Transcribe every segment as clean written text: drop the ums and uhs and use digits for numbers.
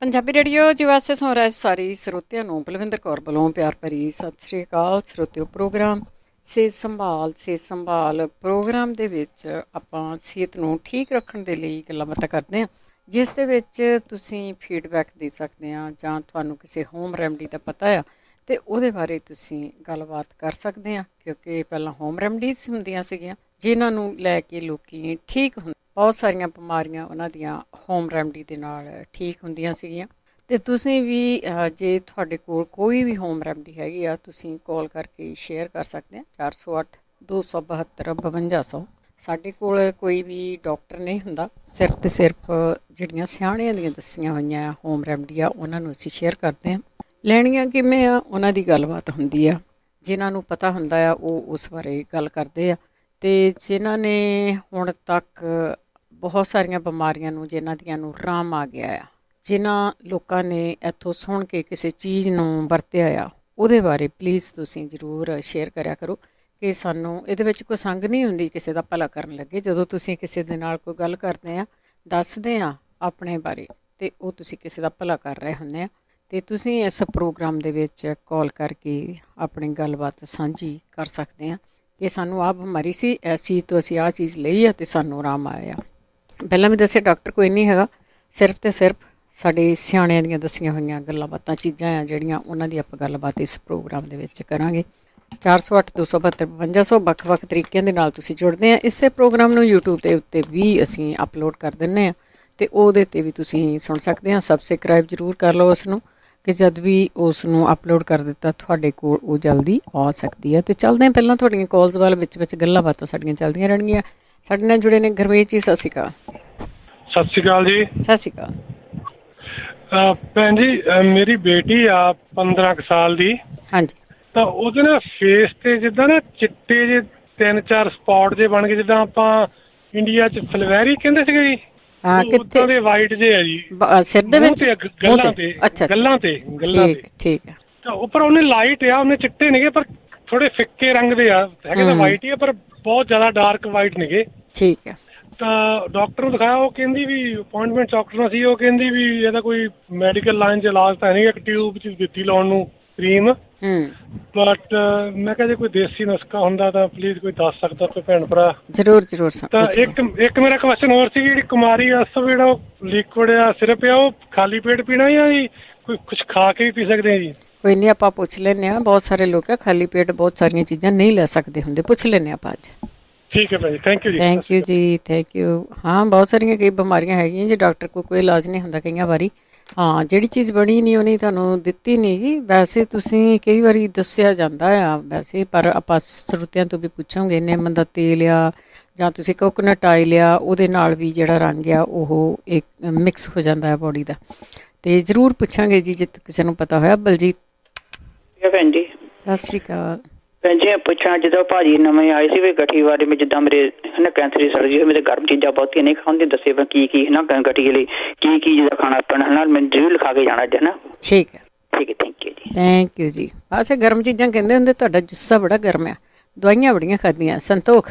Punjabi radio ਜੀ ਵਾਸਤੇ ਸੁਣ ਰਹੇ ਸਾਰੇ ਸਰੋਤਿਆਂ ਨੂੰ ਬਲਵਿੰਦਰ ਕੌਰ ਵੱਲੋਂ ਪਿਆਰ ਭਰੀ ਸਤਿ ਸ਼੍ਰੀ ਅਕਾਲ। ਸਰੋਤਿਓ, ਪ੍ਰੋਗਰਾਮ ਸਿਹਤ ਸੰਭਾਲ ਪ੍ਰੋਗਰਾਮ ਦੇ ਵਿੱਚ ਆਪਾਂ ਸਿਹਤ ਨੂੰ ਠੀਕ ਰੱਖਣ ਦੇ ਲਈ ਗੱਲਾਂ ਬਾਤਾਂ ਕਰਦੇ ਹਾਂ, ਜਿਸ ਦੇ ਵਿੱਚ ਤੁਸੀਂ ਫੀਡਬੈਕ ਦੇ ਸਕਦੇ ਆ ਜਾਂ ਤੁਹਾਨੂੰ ਕਿਸੇ ਹੋਮ ਰੈਮਡੀ ਦਾ ਪਤਾ ਆ ਅਤੇ ਉਹਦੇ ਬਾਰੇ ਤੁਸੀਂ ਗੱਲਬਾਤ ਕਰ ਸਕਦੇ ਆ, ਕਿਉਂਕਿ ਪਹਿਲਾਂ ਹੋਮ ਰੈਮਡੀਜ਼ ਹੁੰਦੀਆਂ ਸੀਗੀਆਂ ਜਿਨ੍ਹਾਂ ਨੂੰ ਲੈ ਕੇ ਲੋਕੀ ਠੀਕ ਹੁੰਦੇ। ਬਹੁਤ ਸਾਰੀਆਂ ਬਿਮਾਰੀਆਂ ਉਹਨਾਂ ਦੀਆਂ ਹੋਮ ਰੈਮਡੀ ਦੇ ਨਾਲ ਠੀਕ ਹੁੰਦੀਆਂ ਸੀਗੀਆਂ। ਅਤੇ ਤੁਸੀਂ ਵੀ ਜੇ ਤੁਹਾਡੇ ਕੋਲ ਕੋਈ ਵੀ ਹੋਮ ਰੈਮਡੀ ਹੈਗੀ ਆ, ਤੁਸੀਂ ਕਾਲ ਕਰਕੇ ਸ਼ੇਅਰ ਕਰ ਸਕਦੇ ਆ 408-272-5200। ਸਾਡੇ ਕੋਲ ਕੋਈ ਵੀ ਡਾਕਟਰ ਨਹੀਂ ਹੁੰਦਾ, ਸਿਰਫ ਅਤੇ ਸਿਰਫ ਜਿਹੜੀਆਂ ਸਿਆਣਿਆਂ ਦੀਆਂ ਦੱਸੀਆਂ ਹੋਈਆਂ ਹੋਮ ਰੈਮਡੀ ਆ ਉਹਨਾਂ ਨੂੰ ਅਸੀਂ ਸ਼ੇਅਰ ਕਰਦੇ ਹਾਂ। ਲੈਣੀਆਂ ਕਿਵੇਂ ਆ, ਉਹਨਾਂ ਦੀ ਗੱਲਬਾਤ ਹੁੰਦੀ ਆ। ਜਿਨ੍ਹਾਂ ਨੂੰ ਪਤਾ ਹੁੰਦਾ ਆ ਉਹ ਉਸ ਬਾਰੇ ਗੱਲ ਕਰਦੇ ਆ, ਅਤੇ ਜਿਨ੍ਹਾਂ ਨੇ ਹੁਣ ਤੱਕ ਬਹੁਤ ਸਾਰੀਆਂ ਬਿਮਾਰੀਆਂ ਨੂੰ ਜਿਨ੍ਹਾਂ ਦੀਆਂ ਨੂੰ ਆਰਾਮ ਆ ਗਿਆ ਆ, ਜਿਨ੍ਹਾਂ ਲੋਕਾਂ ਨੇ ਇੱਥੋਂ ਸੁਣ ਕੇ ਕਿਸੇ ਚੀਜ਼ ਨੂੰ ਵਰਤਿਆ ਆ, ਉਹਦੇ ਬਾਰੇ ਪਲੀਜ਼ ਤੁਸੀਂ ਜ਼ਰੂਰ ਸ਼ੇਅਰ ਕਰਿਆ ਕਰੋ ਕਿ ਸਾਨੂੰ ਇਹਦੇ ਵਿੱਚ ਕੋਈ ਸੰਗ ਨਹੀਂ ਹੁੰਦੀ ਕਿਸੇ ਦਾ ਭਲਾ ਕਰਨ ਲੱਗੇ। ਜਦੋਂ ਤੁਸੀਂ ਕਿਸੇ ਦੇ ਨਾਲ ਕੋਈ ਗੱਲ ਕਰਦੇ ਆ, ਦੱਸਦੇ ਆ ਆਪਣੇ ਬਾਰੇ, ਅਤੇ ਉਹ ਤੁਸੀਂ ਕਿਸੇ ਦਾ ਭਲਾ ਕਰ ਰਹੇ ਹੁੰਦੇ ਆ, ਅਤੇ ਤੁਸੀਂ ਇਸ ਪ੍ਰੋਗਰਾਮ ਦੇ ਵਿੱਚ ਕਾਲ ਕਰਕੇ ਆਪਣੀ ਗੱਲਬਾਤ ਸਾਂਝੀ ਕਰ ਸਕਦੇ ਆ ਕਿ ਸਾਨੂੰ ਆਹ ਬਿਮਾਰੀ ਸੀ, ਇਸ ਚੀਜ਼ ਤੋਂ ਅਸੀਂ ਆਹ ਚੀਜ਼ ਲਈ ਆ ਅਤੇ ਸਾਨੂੰ ਆਰਾਮ ਆਇਆ। ਪਹਿਲਾਂ ਵੀ ਦੱਸਿਆ ਡਾਕਟਰ ਕੋਈ ਨਹੀਂ ਹੈਗਾ, ਸਿਰਫ ਅਤੇ ਸਿਰਫ ਸਾਡੇ ਸਿਆਣਿਆਂ ਦੀਆਂ ਦੱਸੀਆਂ ਹੋਈਆਂ ਗੱਲਾਂ ਬਾਤਾਂ ਚੀਜ਼ਾਂ ਆ ਜਿਹੜੀਆਂ, ਉਹਨਾਂ ਦੀ ਆਪਾਂ ਗੱਲਬਾਤ ਇਸ ਪ੍ਰੋਗਰਾਮ ਦੇ ਵਿੱਚ ਕਰਾਂਗੇ। 408-272-5200 ਵੱਖ-ਵੱਖ ਤਰੀਕਿਆਂ ਦੇ ਨਾਲ ਤੁਸੀਂ ਜੁੜਦੇ ਆ। ਇਸੇ ਪ੍ਰੋਗਰਾਮ ਨੂੰ YouTube ਦੇ ਉੱਤੇ ਵੀ ਅਸੀਂ ਅਪਲੋਡ ਕਰ ਦਿੰਦੇ ਹਾਂ, ਅਤੇ ਉਹਦੇ 'ਤੇ ਵੀ ਤੁਸੀਂ ਸੁਣ ਸਕਦੇ ਹਾਂ। ਸਬਸਕ੍ਰਾਈਬ ਜ਼ਰੂਰ ਕਰ ਲਓ ਉਸ ਨੂੰ, ਕਿ ਜਦ ਵੀ ਉਸ ਨੂੰ ਅਪਲੋਡ ਕਰ ਦਿੱਤਾ ਤੁਹਾਡੇ ਕੋਲ ਉਹ ਜਲਦੀ ਆ ਸਕਦੀ ਹੈ। ਅਤੇ ਚੱਲਦੇ ਹਾਂ ਪਹਿਲਾਂ ਤੁਹਾਡੀਆਂ ਕਾਲਸ ਵੱਲ, ਵਿੱਚ ਗੱਲਾਂ ਬਾਤਾਂ ਸਾਡੀਆਂ ਚੱਲਦੀਆਂ ਰਹਿਣਗੀਆਂ। ਸਾਡੇ ਨਾਲ ਜੁੜੇ ਨੇ ਗੁਰਮੇਸ਼ ਜੀ, ਸਤਿ ਸ਼੍ਰੀ ਅਕਾਲ। ਸਤਿ ਸ਼੍ਰੀ ਅਕਾਲ ਜੀ। ਸਤਿ ਸ਼੍ਰੀ ਅਕਾਲ ਭੈਣ ਜੀ, ਮੇਰੀ ਬੇਟੀ ਆ 15 ਕੁ ਸਾਲ ਦੀ। ਹਾਂਜੀ। ਤਾਂ ਉਹਦੇ ਨਾ ਫੇਸ ਤੇ ਜਿੱਦਾਂ ਨਾ ਚਿੱਟੇ ਜੇ 3-4 ਸਪੌਟ ਜੇ ਬਣ ਗਏ, ਜਿੱਦਾਂ ਆਪਾਂ ਇੰਡੀਆ 'ਚ ਫਲਵੈਰੀ ਕਹਿੰਦੇ ਸੀਗੇ ਜੀ, ਕਿੱਥੇ ਦੇ ਵਾਈਟ ਜੇ ਆ ਜੀ, ਸਿਰ ਦੇ ਵਿੱਚ, ਗੱਲਾਂ ਤੇ। ਅੱਛਾ, ਗੱਲਾਂ ਤੇ ਠੀਕ ਹੈ। ਤਾਂ ਉੱਪਰ ਉਹਨੇ ਲਾਈਟ ਆ, ਉਹਨੇ ਚਿੱਟੇ ਨੇਗੇ ਪਰ ਥੋੜੇ ਫਿੱਕੇ ਰੰਗ ਦੇ ਆ, ਹੈਗੇ ਤਾਂ ਵਾਈਟ ਹੀ ਆ ਪਰ ਬਹੁਤ ਜ਼ਿਆਦਾ ਡਾਰਕ ਵਾਈਟ ਨੇਗੇ। ਠੀਕ ਹੈ। ਤਾਂ ਡਾਕਟਰ ਨੂੰ ਦਿਖਾਇਆ, ਉਹ ਕਹਿੰਦੀ ਵੀ ਅਪੋਇੰਟਮੈਂਟ ਡਾਕਟਰ ਨਾਲ ਸੀ, ਉਹ ਕਹਿੰਦੀ ਵੀ ਇਹਦਾ ਕੋਈ ਮੈਡੀਕਲ ਲਾਈਨ 'ਚ ਇਲਾਜ ਤਾਂ ਨਹੀਂ, ਇੱਕ ਟਿਊਬ 'ਚ ਦਿੱਤੀ ਲਾਉਣ ਨੂੰ ਕਰੀਮ। ਬਟ ਮੈਂ ਕਿਹਾ ਜੇ ਕੋਈ ਦੇਸੀ ਨੁਸਖਾ ਹੁੰਦਾ ਤਾਂ ਪਲੀਜ਼ ਕੋਈ ਦੱਸ ਸਕਦਾ ਕੋਈ ਭੈਣ ਭਰਾ। ਜ਼ਰੂਰ। ਤਾਂ ਇੱਕ ਮੇਰਾ ਕੁਐਸਚਨ ਹੋਰ ਸੀ, ਜਿਹੜੀ ਕੁਮਾਰੀ ਅਸਵ ਜਿਹੜਾ ਲਿਕੁਇਡ ਆ ਸਿਰਪ ਆ, ਉਹ ਖਾਲੀ ਪੇਟ ਪੀਣਾ ਜਾਂ ਜੀ ਕੋਈ ਕੁਝ ਖਾ ਕੇ ਵੀ ਪੀ ਸਕਦੇ ਆ ਜੀ? ਕੋਈ ਨਹੀਂ, ਆਪਾਂ ਪੁੱਛ ਲੈਂਦੇ ਹਾਂ। ਬਹੁਤ ਸਾਰੇ ਲੋਕ ਆ ਖਾਲੀ ਪੇਟ ਬਹੁਤ ਸਾਰੀਆਂ ਚੀਜ਼ਾਂ ਨਹੀਂ ਲੈ ਸਕਦੇ ਹੁੰਦੇ, ਪੁੱਛ ਲੈਂਦੇ ਆਪਾਂ ਅੱਜ। ਠੀਕ ਹੈ ਭਾਈ, ਥੈਂਕ ਯੂ ਜੀ। ਥੈਂਕ ਯੂ ਜੀ, ਥੈਂਕ ਯੂ। ਹਾਂ, ਬਹੁਤ ਸਾਰੀਆਂ ਕਈ ਬਿਮਾਰੀਆਂ ਹੈਗੀਆਂ ਜੇ ਡਾਕਟਰ ਕੋਲ ਕੋਈ ਇਲਾਜ ਨਹੀਂ ਹੁੰਦਾ ਕਈਆਂ ਵਾਰੀ। ਹਾਂ, ਜਿਹੜੀ ਚੀਜ਼ ਬਣੀ ਨਹੀਂ ਉਹਨੇ ਤੁਹਾਨੂੰ ਦਿੱਤੀ ਨਹੀਂ ਗੀ। ਵੈਸੇ ਤੁਸੀਂ ਕਈ ਵਾਰੀ ਦੱਸਿਆ ਜਾਂਦਾ ਆ ਵੈਸੇ, ਪਰ ਆਪਾਂ ਸਰੋਤਿਆਂ ਤੋਂ ਵੀ ਪੁੱਛਾਂਗੇ। ਨਿੰਮ ਦਾ ਤੇਲ ਆ ਜਾਂ ਤੁਸੀਂ ਕੋਕੋਨਟ ਆਇਲ ਆ, ਉਹਦੇ ਨਾਲ ਵੀ ਜਿਹੜਾ ਰੰਗ ਆ ਉਹ ਇੱਕ ਮਿਕਸ ਹੋ ਜਾਂਦਾ ਹੈ ਬੋਡੀ ਦਾ, ਅਤੇ ਜ਼ਰੂਰ ਪੁੱਛਾਂਗੇ ਜੀ ਜੇ ਕਿਸੇ ਨੂੰ ਪਤਾ ਹੋਇਆ। ਬਲਜੀਤ ਭੈਣ ਜੀ ਸਤਿ ਸ਼੍ਰੀ ਅਕਾਲ। ਭੈਣ ਜੀ ਪੁੱਛਣਾ, ਜਿੱਦਾਂ ਭਾਜੀ ਨਵੇਂ ਆਏ ਸੀ ਵੀ ਗਠੀ ਬਾਰੇ ਵਿੱਚ, ਜਿੱਦਾਂ ਮੇਰੇ ਹੈ ਨਾ ਕੈਂਸਰ ਦੀ ਸਰਜਰੀ ਹੋਈ, ਮੇਰੇ ਗਰਮ ਚੀਜ਼ਾਂ ਬਹੁਤੀਆਂ ਨਹੀਂ ਖਾਂਦੇ, ਦੱਸੇ ਵਾ ਕੀ ਹੈ ਨਾ ਗਠੀ ਲਈ ਕੀ ਜਿਹਦਾ ਖਾਣਾ ਪੈਣਾ ਹੈ ਨਾ, ਮੈਨੂੰ ਜ਼ਰੂਰ ਲਿਖਾ ਕੇ ਜਾਣਾ ਅੱਜ, ਹੈ ਨਾ। ਠੀਕ ਹੈ, ਠੀਕ ਹੈ, ਥੈਂਕ ਯੂ ਜੀ। ਥੈਂਕ ਯੂ ਜੀ। ਵੈਸੇ ਗਰਮ ਚੀਜ਼ਾਂ ਕਹਿੰਦੇ ਹੁੰਦੇ, ਤੁਹਾਡਾ ਜੁੱਸਾ ਬੜਾ ਗਰਮ ਆ, ਦਵਾਈਆਂ ਬੜੀਆਂ ਖਾਧੀਆਂ। ਸੰਤੋਖ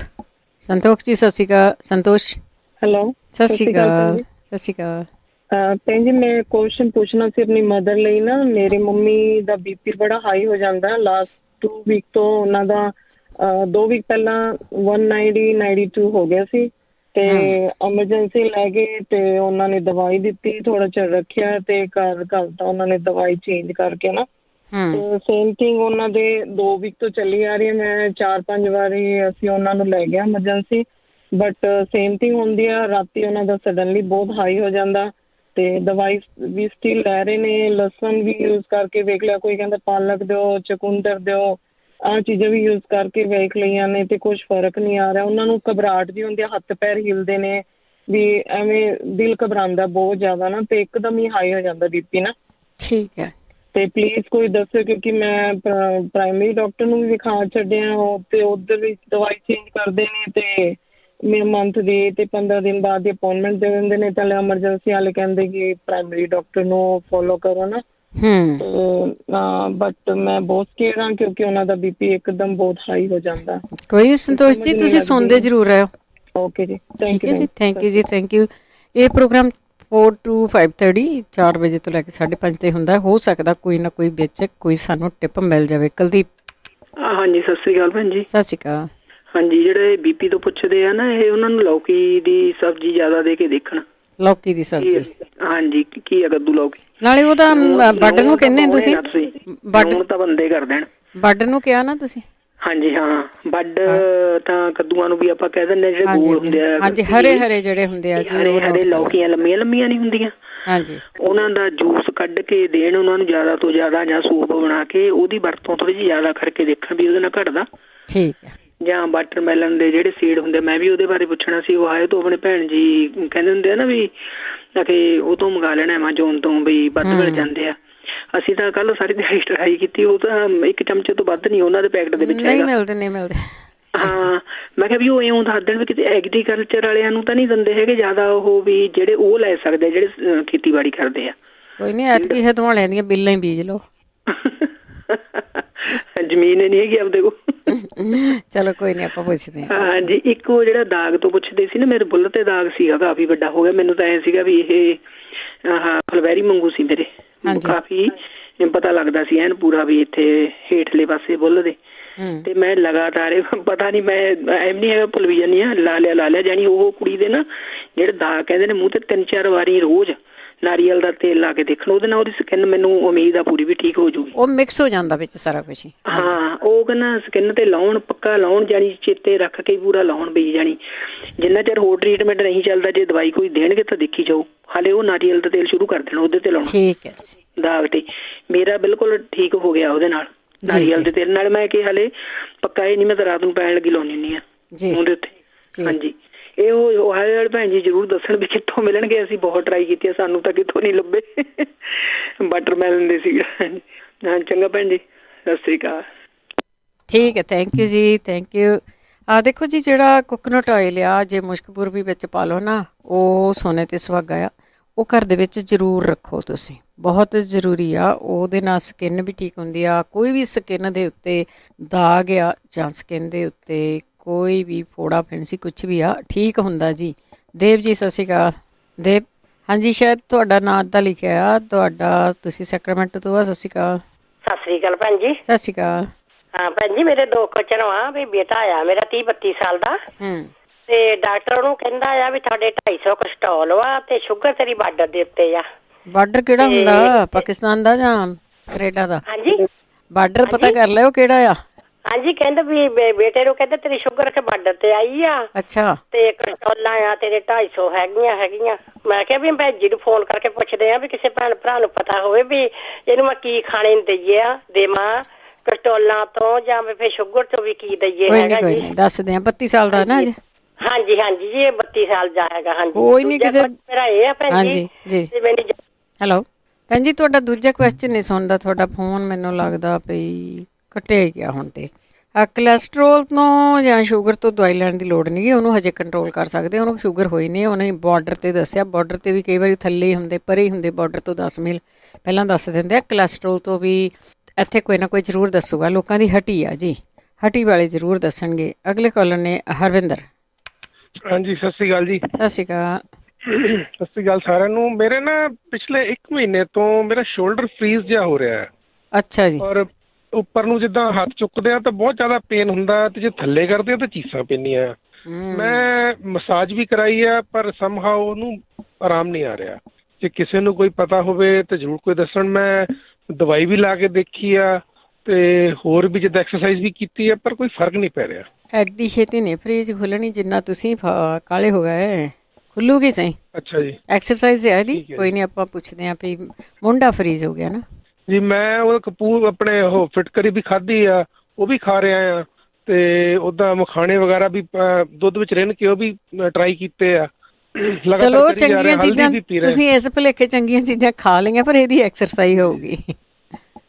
ਜੀ, ਸਤਿ ਸ਼੍ਰੀ ਅਕਾਲ। ਸੰਤੋਸ਼ ਹੈਲੋ, ਸਤਿ ਸ਼੍ਰੀ ਅਕਾਲ। ਸਤਿ ਸ਼੍ਰੀ ਅਕਾਲ ਭੈਣ ਜੀ, ਮੈਂ ਕੁਐਸਚਨ ਪੁੱਛਣਾ ਸੀ ਆਪਣੀ ਮਦਰ ਲਈ ਨਾ। ਮੇਰੀ ਮੰਮੀ ਦਾ ਬੀਪੀ ਬੜਾ ਹਾਈ ਹੋ ਜਾਂਦਾ, ਲਾਸਟ 2 ਵੀਕ ਤੋਂ ਉਹਨਾਂ ਦਾ 2 ਵੀਕ ਪਹਿਲਾਂ 190-92 ਹੋ ਗਿਆ ਸੀ, ਤੇ ਐਮਰਜੈਂਸੀ ਲੈ ਗਏ ਤੇ ਉਹਨਾਂ ਨੇ ਦਵਾਈ ਦਿੱਤੀ, ਥੋੜਾ ਚਿਰ ਰੱਖਿਆ ਤੇ ਘਰ ਤਾਂ ਉਹਨਾਂ ਨੇ ਦਵਾਈ ਚੇਂਜ ਕਰਕੇ ਨਾ, ਤੇ ਸੇਮ ਥਿੰਗ ਉਹਨਾਂ ਦੇ 2 ਵੀਕ ਤੋਂ ਚੱਲੀ ਆ ਰਹੀ ਹੈ। ਮੈਂ 4-5 ਵਾਰੀ ਅਸੀਂ ਉਹਨਾਂ ਨੂੰ ਲੈ ਗਏ ਐਮਰਜੈਂਸੀ, ਬਟ ਸੇਮ ਥਿੰਗ ਹੁੰਦੀ ਆ। ਰਾਤੀ ਉਹਨਾਂ ਦਾ ਸਡਨਲੀ ਬਹੁਤ ਹਾਈ ਹੋ ਜਾਂਦਾ, ਤੇ ਦਵਾਈ ਵੀ ਸਟਿਲ ਲੈ ਰਹੇ ਨੇ। ਲਸਣ ਵੀ ਯੂਜ਼ ਕਰਕੇ ਵੇਖ ਲਿਆ, ਕੋਈ ਕਹਿੰਦਾ ਪਾਲਕ ਦਿਓ, ਚਕੁੰਦਰ ਦਿਓ, ਆਹ ਚੀਜ਼ਾਂ ਵੀ ਯੂਜ਼ ਕਰਕੇ ਵੇਖ ਲਈਆਂ ਨੇ, ਤੇ ਕੁਛ ਫਰਕ ਨਹੀਂ ਆ ਰਿਹਾ। ਉਹਨਾਂ ਨੂੰ ਘਬਰਾਹਟ ਵੀ ਹੁੰਦੀ ਆ, ਹੱਥ ਪੈਰ ਹਿਲਦੇ ਨੇ, ਵੀ ਐਵੇਂ ਦਿਲ ਘਬਰਾਉਂਦਾ ਬਹੁਤ ਜ਼ਿਆਦਾ ਨਾ, ਤੇ ਇੱਕਦਮ ਹੀ ਹਾਈ ਹੋ ਜਾਂਦਾ ਬੀਪੀ ਨਾ। ਠੀਕ ਹੈ। ਤੇ ਪਲੀਜ਼ ਕੋਈ ਦੱਸੋ, ਕਿਉਂਕਿ ਮੈਂ ਪ੍ਰਾਇਮਰੀ ਡਾਕਟਰ ਨੂੰ ਵੀ ਵਿਖਾ ਛੱਡਿਆ, ਤੇ ਉੱਧਰ ਵੀ ਦਵਾਈ ਚੇਂਜ ਕਰਦੇ ਨੇ, ਤੇ ਮੇਰੇ ਮੰਥ ਦੀ ਤੇ 15 ਦਿਨ ਬਾਅਦ ਦੀ ਅਪੋਇੰਟਮੈਂਟ ਦੇ ਦਿੰਦੇ ਨੇ। ਤਾਂ ਐਮਰਜੈਂਸੀ ਵਾਲੇ ਕਹਿੰਦੇ ਕਿ ਪ੍ਰਾਇਮਰੀ ਡਾਕਟਰ ਨੂੰ ਫੋਲੋ ਕਰੋ ਨਾ। ਬਟ ਮੈਂ ਬਹੁਤ ਸਕੇਅਰ ਹਾਂ, ਕਿਉਂਕਿ ਉਹਨਾਂ ਦਾ ਬੀਪੀ ਇੱਕਦਮ ਬਹੁਤ ਹਾਈ ਹੋ ਜਾਂਦਾ। ਕੋਈ ਸੰਤੋਸ਼ ਜੀ, ਤੁਸੀਂ ਸੁਣਦੇ ਜ਼ਰੂਰ ਰਹੇ ਹੋ। ਓਕੇ ਜੀ, ਠੀਕ ਹੈ ਜੀ, ਥੈਂਕ ਯੂ ਜੀ, ਥੈਂਕ ਯੂ। ਇਹ ਪ੍ਰੋਗਰਾਮ 4 to 5:30 4 ਵਜੇ ਤੋਂ ਲੈ ਕੇ 5:30 ਤੇ ਹੁੰਦਾ। ਹੋ ਸਕਦਾ ਕੋਈ ਨਾ ਕੋਈ ਵਿੱਚ ਕੋਈ ਸਾਨੂੰ ਟਿਪ ਮਿਲ ਜਾਵੇ। ਕੁਲਦੀਪ ਹਾਂਜੀ ਸਤਿ ਸ੍ਰੀ ਅਕਾਲ ਭੈਣ ਜੀ। ਸਤਿ ਸ਼੍ਰੀ ਅਕਾਲ। ਹਾਂਜੀ ਜਿਹੜੇ ਬੀਪੀ ਤੋਂ ਪੁੱਛਦੇ ਆ ਨਾ, ਇਹ ਉਹਨਾਂ ਨੂੰ ਲੌਕੀ ਦੀ ਸਬਜ਼ੀ ਜ਼ਿਆਦਾ ਦੇ ਕੇ ਦੇਖਣ। ਲੌਕੀ ਦੀ ਸਬਜ਼ੀ? ਹਾਂਜੀ ਕੀ ਆ, ਕੱਦੂ ਲੌਕੀ। ਨਾਲੇ ਉਹਦਾ ਬਾਰਡਰ ਨੂੰ ਕਹਿੰਦੇ ਆ ਤੁਸੀਂ? ਬਾਰਡਰ ਤਾਂ ਬੰਦੇ ਕਰ ਦੇਣ। ਬਾਰਡਰ ਨੂੰ ਕਿਹਾ ਨਾ ਤੁਸੀਂ? ਹਾਂਜੀ ਹਾਂ, ਵੱਡ ਤਾਂ ਕੱਦੂਆਂ ਨੂੰ ਵੀ ਆਪਾਂ ਕਹਿ ਦਿੰਦੇ ਜਿਹੜੇ ਗੋਲ ਹੁੰਦੇ ਆ। ਹਾਂਜੀ ਹਰੇ ਹਰੇ ਜਿਹੜੇ ਹੁੰਦੇ ਆ ਜੀ, ਹਰੇ ਲੌਕੀਆਂ ਲੰਮੀਆਂ ਲੰਮੀਆਂ ਨਹੀਂ ਹੁੰਦੀਆਂ। ਹਾਂਜੀ ਉਹਨਾਂ ਦਾ ਜੂਸ ਕੱਢ ਕੇ ਦੇਣ ਉਹਨਾਂ ਨੂੰ ਜ਼ਿਆਦਾ ਤੋਂ ਜ਼ਿਆਦਾ, ਜਾਂ ਸੂਪ ਬਣਾ ਕੇ ਉਹਦੀ ਵਰਤੋਂ ਥੋੜੀ ਜਿਹੀ ਜ਼ਿਆਦਾ ਕਰਕੇ ਦੇਖਣ ਵੀ ਉਹਦੇ ਨਾਲ ਘਟਦਾ। ਠੀਕ ਹੈ। ਜਾਂ ਵਾਟਰਮੈਲਨ ਦੇ ਜਿਹੜੇ ਸੀਡ ਹੁੰਦੇ, ਮੈਂ ਵੀ ਉਹਦੇ ਬਾਰੇ ਪੁੱਛਣਾ ਸੀ। ਉਹ ਆਏ ਤੋਂ ਆਪਣੇ ਭੈਣ ਜੀ ਕਹਿੰਦੇ ਹੁੰਦੇ ਆ ਨਾ ਵੀ ਕਿ ਉਹ ਤੋਂ ਮੰਗਾ ਲੈਣਾ ਐਮਾਜ਼ੋਨ ਤੋਂ, ਵੀ ਵੱਧ ਮਿਲ ਜਾਂਦੇ ਆ। ਅਸੀਂ ਤਾਂ ਕੱਲ ਸਾਰੀ ਦਿਹਾੜੀ ਟਰਾਈ ਕੀਤੀ, ਉਹ ਤਾਂ ਇੱਕ ਚਮਚੇ ਤੋਂ ਵੱਧ ਨਹੀਂ ਉਹਨਾਂ ਦੇ ਪੈਕਟ ਦੇ ਵਿੱਚ ਨਹੀਂ ਮਿਲਦੇ। ਹਾਂ ਮੈਂ ਕਿਹਾ ਵੀ ਉਹ ਇਉਂ ਦੱਸ ਦੇਣ ਵੀ ਕਿਤੇ ਐਗਰੀਕਲਚਰ ਵਾਲਿਆਂ ਨੂੰ ਤਾਂ ਨਹੀਂ ਦਿੰਦੇ ਹੈਗੇ ਜ਼ਿਆਦਾ, ਉਹ ਵੀ ਜਿਹੜੇ ਉਹ ਲੈ ਸਕਦੇ ਜਿਹੜੇ ਖੇਤੀਬਾੜੀ ਕਰਦੇ ਆ। ਕੋਈ ਨਹੀਂ, ਐਤਕੀ ਹਦਵਾਲਿਆਂ ਦੀਆਂ ਬਿੱਲਾਂ ਹੀ ਬੀਜ ਲਓ। ਜ਼ਮੀਨ ਨਹੀਂ ਹੈਗੀ ਆਪਦੇ ਕੋਲ। ਚਲੋ ਕੋਈ ਨਹੀਂ, ਆਪਾਂ ਪੁੱਛਦੇ ਹਾਂ। ਹਾਂਜੀ ਇੱਕ ਉਹ ਜਿਹੜਾ ਦਾਗ ਤੋਂ ਪੁੱਛਦੇ ਸੀ ਨਾ, ਮੇਰੇ ਬੁੱਲ ਤੇ ਦਾਗ ਸੀਗਾ, ਕਾਫੀ ਵੱਡਾ ਹੋ ਗਿਆ। ਮੈਨੂੰ ਤਾਂ ਐ ਸੀਗਾ ਵੀ ਇਹ ਫਲਵੈਰੀ ਮੰਗੂ ਸੀ ਮੇਰੇ, ਕਾਫੀ ਪਤਾ ਲੱਗਦਾ ਸੀ ਐਨ ਪੂਰਾ ਵੀ ਇੱਥੇ ਹੇਠਲੇ ਪਾਸੇ ਬੁੱਲ ਦੇ। ਤੇ ਮੈਂ ਲਗਾਤਾਰ ਪਤਾ ਨਹੀਂ, ਮੈਂ ਐਮ ਨਹੀਂ ਹੈਗਾ ਭੁੱਲ ਵੀ ਜਾਂਦੀ ਹਾਂ, ਲਾ ਲਿਆ ਜਾਣੀ ਉਹ ਕੁੜੀ ਦੇ ਨਾ ਜਿਹੜੇ ਦਾਗ ਕਹਿੰਦੇ ਨੇ ਮੂੰਹ ਤੇ 3-4 ਵਾਰੀ ਰੋਜ਼ ਨਾਰੀਅਲ ਦਾ ਤੇਲ ਲਾ ਕੇ ਦੇਖਣ, ਉਹਦੇ ਨਾਲ ਉਹਦੀ ਸਕਿਨ ਮੈਨੂੰ ਉਮੀਦ ਆ ਪੂਰੀ ਵੀ ਠੀਕ ਹੋ ਜੂਗੀ। ਉਹ ਮਿਕਸ ਹੋ ਜਾਂਦਾ ਵਿੱਚ ਸਾਰਾ ਕੁਝ। ਹਾਂ ਉਹ ਕਹਿੰਦਾ ਸਕਿਨ ਤੇ ਲਾਉਣ, ਪੱਕਾ ਲਾਉਣ, ਜਾਣੀ ਚੇਤੇ ਰੱਖ ਕੇ ਪੂਰਾ ਲਾਉਣ ਬਈ, ਜਾਣੀ ਜਿੰਨਾ ਚਿਰ ਹੋਰ ਟਰੀਟਮੈਂਟ ਨਹੀਂ ਚੱਲਦਾ, ਜੇ ਦਵਾਈ ਕੋਈ ਦੇਣਗੇ ਤਾਂ ਦੇਖੀ ਜਾਓ। ਹਾਲੇ ਉਹ ਨਾਰੀਅਲ ਦਾ ਤੇਲ ਸ਼ੁਰੂ ਕਰ ਦੇਣਾ ਉਹਦੇ ਤੇ ਲਾਉਣਾ। ਠੀਕ ਹੈ ਦਾਗ ਤੇ। ਮੇਰਾ ਬਿਲਕੁਲ ਠੀਕ ਹੋ ਗਿਆ ਉਹਦੇ ਨਾਲ, ਨਾਰੀਅਲ ਦੇ ਤੇਲ ਨਾਲ। ਮੈਂ ਕਿ ਹਾਲੇ ਪੱਕਾ ਇਹ ਨਹੀਂ, ਮੈਂ ਤਾਂ ਰਾਤ ਨੂੰ ਪੈਣ ਲੱਗੀ ਲਾਉਣੀ ਹੁੰਦੀ ਆ ਉਹਦੇ ਉੱਤੇ। ਹਾਂਜੀ ਇਹ ਉਹ ਵਾਲੇ ਭੈਣ ਜੀ ਜ਼ਰੂਰ ਦੱਸਣ ਵੀ ਕਿੱਥੋਂ ਮਿਲਣਗੇ। ਅਸੀਂ ਬਹੁਤ ਟਰਾਈ ਕੀਤੀ, ਸਾਨੂੰ ਤਾਂ ਕਿੱਥੋਂ ਨਹੀਂ ਲੱਭੇ ਵਾਟਰਮੈਲਨ ਦੇ ਸੀ। ਹਾਂ ਚੰਗਾ ਭੈਣ ਜੀ, ਸਤਿ ਸ੍ਰੀ ਅਕਾਲ। ਠੀਕ ਹੈ, ਥੈਂਕ ਯੂ ਜੀ, ਥੈਂਕ ਯੂ। ਦੇਖੋ ਜੀ, ਜਿਹੜਾ ਕੋਕੋਨਟ ਆਇਲ ਆ, ਜੇ ਮੁਸ਼ਕਪੁਰ ਵੀ ਵਿੱਚ ਪਾ ਲਓ ਨਾ, ਉਹ ਸੋਨੇ 'ਤੇ ਸੁਹਾਗਾ ਆ। ਉਹ ਘਰ ਦੇ ਵਿੱਚ ਜ਼ਰੂਰ ਰੱਖੋ ਤੁਸੀਂ, ਬਹੁਤ ਜ਼ਰੂਰੀ ਆ। ਉਹਦੇ ਨਾਲ ਸਕਿਨ ਵੀ ਠੀਕ ਹੁੰਦੀ ਆ। ਕੋਈ ਵੀ ਸਕਿਨ ਦੇ ਉੱਤੇ ਦਾਗ ਆ ਜਾਂ ਸਕਿਨ ਦੇ ਉੱਤੇ ਕੋਈ ਵੀ ਫੋੜਾ ਫਿੰਸੀ ਕੁਛ ਵੀ ਆ, ਠੀਕ ਹੁੰਦਾ ਜੀ। ਦੇਵ ਜੀ ਸਤਿ ਸ਼੍ਰੀ ਅਕਾਲ। ਦੇਵ ਹਾਂਜੀ, ਸ਼ਾਇਦ ਤੁਹਾਡਾ ਨਾਂ ਤਾਂ ਲਿਖਿਆ ਆ, ਤੁਹਾਡਾ ਤੁਸੀਂ ਸੈਕਰਾਮੈਂਟੋ ਤੋਂ ਆ। ਸਤਿ ਸ਼੍ਰੀ ਅਕਾਲ। ਸਤਿ ਸ੍ਰੀ ਅਕਾਲ ਭੈਣ ਜੀ। ਸਤਿ ਸ਼੍ਰੀ ਅਕਾਲ। ਹਾਂ ਭੈਣ ਜੀ, ਮੇਰੇ 2 ਕੁਐਸਚਨ ਆ ਵੀ ਬੇਟਾ ਆ ਮੇਰਾ 30-32 ਸਾਲ ਦਾ, ਤੇ ਡਾਕਟਰ ਉਹਨੂੰ ਕਹਿੰਦਾ ਆ ਵੀ ਤੁਹਾਡੇ 250 ਕੋਲੇਸਟ੍ਰੋਲ ਵਾ ਤੇ ਸ਼ੂਗਰ ਤੇਰੀ ਬਾਰਡਰ ਦੇ ਉੱਤੇ ਆ। ਬਾਰਡਰ ਕਿਹੜਾ ਹੁੰਦਾ, ਪਾਕਿਸਤਾਨ ਦਾ ਜਾਂ ਕੈਨੇਡਾ ਦਾ? ਹਾਂਜੀ ਬਾਰਡਰ ਪਤਾ ਕਰ ਲਿਓ ਕਿਹੜਾ ਆ। ਹਾਂਜੀ ਕਹਿੰਦੇ ਵੀ ਬੇਟੇ ਨੂੰ ਕਹਿੰਦੇ ਤੇਰੀ ਸ਼ੂਗਰ ਕੇ ਬਾਰਡਰ ਤੇ ਆਈ ਆ। ਅੱਛਾ। ਤੇ ਕੋਲੇਸਟ੍ਰੋਲਾਂ ਆ ਤੇਰੇ 250 ਹੈਗੀਆਂ। ਮੈਂ ਕਿਹਾ ਵੀ ਭੈਣ ਜੀ ਨੂੰ ਫੋਨ ਕਰਕੇ ਪੁੱਛਦੇ ਆ ਵੀ ਕਿਸੇ ਭੈਣ ਭਰਾ ਨੂੰ ਪਤਾ ਹੋਵੇ ਵੀ ਇਹਨੂੰ ਮੈਂ ਕੀ ਖਾਣੇ ਨੂੰ ਦੇਵਾਂ ਕੋਲੇਸਟ੍ਰੋਲਾਂ ਤੋਂ, ਜਾਂ ਫਿਰ ਸ਼ੂਗਰ ਤੋਂ ਵੀ ਕੀ ਦਈਏ। ਹੈਗਾ ਜੀ ਦੱਸਦੇ ਆ। 32 ਸਾਲ ਦਾ ਨਾ ਜੀ? ਹਾਂਜੀ ਜੀ ਇਹ 32 ਸਾਲ ਦਾ ਹੈਗਾ। ਹਾਂਜੀ ਕੋਈ ਨਹੀਂ, ਕਿਸੇ ਮੇਰਾ ਇਹ ਆ ਭੈਣ ਜੀ। ਹੈਲੋ ਭੈਣ ਜੀ, ਤੁਹਾਡਾ ਦੂਜਾ ਕੁਐਸਚਨ ਨਹੀਂ ਸੁਣਦਾ, ਤੁਹਾਡਾ ਫੋਨ ਮੈਨੂੰ ਲੱਗਦਾ ਪਈ ਕੱਟਿਆ ਗਿਆ ਹੁਣ। ਤੇ ਕੋਲੇਸਟ੍ਰੋਲ ਤੋਂ ਜਾਂ ਸ਼ੂਗਰ ਤੋਂ ਦਵਾਈ ਲੈਣ ਦੀ ਲੋੜ ਨਹੀਂ ਗੀ, ਉਹਨੂੰ ਹਜੇ ਕੰਟਰੋਲ ਕਰ ਸਕਦੇ। ਉਹਨੂੰ ਸ਼ੂਗਰ ਹੋਈ ਨਹੀਂ, ਉਹਨੇ ਬਾਰਡਰ ਤੇ ਦੱਸਿਆ। ਬਾਰਡਰ ਤੇ ਵੀ ਕਈ ਵਾਰੀ ਥੱਲੇ ਹੁੰਦੇ, ਪਰੇ ਹੁੰਦੇ, ਬਾਰਡਰ ਤੋਂ 10 ਮੀਲ ਪਹਿਲਾਂ ਦੱਸ ਦਿੰਦੇ ਆ। ਕੋਲੇਸਟ੍ਰੋਲ ਤੋਂ ਵੀ ਇੱਥੇ ਕੋਈ ਨਾ ਕੋਈ ਜ਼ਰੂਰ ਦੱਸੂਗਾ। ਲੋਕਾਂ ਦੀ ਹੱਟੀ ਆ ਜੀ, ਹੱਟੀ ਵਾਲੇ ਜ਼ਰੂਰ ਦੱਸਣਗੇ। ਅਗਲੇ ਕਾਲਰ ਨੇ ਹਰਵਿੰਦਰ। ਹਾਂਜੀ ਸਤਿ ਸ਼੍ਰੀ ਅਕਾਲ ਜੀ। ਸਤਿ ਸ਼੍ਰੀ ਅਕਾਲ। ਸਤਿ ਸ਼੍ਰੀ ਅਕਾਲ ਸਾਰਿਆਂ ਨੂੰ। ਮੇਰੇ ਨਾ ਪਿਛਲੇ 1 ਮਹੀਨੇ ਤੋਂ ਮੇਰਾ ਸ਼ੋਲਡਰ ਫਰੀਜ਼ ਜਿਹਾ ਹੋ ਰਿਹਾ ਹੈ। ਅੱਛਾ ਜੀ। ਔਰ ਉੱਪਰ ਨੂੰ ਜਿੱਦਾਂ ਹੱਥ ਚੁੱਕਦੇ ਆ ਤਾਂ ਬਹੁਤ ਜ਼ਿਆਦਾ ਪੇਨ ਹੁੰਦਾ, ਤੇ ਜੇ ਥੱਲੇ ਕਰਦੇ ਆ ਤਾਂ ਚੀਸਾਂ ਪੈਂਦੀਆਂ। ਮੈਂ ਮਸਾਜ ਵੀ ਕਰਾਈ ਆ, ਪਰ ਸਮਹਾਉ ਉਹਨੂੰ ਆਰਾਮ ਨਹੀਂ ਆ ਰਿਹਾ। ਜੇ ਕਿਸੇ ਨੂੰ ਕੋਈ ਪਤਾ ਹੋਵੇ ਤਾਂ ਜ਼ਰੂਰ ਕੋਈ ਦੱਸਣ। ਮੈਂ ਦਵਾਈ ਵੀ ਲਾ ਕੇ ਦੇਖੀ ਆ, ਤੇ ਹੋਰ ਵੀ ਜਿੱਦਾਂ ਐਕਸਰਸਾਈਜ਼ ਵੀ ਕੀਤੀ ਆ, ਪਰ ਕੋਈ ਫਰਕ ਨਹੀਂ ਪੈ ਰਿਹਾ। ਐਡੀ ਛੇਤੀ ਨਹੀਂ ਫਰੀਜ ਖੁੱਲਣੀ, ਜਿੰਨਾ ਤੁਸੀਂ ਕਾਲੇ ਹੋ ਗਏ ਖੁੱਲੂਗੀ ਸਹੀ। ਅੱਛਾ ਜੀ। ਐਕਸਰਸਾਈਜ਼ ਹੈ ਇਹਦੀ, ਕੋਈ ਨਹੀਂ ਆਪਾਂ ਪੁੱਛਦੇ ਆਂ ਵੀ ਮੁੰਡਾ ਫਰੀਜ ਹੋ ਗਿਆ ਨਾ ਜੀ। ਮੈਂ ਉਹ ਕਪੂਰ ਆਪਣੇ ਉਹ ਫਿਟਕਰੀ ਵੀ ਖਾਧੀ ਆ, ਉਹ ਵੀ ਖਾ ਰਿਹਾ ਆ, ਤੇ ਉੱਦਾਂ ਮਖਾਣੇ ਵਗੈਰਾ ਵੀ ਦੁੱਧ ਵਿੱਚ ਰਿੰਨ ਕੇ ਉਹ ਵੀ ਟਰਾਈ ਕੀਤੇ ਆ। ਚਲੋ ਚੰਗੀਆਂ ਚੀਜ਼ਾਂ ਤੁਸੀਂ ਇਸ ਭੁਲੇਖੇ ਚੰਗੀਆਂ ਚੀਜ਼ਾਂ ਖਾ ਲਈਆਂ, ਪਰ ਇਹਦੀ ਐਕਸਰਸਾਈਜ਼ ਹੋਊਗੀ।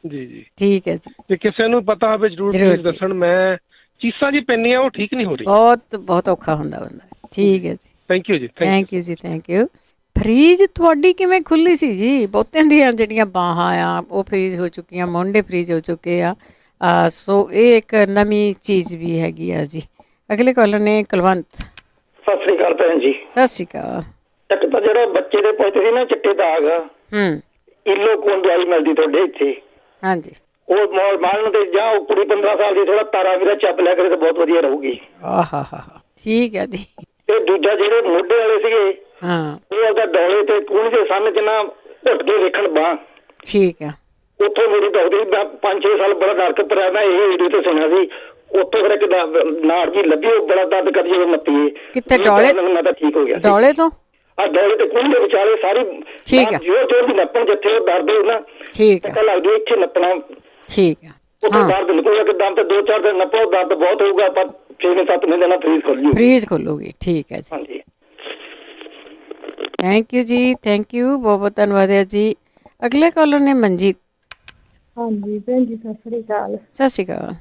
ਜੀ ਠੀਕ ਹੈ ਜੀ। ਜੇ ਕਿਸੇ ਨੂੰ ਪਤਾ ਹੋਵੇ ਜ਼ਰੂਰ ਦੱਸਣ। ਮੈਂ ਚੀਸਾਂ ਜੀ ਪੈਂਦੀਆਂ, ਉਹ ਠੀਕ ਨਹੀਂ ਹੋ ਰਹੀ। ਬਹੁਤ ਔਖਾ ਹੁੰਦਾ ਬੰਦਾ। ਠੀਕ ਹੈ ਜੀ, ਥੈਂਕ ਯੂ ਜੀ। ਥੈਂਕ ਯੂ ਜੀ, ਥੈਂਕ ਯੂ। ਫਰੀਜ ਤੁਹਾਡੀ ਕਿਵੇਂ ਖੁੱਲੀ ਸੀ ਜੀ? ਬਹੁਤਿਆਂ ਦੀਆਂ ਜਿਹੜੀਆਂ ਬਾਹਾਂ ਆ ਉਹ ਫਰੀਜ ਹੋ ਚੁੱਕੀਆਂ, ਮੋਢੇ ਫਰੀਜ ਹੋ ਚੁੱਕੇ ਆ। ਸੋ ਇਹ ਇੱਕ ਨਵੀਂ ਚੀਜ਼ ਵੀ ਹੈਗੀ ਆ ਜੀ। ਅਗਲੇ ਕਾਲਰ ਨੇ ਕੁਲਵੰਤ। ਸਤਿ ਸ੍ਰੀ ਅਕਾਲ ਭੈਣ ਜੀ। ਸਤਿ ਸ਼੍ਰੀ ਅਕਾਲ। ਇੱਕ ਤਾਂ ਜਿਹੜਾ ਬੱਚੇ ਦੇ ਪੁੱਛਦੇ ਸੀ ਨਾ ਚਿੱਟੇ ਦਾਗ, ਇਲੋ ਕੋਲ ਦਵਾਈ ਮਿਲਦੀ ਤੁਹਾਡੇ ਇੱਥੇ? ਹਾਂਜੀ। ਉਹ ਮਾਰਨ ਤੇ ਜਾਂ ਉਹ ਕੁੜੀ 15 ਸਾਲ ਦੀ ਥੋੜਾ ਤਾਰਾ ਵੀਰਾ ਚੱਪ ਲਿਆ ਕਰੇ ਤਾਂ ਬਹੁਤ ਵਧੀਆ ਰਹੂਗੀ। ਆਹਾ ਠੀਕ ਹੈ ਜੀ। ਤੇ ਦੂਜਾ ਜਿਹੜੇ ਮੋਢੇ ਵਾਲੇ ਸੀਗੇ, ਉਹ ਉਹਦਾ ਡੋਲੇ ਤੇ ਕੂਣੀ ਦੇ ਸਾਹਮਣੇ ਜਿੰਨਾ ਘੁੱਟ ਕੇ ਵੇਖਣ ਬਾਂਹ। ਠੀਕ ਹੈ। ਉੱਥੋਂ ਮੇਰੀ ਦੁਖਦੀ 5-6 ਸਾਲ ਬੜਾ ਦਰਦ ਭਰਿਆ, ਮੈਂ ਇਹ ਵੀਡੀਓ ਤੇ ਸੁਣਿਆ ਸੀ। ਉੱਥੋਂ ਫਿਰ ਇੱਕ ਨਾੜ ਜੀ ਲੱਗੀ, ਉਹ ਬੜਾ ਦਰਦ ਕਰੀ ਜਦੋਂ ਨੱਪੀਏ। ਕਿੱਥੇ ਡੋਲੇ? ਮੈਂ ਤਾਂ ਠੀਕ ਹੋ ਗਿਆ। ਡੋਲੇ ਤੋਂ? ਡੋਲੇ ਤੇ ਕੂਣੀ ਦੇ ਵਿਚਾਲੇ ਸਾਰੀ ਜੋ ਵੀ ਨੱਪਣ ਜਿੱਥੇ ਉਹ ਦਰਦ ਹੋ ਨਾ, ਠੀਕ ਹੈ, ਲੱਗਦੀ ਇੱਥੇ ਨੱਪਣਾ। ਠੀਕ ਹੈ। ਉੱਥੇ ਦਰਦ ਨਿਕਲੂਗਾ ਕਿਦਾਂ ਤੇ 2-4 ਦਿਨ ਨੱਪੋ, ਦਰਦ ਬਹੁਤ ਹੋਊਗਾ, ਪਰ 6-7 ਮਹੀਨੇ ਨਾਲ ਫਰੀਜ਼ ਖੋਲੂਗੀ। ਠੀਕ ਹੈ ਜੀ। ਥੈਂਕ ਯੂ ਜੀ, ਥੈਂਕ ਯੂ, ਬਹੁਤ ਬਹੁਤ ਧੰਨਵਾਦ ਹੈ ਜੀ। ਅਗਲੇ ਕਾਲਰ ਨੇ ਮਨਜੀਤ। ਹਾਂਜੀ ਭੈਣ ਜੀ, ਸਤਿ ਸ੍ਰੀ ਅਕਾਲ। ਸਤਿ ਸ਼੍ਰੀ ਅਕਾਲ।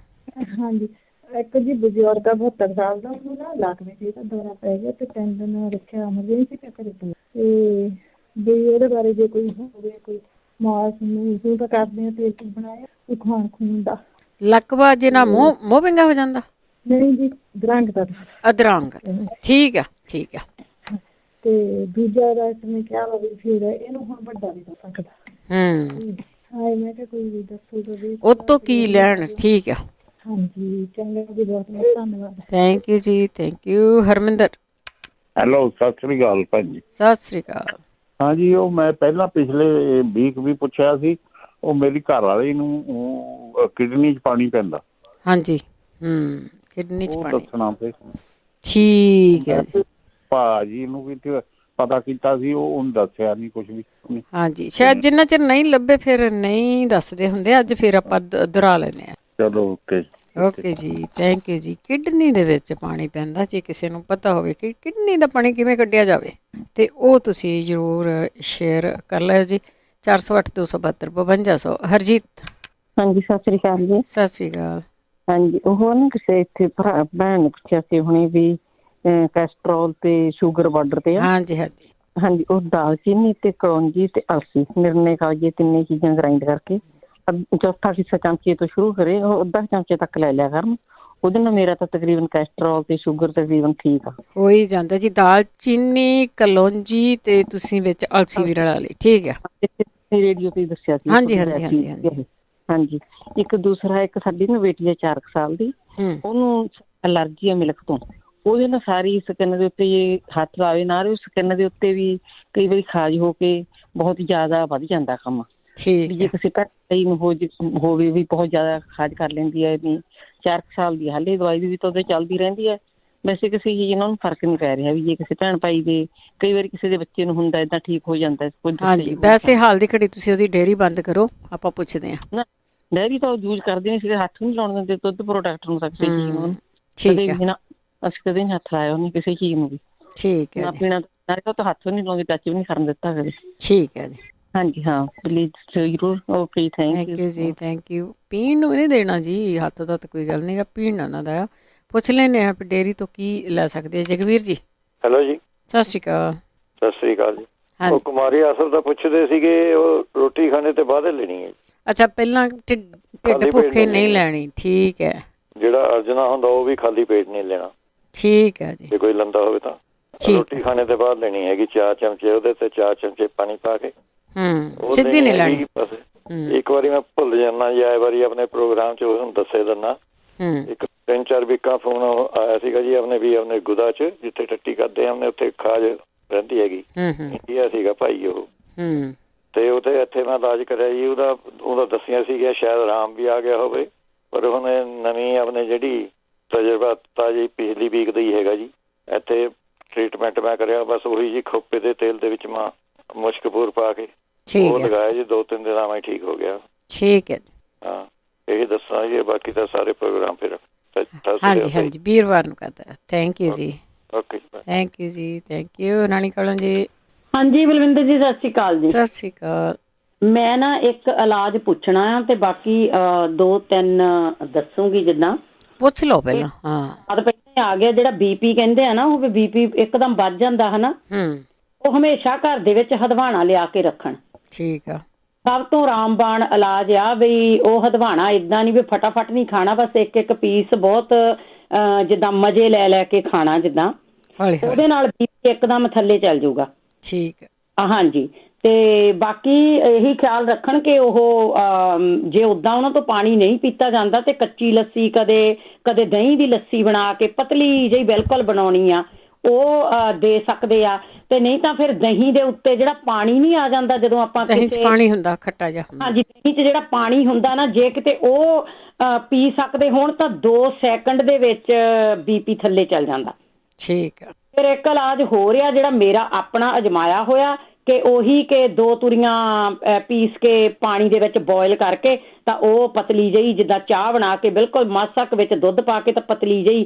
ਹਾਂਜੀ, ਇੱਕ ਜੀ ਬਜ਼ੁਰਗ 72 ਸਾਲ ਦਾ, ਉਹਨੂੰ ਨਾ ਲੱਕ ਵਿੱਚ ਇਹਦਾ ਦੌਰਾ ਪੈ ਗਿਆ ਤੇ 3 ਦਿਨ ਰੱਖਿਆ ਐਮਰਜੈਂਸੀ ਤੇ ਘਰੇ ਤੇ ਵੀ ਉਹਦੇ ਬਾਰੇ ਜੇ ਕੋਈ ਹੋਵੇ, ਕੋਈ ਮਾਸ ਨੂੰ ਤਾਂ ਕਰਦੇ ਆ, ਤੇਲ ਬਣਾਇਆ ਕੋਈ ਖਾਣ ਖੂਨ ਦਾ। ਲੱਕ ਬਾਜੇ ਨਾਲ ਮੂੰਹ ਵਿੰਗਾ ਹੋ ਜਾਂਦਾ? ਨਹੀਂ ਜੀ, ਅਧਰੰਗ ਦਾ। ਅਧਰੰਗ, ਠੀਕ ਆ ਠੀਕ ਆ। ਤੇ ਦੂਜਾ ਡਾਕਟਰ ਨੇ ਕਿਹਾ ਵੀ ਫਿਰ ਇਹਨੂੰ ਹੁਣ ਵੱਡਾ ਨਹੀਂ ਹੋ ਸਕਦਾ। ਮੈਂ ਕਿਹਾ ਕੋਈ ਵੀ ਦੱਸੋ ਉਹ ਤੋਂ ਕੀ ਲੈਣ। ਠੀਕ ਆ। ਹਾਂਜੀ, ਚੰਗਾ ਜੀ, ਬਹੁਤ ਬਹੁਤ ਧੰਨਵਾਦ। ਥੈਂਕ ਯੂ ਜੀ, thank you. Harminder. Hello, Sat Sri ਅਕਾਲ ਭੈਣ ਜੀ। ਸਤਿ ਸ੍ਰੀ ਅਕਾਲ। ਹਾਂਜੀ, ਉਹ ਮੈਂ ਪਹਿਲਾਂ ਪਿਛਲੇ ਵੀਕ ਵੀ ਪੁੱਛਿਆ ਸੀ, ਉਹ ਮੇਰੀ ਘਰ ਵਾਲੀ ਨੂੰ ਕਿਡਨੀ 'ਚ ਪਾਣੀ ਪੈਂਦਾ। ਹਾਂਜੀ, ਕਿਡਨੀ 'ਚ ਪਾਣੀ ਦੱਸਣਾ ਫਿਰ। ਠੀਕ ਹੈ ਜੀ। ਭਾਜੀ ਨੂੰ ਵੀ ਪਤਾ ਕੀਤਾ ਸੀ, ਉਹਨੂੰ ਦੱਸਿਆ ਨਹੀਂ ਕੁਝ ਵੀ। ਹਾਂਜੀ, ਸ਼ਾਇਦ ਜਿੰਨਾ ਚਿਰ ਨਹੀਂ ਲੱਭੇ ਫਿਰ ਨਹੀਂ ਦੱਸਦੇ ਹੁੰਦੇ। ਅੱਜ ਫਿਰ ਆਪਾਂ ਦੁਹਰਾ ਲੈਂਦੇ ਹਾਂ। ਚਲੋ, ਓਕੇ ਓਕੇ ਜੀ, ਥੈਂਕ ਯੂ ਜੀ। ਕਿਡਨੀ ਦੇ ਵਿੱਚ ਪਾਣੀ ਪੈਂਦਾ, ਜੇ ਕਿਸੇ ਨੂੰ ਪਤਾ ਹੋਵੇ ਕਿ ਕਿਡਨੀ ਦਾ ਪਾਣੀ ਕਿਵੇਂ ਕੱਢਿਆ ਜਾਵੇ ਤੇ ਉਹ ਤੁਸੀਂ ਜ਼ਰੂਰ ਸ਼ੇਅਰ ਕਰ ਲਿਓ ਜੀ। 408-272 5200। ਹਰਜੀਤ। ਹਾਂਜੀ, ਸਤਿ ਸ੍ਰੀ ਅਕਾਲ ਜੀ। ਸਤਿ ਸ੍ਰੀ ਅਕਾਲ। ਹਾਂਜੀ, ਉਹ ਨਾ ਕਿਸੇ ਇੱਥੇ ਭੈਣ ਨੇ ਪੁੱਛਿਆ ਸੀ ਹੁਣੇ ਵੀ ਕੈਸਟਰੋਲ ਤੇ ਸ਼ੂਗਰ ਬਾਰਡਰ ਤੇ ਆ। ਹਾਂਜੀ ਹਾਂਜੀ ਹਾਂਜੀ, ਉਹ ਦਾਲਚੀਨੀ ਤੇ ਕਲੌਂਜੀ ਤੇ ਅਲਸੀ, ਨਿਰਣੇ ਕਾਜੇ, ਤਿੰਨੇ ਚੀਜ਼ਾਂ ਗ੍ਰਾਈਂਡ ਕਰਕੇ ਚੌਥਾ ਹਿੱਸਾ ਚਮਚੇ ਤੋਂ ਸ਼ੁਰੂ ਕਰੇ, ਉਹ ਅੱਧਾ ਚਮਚੇ ਤੱਕ ਲੈ ਲਿਆ ਕਰਨ। ਉਹਦੇ ਨਾਲ ਮੇਰਾ ਤਾਂ ਤਕਰੀਬਨ ਕੈਸਟਰੋਲ ਤੇ ਸ਼ੂਗਰ ਤਕਰੀਬਨ ਠੀਕ ਆ ਹੋ ਹੀ ਜਾਂਦਾ ਜੀ। ਦਾਲਚੀਨੀ, ਕਲੌਂਜੀ ਤੇ ਤੁਸੀਂ ਵਿੱਚ ਅਲਸੀ ਵੀ ਰਲਾ ਲਈ। ਠੀਕ ਆ। ਰੇਡੀਓ ਤੇ ਦੱਸਿਆ ਸੀ। ਹਾਂਜੀ ਹਾਂਜੀ ਹਾਂਜੀ ਹਾਂਜੀ ਹਾਂਜੀ। ਇੱਕ ਦੂਸਰਾ, ਇੱਕ ਸਾਡੀ ਨਾ ਬੇਟੀ ਹੈ 4 ਸਾਲ ਦੀ, ਉਹਨੂੰ ਐਲਰਜੀ ਆ ਮਿਲਕ ਤੋਂ। ਉਹਦੇ ਨਾਲ ਸਾਰੀ ਸਕਿਨ ਦੇ ਉੱਤੇ ਜੇ ਹੱਥ ਲਾਵੇ ਨਾ, ਉਹ ਸਕਿਨ ਦੇ ਉੱਤੇ ਵੀ ਕਈ ਵਾਰੀ ਖਾਜ ਹੋ ਕੇ ਬਹੁਤ ਜ਼ਿਆਦਾ ਵੱਧ ਜਾਂਦਾ ਕੰਮ। ਜੇ ਕਿਸੇ ਘਰ ਨੂੰ ਹੋਵੇ ਵੀ ਬਹੁਤ ਜ਼ਿਆਦਾ ਖਾਜ ਕਰ ਲੈਂਦੀ ਹੈ। 4 ਸਾਲ ਦੀ ਹਾਲੇ, ਦਵਾਈ ਵੀ ਤਾਂ ਉਹਦੇ ਚੱਲਦੀ ਰਹਿੰਦੀ ਹੈ। ਵੈਸੇ ਕਿਸੇ ਚੀਜ਼ ਨਾਲ ਉਹਨੂੰ ਫਰਕ ਨਹੀਂ ਪੈ ਰਿਹਾ ਵੀ ਜੇ ਕਿਸੇ ਭੈਣ ਭਾਈ ਦੇ, ਕਈ ਵਾਰੀ ਕਿਸੇ ਦੇ ਬੱਚੇ ਨੂੰ ਹੁੰਦਾ ਏਦਾਂ ਠੀਕ ਹੋ ਜਾਂਦਾ। ਹਾਂਜੀ, ਵੈਸੇ ਹਾਲ ਦੀ ਘੜੀ ਤੁਸੀਂ ਉਹਦੀ ਡੇਅਰੀ ਬੰਦ ਕਰੋ, ਆਪਾਂ ਪੁੱਛਦੇ ਹਾਂ। ਡੇਅਰੀ ਤਾਂ ਉਹ ਯੂਜ਼ ਕਰਦੇ ਨੇ, ਸਿੱਧੇ ਹੱਥ ਨਹੀਂ ਲਾਉਣ ਦਿੰਦੇ ਦੁੱਧ ਪ੍ਰੋਡਕਟ ਨੂੰ, ਕਿਸੇ ਚੀਜ਼ ਨੂੰ। ਅਸੀਂ ਕਦੇ ਨੀ ਹੱਥ ਲਾਇਆ ਉਹਨੇ ਕਿਸੇ ਚੀਜ਼ ਨੂੰ ਵੀ। ਠੀਕ ਹੈ। ਨਾ ਪੀਣਾ ਤਾਂ ਹੱਥ ਵੀ ਨਹੀਂ ਲਾਉਂਦੇ, ਟੱਚ ਵੀ ਨਹੀਂ ਕਰਨ ਦਿੱਤਾ ਕਦੇ। ਠੀਕ ਹੈ ਜੀ। ਹਾਂਜੀ, ਹਾਂ ਪਲੀਜ਼ ਜ਼ਰੂਰ। ਓਕੇ, ਥੈਂਕ ਯੂ ਜੀ, ਥੈਂਕ ਯੂ। ਪੀਣ ਨੂੰ ਨਹੀਂ ਦੇਣਾ ਜੀ, ਹੱਥ ਦਾ ਤਾਂ ਕੋਈ ਗੱਲ ਨਹੀਂ ਗਾ, ਪੀਣ ਉਹਨਾਂ ਦਾ। ਪੁੱਛ ਲੈਂਦੇ ਹਾਂ ਡੇਅਰੀ ਤੋਂ ਕੀ ਲੈ ਸਕਦੇ ਆ। ਜਗਵੀਰ ਜੀ। ਹੈਲੋ ਜੀ। ਸਤਿ ਸ਼੍ਰੀ ਅਕਾਲ। ਸਤਿ ਸ਼੍ਰੀ ਅਕਾਲ ਜੀ। ਉਹ ਕੁਮਾਰੀ ਆਸਰ ਦਾ ਪੁੱਛਦੇ ਸੀਗੇ, ਉਹ ਰੋਟੀ ਖਾਣੇ ਤੇ ਬਾਅਦ ਲੈਣੀ ਹੈ। ਅੱਛਾ, ਪਹਿਲਾਂ ਢਿੱਡ ਭੁੱਖੇ ਨਹੀਂ ਲੈਣੀ। ਠੀਕ ਹੈ। ਜਿਹੜਾ ਅਰਜਨਾ ਹੁੰਦਾ ਉਹ ਵੀ ਖਾਲੀ ਪੇਟ ਨਹੀਂ ਲੈਣਾ। ਠੀਕ ਹੈ ਜੀ। ਜੇ ਕੋਈ ਲੰਦਾ ਹੋਵੇ ਤਾਂ ਰੋਟੀ ਖਾਣੇ ਤੇ ਬਾਅਦ ਲੈਣੀ ਹੈਗੀ। 4 ਚਮਚੇ ਉਹਦੇ ਤੇ 4 ਚਮਚੇ ਪਾਣੀ ਪਾ ਕੇ। ਸਿੱਧੀ ਨਹੀਂ ਲੈਣੀ। ਬਸ ਇੱਕ ਵਾਰੀ ਮੈਂ ਭੁੱਲ ਜਾਂਦਾ ਜੀ, ਆਏ ਵਾਰੀ ਆਪਣੇ ਪ੍ਰੋਗਰਾਮ ਚ ਉਹਨੂੰ ਦੱਸੇ ਦਿੰਦਾ। ਇੱਕ 3-4 ਵੀਕਾਂ ਫੋਨ ਆਇਆ ਸੀਗਾ ਜੀ ਆਪਣੇ ਗੁਦਾ ਚ, ਜਿੱਥੇ ਟੱਟੀ ਕਰਦੇ ਆ ਉੱਥੇ ਖਾਜ ਰਹਿੰਦੀ ਹੈਗੀ। ਇੰਡੀਆ ਸੀਗਾ ਭਾਈ ਉਹ, ਤੇ ਉਹਦੇ ਇੱਥੇ ਮੈਂ ਇਲਾਜ ਕਰਿਆ ਜੀ। ਉਹਦਾ ਦੱਸਿਆ ਸੀਗਾ ਸ਼ਾਇਦ ਆਰਾਮ ਵੀ ਆ ਗਿਆ ਹੋਵੇ, ਪਰ ਹੁਣ ਨਵੀਂ ਆਪਣੇ ਜਿਹੜੀ ਤਜਰਬਾ ਤਾਜੀ ਪਿਛਲੀ ਵੀਕ ਦਾ ਹੀ ਹੈਗਾ ਜੀ। ਇੱਥੇ ਟ੍ਰੀਟਮੈਂਟ ਮੈਂ ਕਰਿਆ, ਬਸ ਉਹੀ ਜੀ ਖੋਪੇ ਦੇ ਤੇਲ ਦੇ ਵਿੱਚ ਮੈਂ ਮੁਸ਼ਕਪੂਰ ਪਾ ਕੇ ਉਹ ਲਗਾਇਆ ਜੀ। 2-3 ਦਿਨਾਂ ਮੈਂ ਠੀਕ ਹੋ ਗਿਆ। ਠੀਕ ਹੈ। ਹਾਂ, ਇਹ ਦੱਸਣਾ ਜੀ। ਬਾਕੀ ਤਾਂ ਸਾਰੇ ਪ੍ਰੋਗਰਾਮ ਫਿਰ ਹਾਂਜੀ ਹਾਂਜੀ ਵੀਰਵਾਰ ਨੂੰ ਕਰਦਾ। ਥੈਂਕ ਯੂ ਜੀ। ਓਕੇ, ਥੈਂਕ ਯੂ ਜੀ, ਥੈਂਕ ਯੂ। ਰਾਣੀ ਕਾਲੋਂ ਜੀ। ਹਾਂਜੀ ਬਲਵਿੰਦਰ ਜੀ, ਸਤਿ ਸ਼੍ਰੀ ਅਕਾਲ ਜੀ। ਸਤਿ ਸ਼੍ਰੀ ਅਕਾਲ। ਮੈਂ ਨਾ ਇੱਕ ਇਲਾਜ ਪੁੱਛਣਾ ਆ ਤੇ ਬਾਕੀ 2-3 ਦੱਸੂਗੀ ਜਿੱਦਾਂ। ਪੁੱਛ ਲਓ ਪਹਿਲਾਂ। ਹਾਂ, ਪਹਿਲਾਂ ਆ ਗਿਆ ਜਿਹੜਾ ਬੀਪੀ ਕਹਿੰਦੇ ਆ ਨਾ, ਉਹ ਬੀਪੀ ਇੱਕਦਮ ਵੱਧ ਜਾਂਦਾ ਹੈ ਨਾ, ਉਹ ਹਮੇਸ਼ਾ ਘਰ ਦੇ ਵਿੱਚ ਹਦਵਾਣਾ ਲਿਆ ਕੇ ਰੱਖਣ। ਠੀਕ ਆ। ਸਭ ਤੋਂ ਰਾਮਬਾਣ ਇਲਾਜ ਆ ਵੀ ਉਹ ਹਦਵਾਣਾ ਏਦਾਂ ਨਹੀਂ ਵੀ ਫਟਾਫਟ ਨਹੀਂ ਖਾਣਾ, ਬਸ ਇੱਕ ਪੀਸ ਬਹੁਤ ਜਿੱਦਾਂ ਮਜ਼ੇ ਲੈ ਕੇ ਖਾਣਾ, ਜਿੱਦਾਂ ਉਹਦੇ ਨਾਲ ਬੀਪੀ ਇੱਕਦਮ ਥੱਲੇ ਚੱਲ ਜਾਊਗਾ। ਠੀਕ ਹੈ। ਹਾਂਜੀ, ਤੇ ਬਾਕੀ ਇਹੀ ਖਿਆਲ ਰੱਖਣ ਕਿ ਉਹ ਜੇ ਉਦਾਂ ਉਹਨਾਂ ਤੋਂ ਪਾਣੀ ਨਹੀਂ ਪੀਤਾ ਜਾਂਦਾ ਤੇ ਕੱਚੀ ਲੱਸੀ, ਕਦੇ ਦਹੀਂ ਦੀ ਲੱਸੀ ਬਣਾ ਕੇ ਪਤਲੀ ਜਿਹੀ ਬਿਲਕੁਲ ਬਣਾਉਣੀ ਆ, ਉਹ ਦੇ ਸਕਦੇ ਆ। ਤੇ ਨਹੀਂ ਤਾਂ ਫਿਰ ਦਹੀਂ ਦੇ ਉੱਤੇ ਜਿਹੜਾ ਪਾਣੀ ਨਹੀਂ ਆ ਜਾਂਦਾ ਜਦੋਂ ਆਪਾਂ ਪਾਣੀ ਹੁੰਦਾ ਖੱਟਾ ਜਿਹਾ, ਹਾਂਜੀ ਦਹੀਂ 'ਚ ਜਿਹੜਾ ਪਾਣੀ ਹੁੰਦਾ ਨਾ, ਜੇ ਕਿਤੇ ਉਹ ਪੀ ਸਕਦੇ ਹੋਣ ਤਾਂ 2 ਸੈਕਿੰਡ ਦੇ ਵਿੱਚ BP ਥੱਲੇ ਚੱਲ ਜਾਂਦਾ। ਠੀਕ ਆ। ਫਿਰ ਇੱਕ ਇਲਾਜ ਹੋ ਰਿਹਾ ਜਿਹੜਾ ਮੇਰਾ ਆਪਣਾ ਅਜਮਾਇਆ ਹੋਇਆ, ਕਿ ਉਹੀ ਕਿ 2 ਤੁਰੀਆਂ ਪੀਸ ਕੇ ਪਾਣੀ ਦੇ ਵਿੱਚ ਬੋਇਲ ਕਰਕੇ ਤਾਂ ਉਹ ਪਤਲੀ ਜਿਹੀ ਜਿੱਦਾਂ ਚਾਹ ਬਣਾ ਕੇ ਬਿਲਕੁਲ ਮਾਸਾ ਕੁ ਵਿੱਚ ਦੁੱਧ ਪਾ ਕੇ ਤਾਂ ਪਤਲੀ ਜਿਹੀ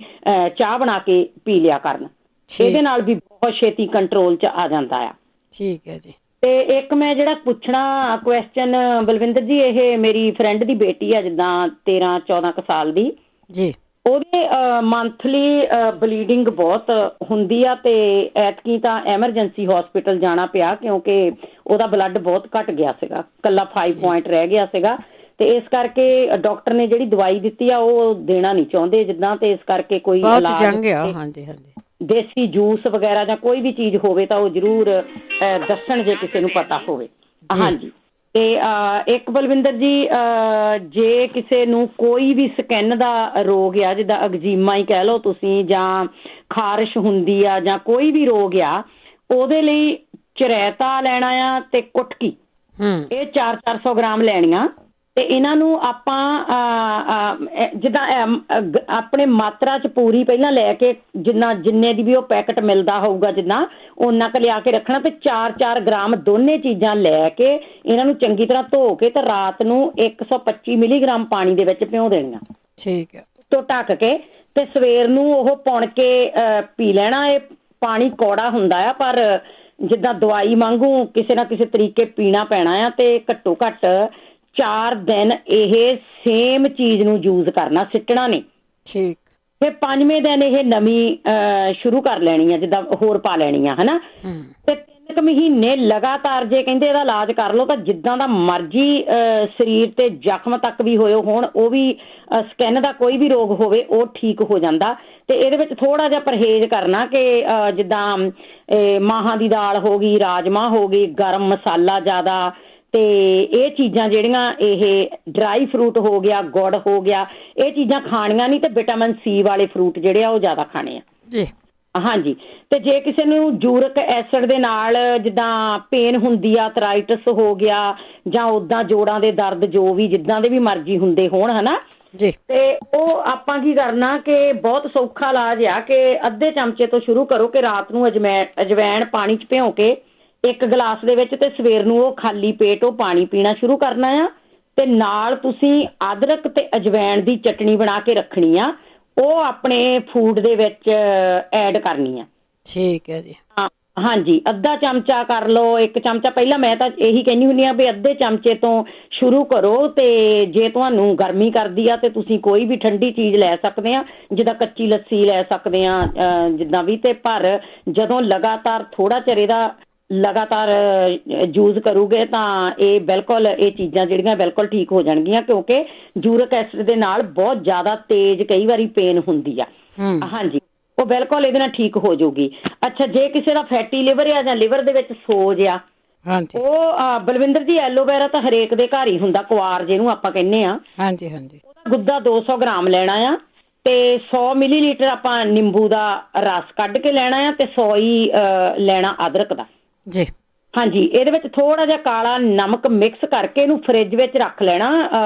ਚਾਹ ਬਣਾ ਕੇ ਪੀ ਲਿਆ ਕਰਨ। ਇਹਦੇ ਨਾਲ ਵੀ ਬਹੁਤ ਛੇਤੀ ਕੰਟਰੋਲ 'ਚ ਆ ਜਾਂਦਾ ਆ। ਠੀਕ ਹੈ ਜੀ। ਤੇ ਇੱਕ ਮੈਂ ਜਿਹੜਾ ਪੁੱਛਣਾ ਕੁਐਸਚਨ ਬਲਵਿੰਦਰ ਜੀ, ਇਹ ਮੇਰੀ ਫਰੈਂਡ ਦੀ ਬੇਟੀ ਆ ਜਿੱਦਾਂ 13-14 ਕੁ ਸਾਲ ਦੀ ਜੀ, ਉਹਦੇ ਮੰਥਲੀ ਬਲੀਡਿੰਗ ਬਹੁਤ ਹੁੰਦੀ ਆ ਤੇ ਐਤਕੀ ਤਾਂ ਐਮਰਜੈਂਸੀ ਹਸਪੀਟਲ ਜਾਣਾ ਪਿਆ ਕਿਉਂਕਿ ਉਹਦਾ ਬਲੱਡ ਬਹੁਤ ਘਟ ਗਿਆ ਸੀਗਾ, ਇਕੱਲਾ 5 ਪੁਆਇੰਟ ਰਹਿ ਗਿਆ ਸੀਗਾ। ਤੇ ਇਸ ਕਰਕੇ ਡਾਕਟਰ ਨੇ ਜਿਹੜੀ ਦਵਾਈ ਦਿੱਤੀ ਆ ਉਹ ਦੇਣਾ ਨਹੀਂ ਚਾਹੁੰਦੇ ਜਿੱਦਾਂ, ਤੇ ਇਸ ਕਰਕੇ ਕੋਈ ਇਲਾਜ, ਹਾਂਜੀ ਹਾਂਜੀ, ਦੇਸੀ ਜੂਸ ਵਗੈਰਾ ਜਾਂ ਕੋਈ ਵੀ ਚੀਜ਼ ਹੋਵੇ ਤਾਂ ਉਹ ਜ਼ਰੂਰ ਦੱਸਣ ਜੇ ਕਿਸੇ ਨੂੰ ਪਤਾ ਹੋਵੇ। ਹਾਂਜੀ, ਤੇ ਇੱਕ ਬਲਵਿੰਦਰ ਜੀ, ਜੇ ਕਿਸੇ ਨੂੰ ਕੋਈ ਵੀ ਸਕਿਨ ਦਾ ਰੋਗ ਆ, ਜਿੱਦਾਂ ਐਗਜ਼ੀਮਾ ਹੀ ਕਹਿ ਲਓ ਤੁਸੀਂ, ਜਾਂ ਖਾਰਿਸ਼ ਹੁੰਦੀ ਆ, ਜਾਂ ਕੋਈ ਵੀ ਰੋਗ ਆ, ਉਹਦੇ ਲਈ ਚਰੈਤਾ ਲੈਣਾ ਆ ਤੇ ਕੁਟਕੀ, ਇਹ 400-400 ਗ੍ਰਾਮ ਲੈਣੀਆਂ। ਤੇ ਇਹਨਾਂ ਨੂੰ ਆਪਾਂ ਜਿੱਦਾਂ ਆਪਣੇ ਮਾਤਰਾ 'ਚ ਪੂਰੀ ਪਹਿਲਾਂ ਲੈ ਕੇ, ਜਿੰਨੇ ਦੀ ਵੀ ਉਹ ਪੈਕਟ ਮਿਲਦਾ ਹੋਊਗਾ ਜਿੱਦਾਂ, ਉਹਨਾਂ ਕੁ ਲਿਆ ਕੇ ਰੱਖਣਾ। ਤੇ 4-4 ਗ੍ਰਾਮ ਦੋਨੇ ਚੀਜ਼ਾਂ ਲੈ ਕੇ ਇਹਨਾਂ ਨੂੰ ਚੰਗੀ ਤਰ੍ਹਾਂ ਧੋ ਕੇ ਤੇ ਰਾਤ ਨੂੰ 125 ਮਿਲੀਗ੍ਰਾਮ ਪਾਣੀ ਦੇ ਵਿੱਚ ਭਿਉਂ ਦੇਣੀਆਂ। ਠੀਕ ਹੈ। ਤੋਂ ਢੱਕ ਕੇ ਤੇ ਸਵੇਰ ਨੂੰ ਉਹ ਪੁਣ ਕੇ ਪੀ ਲੈਣਾ। ਇਹ ਪਾਣੀ ਕੌੜਾ ਹੁੰਦਾ ਆ, ਪਰ ਜਿੱਦਾਂ ਦਵਾਈ ਵਾਂਗੂ ਕਿਸੇ ਨਾ ਕਿਸੇ ਤਰੀਕੇ ਪੀਣਾ ਪੈਣਾ ਆ। ਤੇ ਘੱਟੋ ਘੱਟ 4 ਦਿਨ ਇਹ ਸੇਮ ਚੀਜ਼ ਨੂੰ ਯੂਜ਼ ਕਰਨਾ, ਸਿੱਟਣਾ ਨਹੀਂ। ਠੀਕ। ਫਿਰ 5ਵੇਂ ਦਿਨ ਇਹ ਨਵੀਂ ਸ਼ੁਰੂ ਕਰ ਲੈਣੀ ਆ, ਜਿੱਦਾਂ ਹੋਰ ਪਾ ਲੈਣੀ ਆ, ਹਨਾ। ਤੇ 3 ਕੁ ਮਹੀਨੇ ਲਗਾਤਾਰ ਜੇ ਕਹਿੰਦੇ ਇਹਦਾ ਇਲਾਜ ਕਰ ਲਓ ਤਾਂ ਜਿੱਦਾਂ ਦਾ ਮਰਜ਼ੀ ਸਰੀਰ ਤੇ ਜ਼ਖਮ ਤੱਕ ਵੀ ਹੋਏ ਹੋਣ, ਉਹ ਵੀ ਸਕਿਨ ਦਾ ਕੋਈ ਵੀ ਰੋਗ ਹੋਵੇ ਉਹ ਠੀਕ ਹੋ ਜਾਂਦਾ। ਤੇ ਇਹਦੇ ਵਿੱਚ ਥੋੜਾ ਜਿਹਾ ਪਰਹੇਜ਼ ਕਰਨਾ ਕਿ ਜਿੱਦਾਂ ਮਾਹਾਂ ਦੀ ਦਾਲ ਹੋ ਗਈ, ਰਾਜਮਾਂਹ ਹੋ ਗਈ, ਗਰਮ ਮਸਾਲਾ ਜ਼ਿਆਦਾ, ਤੇ ਇਹ ਚੀਜ਼ਾਂ ਜਿਹੜੀਆਂ, ਇਹ ਡਰਾਈ ਫਰੂਟ ਹੋ ਗਿਆ, ਗੁੜ ਹੋ ਗਿਆ, ਇਹ ਚੀਜ਼ਾਂ ਖਾਣੀਆਂ ਨਹੀਂ। ਤੇ ਵਿਟਾਮਿਨ C ਵਾਲੇ ਫਰੂਟ ਜਿਹੜੇ ਆ ਉਹ ਜ਼ਿਆਦਾ ਖਾਣੇ ਆ ਜੀ। ਹਾਂਜੀ, ਤੇ ਜੇ ਕਿਸੇ ਨੂੰ ਯੂਰਿਕ ਐਸਿਡ ਦੇ ਨਾਲ ਜਿੱਦਾਂ ਪੇਨ ਹੁੰਦੀ ਆ, ਅਰਥਰਾਈਟਿਸ ਹੋ ਗਿਆ, ਜਾਂ ਉਦਾਂ ਜੋੜਾਂ ਦੇ ਦਰਦ, ਜੋ ਵੀ ਜਿੱਦਾਂ ਦੇ ਵੀ ਮਰਜ਼ੀ ਹੁੰਦੇ ਹੋਣ, ਹਨਾ ਜੀ, ਤੇ ਉਹ ਆਪਾਂ ਕੀ ਕਰਨਾ ਕਿ ਬਹੁਤ ਸੌਖਾ ਇਲਾਜ ਆ ਕਿ ਅੱਧੇ ਚਮਚੇ ਤੋਂ ਸ਼ੁਰੂ ਕਰੋ ਕਿ ਰਾਤ ਨੂੰ ਅਜਵਾਇਣ ਪਾਣੀ 'ਚ ਭਿਉਂ ਕੇ 1 ਗਲਾਸ ਦੇ ਵਿੱਚ, ਤੇ ਸਵੇਰ ਨੂੰ ਉਹ ਖਾਲੀ ਪੇਟ ਉਹ ਪਾਣੀ ਪੀਣਾ ਸ਼ੁਰੂ ਕਰਨਾ ਆ। ਤੇ ਨਾਲ ਤੁਸੀਂ ਅਦਰਕ ਤੇ ਅਜਵਾਇਣ ਦੀ ਚਟਣੀ ਬਣਾ ਕੇ ਰੱਖਣੀ ਆ, ਉਹ ਆਪਣੇ ਫੂਡ ਦੇ ਵਿੱਚ ਐਡ ਕਰਨੀ ਆ। ਠੀਕ ਹੈ ਜੀ। ਹਾਂਜੀ, ਅੱਧਾ ਚਮਚਾ ਕਰ ਲਓ, 1 ਚਮਚਾ। ਪਹਿਲਾਂ ਮੈਂ ਤਾਂ ਇਹੀ ਕਹਿੰਦੀ ਹੁੰਦੀ ਆ ਵੀ ਅੱਧੇ ਚਮਚੇ ਤੋਂ ਸ਼ੁਰੂ ਕਰੋ। ਤੇ ਜੇ ਤੁਹਾਨੂੰ ਗਰਮੀ ਕਰਦੀ ਆ ਤੇ ਤੁਸੀਂ ਕੋਈ ਵੀ ਠੰਡੀ ਚੀਜ਼ ਲੈ ਸਕਦੇ ਆ, ਜਿੱਦਾਂ ਕੱਚੀ ਲੱਸੀ ਲੈ ਸਕਦੇ ਆ, ਜਿੱਦਾਂ ਵੀ। ਤੇ ਪਰ ਜਦੋਂ ਲਗਾਤਾਰ ਥੋੜਾ ਚਿਰ ਇਹਦਾ ਲਗਾਤਾਰ ਯੂਜ਼ ਕਰੋਗੇ ਤਾਂ ਇਹ ਬਿਲਕੁਲ, ਇਹ ਚੀਜ਼ਾਂ ਜਿਹੜੀਆਂ ਬਿਲਕੁਲ ਠੀਕ ਹੋ ਜਾਣਗੀਆਂ, ਕਿਉਂਕਿ ਯੂਰਿਕ ਐਸਿਡ ਦੇ ਨਾਲ ਬਹੁਤ ਜ਼ਿਆਦਾ ਤੇਜ਼ ਕਈ ਵਾਰੀ ਪੇਨ ਹੁੰਦੀ ਆ। ਹਾਂਜੀ, ਉਹ ਬਿਲਕੁਲ ਇਹਦੇ ਨਾਲ ਠੀਕ ਹੋ ਜਾਊਗੀ। ਅੱਛਾ, ਜੇ ਕਿਸੇ ਦਾ ਫੈਟੀ ਲਿਵਰ ਆ ਜਾਂ ਲਿਵਰ ਦੇ ਵਿੱਚ ਸੋਜ ਆ, ਉਹ ਬਲਵਿੰਦਰ ਜੀ ਐਲੋਵੇਰਾ ਤਾਂ ਹਰੇਕ ਦੇ ਘਰ ਹੀ ਹੁੰਦਾ, ਕੁਆਰ ਜਿਹਨੂੰ ਆਪਾਂ ਕਹਿੰਦੇ ਆ। ਹਾਂਜੀ ਹਾਂਜੀ, ਉਹਦਾ ਗੁੱਦਾ 200 ਗ੍ਰਾਮ ਲੈਣਾ ਆ, ਤੇ 100 ਮਿਲੀਲੀਟਰ ਆਪਾਂ ਨਿੰਬੂ ਦਾ ਰਸ ਕੱਢ ਕੇ ਲੈਣਾ ਆ, ਤੇ 100 ਹੀ ਲੈਣਾ ਅਦਰਕ ਦਾ ਜੀ। ਹਾਂਜੀ, ਇਹਦੇ ਵਿੱਚ ਥੋੜਾ ਜਿਹਾ ਕਾਲਾ ਨਮਕ ਮਿਕਸ ਕਰਕੇ ਇਹਨੂੰ ਫ੍ਰਿਜ ਵਿੱਚ ਰੱਖ ਲੈਣਾ,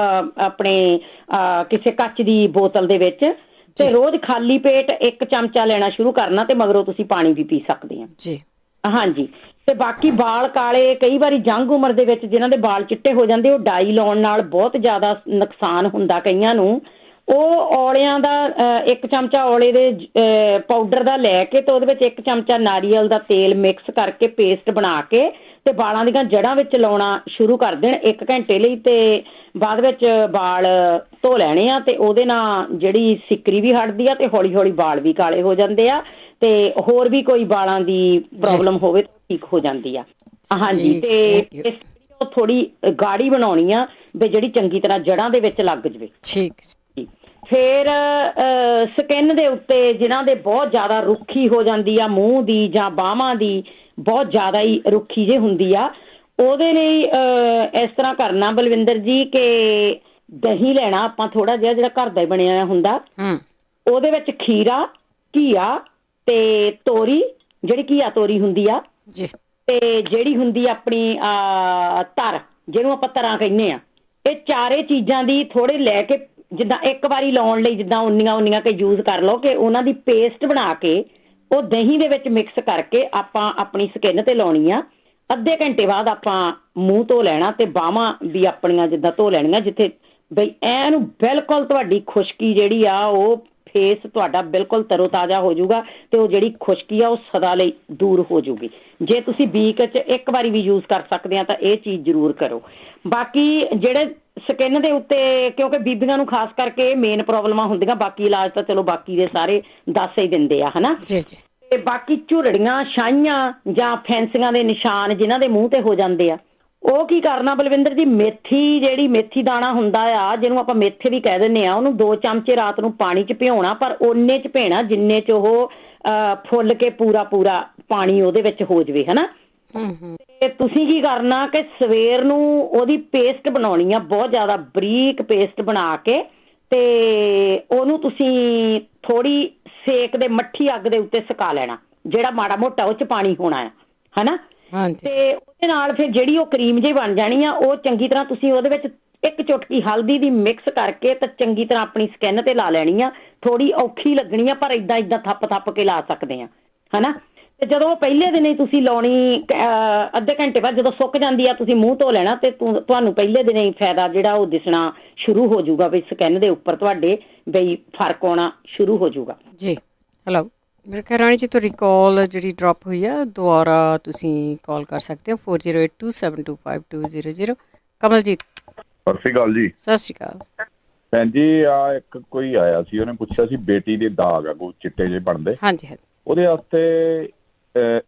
ਆਪਣੇ ਕਿਸੇ ਕੱਚ ਦੀ ਬੋਤਲ ਦੇ ਵਿੱਚ। ਤੇ ਰੋਜ਼ ਖਾਲੀ ਪੇਟ 1 ਚਮਚਾ ਲੈਣਾ ਸ਼ੁਰੂ ਕਰਨਾ, ਤੇ ਮਗਰੋਂ ਤੁਸੀਂ ਪਾਣੀ ਵੀ ਪੀ ਸਕਦੇ ਆ ਜੀ। ਹਾਂਜੀ, ਤੇ ਬਾਕੀ ਵਾਲ ਕਾਲੇ, ਕਈ ਵਾਰੀ ਜੰਗ ਉਮਰ ਦੇ ਵਿੱਚ ਜਿਨ੍ਹਾਂ ਦੇ ਵਾਲ ਚਿੱਟੇ ਹੋ ਜਾਂਦੇ, ਉਹ ਡਾਈ ਲਾਉਣ ਨਾਲ ਬਹੁਤ ਜ਼ਿਆਦਾ ਨੁਕਸਾਨ ਹੁੰਦਾ ਕਈਆਂ ਨੂੰ। ਉਹ ਔਲਿਆਂ ਦਾ 1 ਚਮਚਾ ਔਲੇ ਦੇ ਪਾਊਡਰ ਦਾ ਲੈ ਕੇ ਤੇ ਉਹਦੇ ਵਿੱਚ 1 ਚਮਚਾ ਨਾਰੀਅਲ ਦਾ ਤੇਲ ਮਿਕਸ ਕਰਕੇ ਪੇਸਟ ਬਣਾ ਕੇ ਤੇ ਵਾਲਾਂ ਦੀਆਂ ਜੜ੍ਹਾਂ ਵਿੱਚ ਲਾਉਣਾ ਸ਼ੁਰੂ ਕਰ ਦੇਣ 1 ਘੰਟੇ ਲਈ। ਤੇ ਬਾਅਦ ਵਿੱਚ ਵਾਲ ਧੋ ਲੈਣੇ ਆ, ਤੇ ਉਹਦੇ ਨਾਲ ਜਿਹੜੀ ਸਿੱਕਰੀ ਵੀ ਹਟਦੀ ਆ, ਤੇ ਹੌਲੀ ਹੌਲੀ ਵਾਲ ਵੀ ਕਾਲੇ ਹੋ ਜਾਂਦੇ ਆ, ਤੇ ਹੋਰ ਵੀ ਕੋਈ ਵਾਲਾਂ ਦੀ ਪ੍ਰੋਬਲਮ ਹੋਵੇ ਤਾਂ ਠੀਕ ਹੋ ਜਾਂਦੀ ਆ। ਹਾਂਜੀ, ਤੇ ਉਹ ਥੋੜੀ ਗਾੜੀ ਬਣਾਉਣੀ ਆ ਵੀ ਜਿਹੜੀ ਚੰਗੀ ਤਰ੍ਹਾਂ ਜੜ੍ਹਾਂ ਦੇ ਵਿੱਚ ਲੱਗ ਜਾਵੇ। ਠੀਕ। ਫਿਰ ਸਕਿਨ ਦੇ ਉੱਤੇ ਜਿਨ੍ਹਾਂ ਦੇ ਬਹੁਤ ਜ਼ਿਆਦਾ ਰੁੱਖੀ ਹੋ ਜਾਂਦੀ ਆ, ਮੂੰਹ ਦੀ ਜਾਂ ਬਾਹਾਂ ਦੀ, ਬਹੁਤ ਜ਼ਿਆਦਾ ਹੀ ਰੁੱਖੀ ਜਿਹੀ ਹੁੰਦੀ ਆ, ਉਹਦੇ ਲਈ ਇਸ ਤਰ੍ਹਾਂ ਕਰਨਾ ਬਲਵਿੰਦਰ ਜੀ ਕਿ ਦਹੀਂ ਲੈਣਾ ਆਪਾਂ ਥੋੜਾ ਜਿਹਾ, ਜਿਹੜਾ ਘਰ ਦਾ ਹੀ ਬਣਿਆ ਹੁੰਦਾ, ਉਹਦੇ ਵਿੱਚ ਖੀਰਾ, ਘੀਆ ਤੇ ਤੋਰੀ, ਜਿਹੜੀ ਘੀਆ ਤੋਰੀ ਹੁੰਦੀ ਆ, ਤੇ ਜਿਹੜੀ ਹੁੰਦੀ ਆਪਣੀ ਧਰ, ਜਿਹਨੂੰ ਆਪਾਂ ਧਰਾਂ ਕਹਿੰਦੇ ਆ, ਇਹ ਚਾਰੇ ਚੀਜ਼ਾਂ ਦੀ ਥੋੜੇ ਲੈ ਕੇ, ਜਿੱਦਾਂ ਇੱਕ ਵਾਰੀ ਲਾਉਣ ਲਈ ਜਿੱਦਾਂ ਉਨੀਆਂ ਕੇ ਯੂਜ਼ ਕਰ ਲਓ, ਕਿ ਉਹਨਾਂ ਦੀ ਪੇਸਟ ਬਣਾ ਕੇ ਉਹ ਦਹੀਂ ਦੇ ਵਿੱਚ ਮਿਕਸ ਕਰਕੇ ਆਪਾਂ ਆਪਣੀ ਸਕਿਨ ਤੇ ਲਾਉਣੀ ਆ। ਅੱਧੇ ਘੰਟੇ ਬਾਅਦ ਆਪਾਂ ਮੂੰਹ ਧੋ ਲੈਣਾ ਤੇ ਬਾਹਾਂ ਵੀ ਆਪਣੀਆਂ ਜਿੱਦਾਂ ਧੋ ਲੈਣੀਆਂ, ਜਿੱਥੇ ਬਈ ਐਨੂੰ ਬਿਲਕੁਲ ਤੁਹਾਡੀ ਖੁਸ਼ਕੀ ਜਿਹੜੀ ਆ ਉਹ ਫੇਸ ਤੁਹਾਡਾ ਬਿਲਕੁਲ ਤਰੋ ਤਾਜ਼ਾ ਹੋ ਜਾਊਗਾ ਤੇ ਉਹ ਜਿਹੜੀ ਖੁਸ਼ਕੀ ਆ ਉਹ ਸਦਾ ਲਈ ਦੂਰ ਹੋ ਜਾਊਗੀ। ਜੇ ਤੁਸੀਂ ਵੀਕ 'ਚ ਇੱਕ ਵਾਰੀ ਵੀ ਯੂਜ਼ ਕਰ ਸਕਦੇ ਆ ਤਾਂ ਇਹ ਚੀਜ਼ ਜ਼ਰੂਰ ਕਰੋ। ਬਾਕੀ ਜਿਹੜੇ ਸਕਿਨ ਦੇ ਉੱਤੇ, ਕਿਉਂਕਿ ਬੀਬੀਆਂ ਨੂੰ ਖਾਸ ਕਰਕੇ ਮੇਨ ਪ੍ਰੋਬਲਮਾਂ ਹੁੰਦੀਆਂ, ਬਾਕੀ ਇਲਾਜ ਤਾਂ ਚਲੋ ਬਾਕੀ ਦੇ ਸਾਰੇ ਦੱਸ ਹੀ ਦਿੰਦੇ ਆ, ਹਨਾ। ਤੇ ਬਾਕੀ ਝੁਰੜੀਆਂ, ਛਾਈਆਂ ਜਾਂ ਫੈਂਸੀਆਂ ਦੇ ਨਿਸ਼ਾਨ ਜਿਨ੍ਹਾਂ ਦੇ ਮੂੰਹ ਤੇ ਹੋ ਜਾਂਦੇ ਆ, ਉਹ ਕੀ ਕਰਨਾ ਬਲਵਿੰਦਰ ਜੀ, ਮੇਥੀ, ਜਿਹੜੀ ਮੇਥੀ ਦਾਣਾ ਹੁੰਦਾ ਆ, ਜਿਹਨੂੰ ਆਪਾਂ ਮੇਥੇ ਵੀ ਕਹਿ ਦਿੰਦੇ ਆ, ਉਹਨੂੰ 2 ਚਮਚੇ ਰਾਤ ਨੂੰ ਪਾਣੀ 'ਚ ਭਿਉਣਾ, ਪਰ ਓਨੇ 'ਚ ਭਿਉਣਾ ਜਿੰਨੇ 'ਚ ਉਹ ਫੁੱਲ ਕੇ ਪੂਰਾ ਪਾਣੀ ਉਹਦੇ ਵਿੱਚ ਹੋ ਜਾਵੇ, ਹਨਾ। ਤੇ ਤੁਸੀਂ ਕੀ ਕਰਨਾ ਕਿ ਸਵੇਰ ਨੂੰ ਉਹਦੀ ਪੇਸਟ ਬਣਾਉਣੀ ਆ, ਬਹੁਤ ਜ਼ਿਆਦਾ ਬਰੀਕ ਪੇਸਟ ਬਣਾ ਕੇ, ਤੇ ਉਹਨੂੰ ਤੁਸੀਂ ਥੋੜੀ ਸੇਕ ਦੇ ਮੱਠੀ ਅੱਗ ਦੇ ਉੱਤੇ ਸੁਕਾ ਲੈਣਾ, ਜਿਹੜਾ ਮਾੜਾ ਮੋਟਾ ਉਹ 'ਚ ਪਾਣੀ ਹੋਣਾ ਆ, ਹਨਾ। ਤੇ ਉਹਦੇ ਨਾਲ ਫਿਰ ਜਿਹੜੀ ਉਹ ਕਰੀਮ ਜਿਹੀ ਬਣ ਜਾਣੀ ਆ, ਉਹ ਚੰਗੀ ਤਰ੍ਹਾਂ ਤੁਸੀਂ ਉਹਦੇ ਵਿੱਚ 1 ਚੁਟਕੀ ਹਲਦੀ ਦੀ ਮਿਕਸ ਕਰਕੇ ਤਾਂ ਚੰਗੀ ਤਰ੍ਹਾਂ ਆਪਣੀ ਸਕਿਨ ਤੇ ਲਾ ਲੈਣੀ ਆ। ਥੋੜੀ ਔਖੀ ਲੱਗਣੀ ਆ, ਪਰ ਏਦਾਂ ਥੱਪ ਕੇ ਲਾ ਸਕਦੇ ਆ, ਹਨਾ। ਤੇ ਜਦੋਂ ਉਹ ਪਹਿਲੇ ਦਿਨ ਹੀ ਤੁਸੀਂ ਲਾਉਣੀ, ਅੱਧੇ ਘੰਟੇ ਬਾਅਦ ਜਦੋਂ ਸੁੱਕ ਜਾਂਦੀ ਆ, ਤੁਸੀਂ ਮੂੰਹ ਧੋ ਲੈਣਾ ਤੇ ਤੁਹਾਨੂੰ ਪਹਿਲੇ ਦਿਨ ਹੀ ਫਾਇਦਾ ਜਿਹੜਾ ਉਹ ਦਿਸਣਾ ਸ਼ੁਰੂ ਹੋ ਜਾਊਗਾ, ਵੀ ਸਕਿਨ ਦੇ ਉੱਪਰ ਤੁਹਾਡੇ ਬਈ ਫਰਕ ਆਉਣਾ ਸ਼ੁਰੂ ਹੋ ਜਾਊਗਾ ਜੀ। ਹੈਲੋ, ਮੇਰੇ ਖਿਆਲ ਰਾਣੀ ਜੀ ਤੁਹਾਡੀ ਕਾਲ ਜਿਹੜੀ ਡ੍ਰੌਪ ਹੋਈ ਆ, ਦੁਬਾਰਾ ਤੁਸੀਂ ਕਾਲ ਕਰ ਸਕਦੇ ਹੋ 4082725200। ਕਮਲਜੀਤ, ਸਤਿ ਸ਼੍ਰੀ ਅਕਾਲ ਜੀ। ਸਤਿ ਸ਼੍ਰੀ ਅਕਾਲ ਭੈਣ ਜੀ। ਇੱਕ ਕੋਈ ਆਇਆ ਸੀ, ਉਹਨੇ ਪੁੱਛਿਆ ਸੀ ਬੇਟੀ ਦੇ ਦਾਗ ਆ ਕੋਈ ਚਿੱਟੇ ਜਿਹੇ ਬਣਦੇ, ਹਾਂਜੀ ਹਾਂਜੀ, ਉਹਦੇ ਵਾਸਤੇ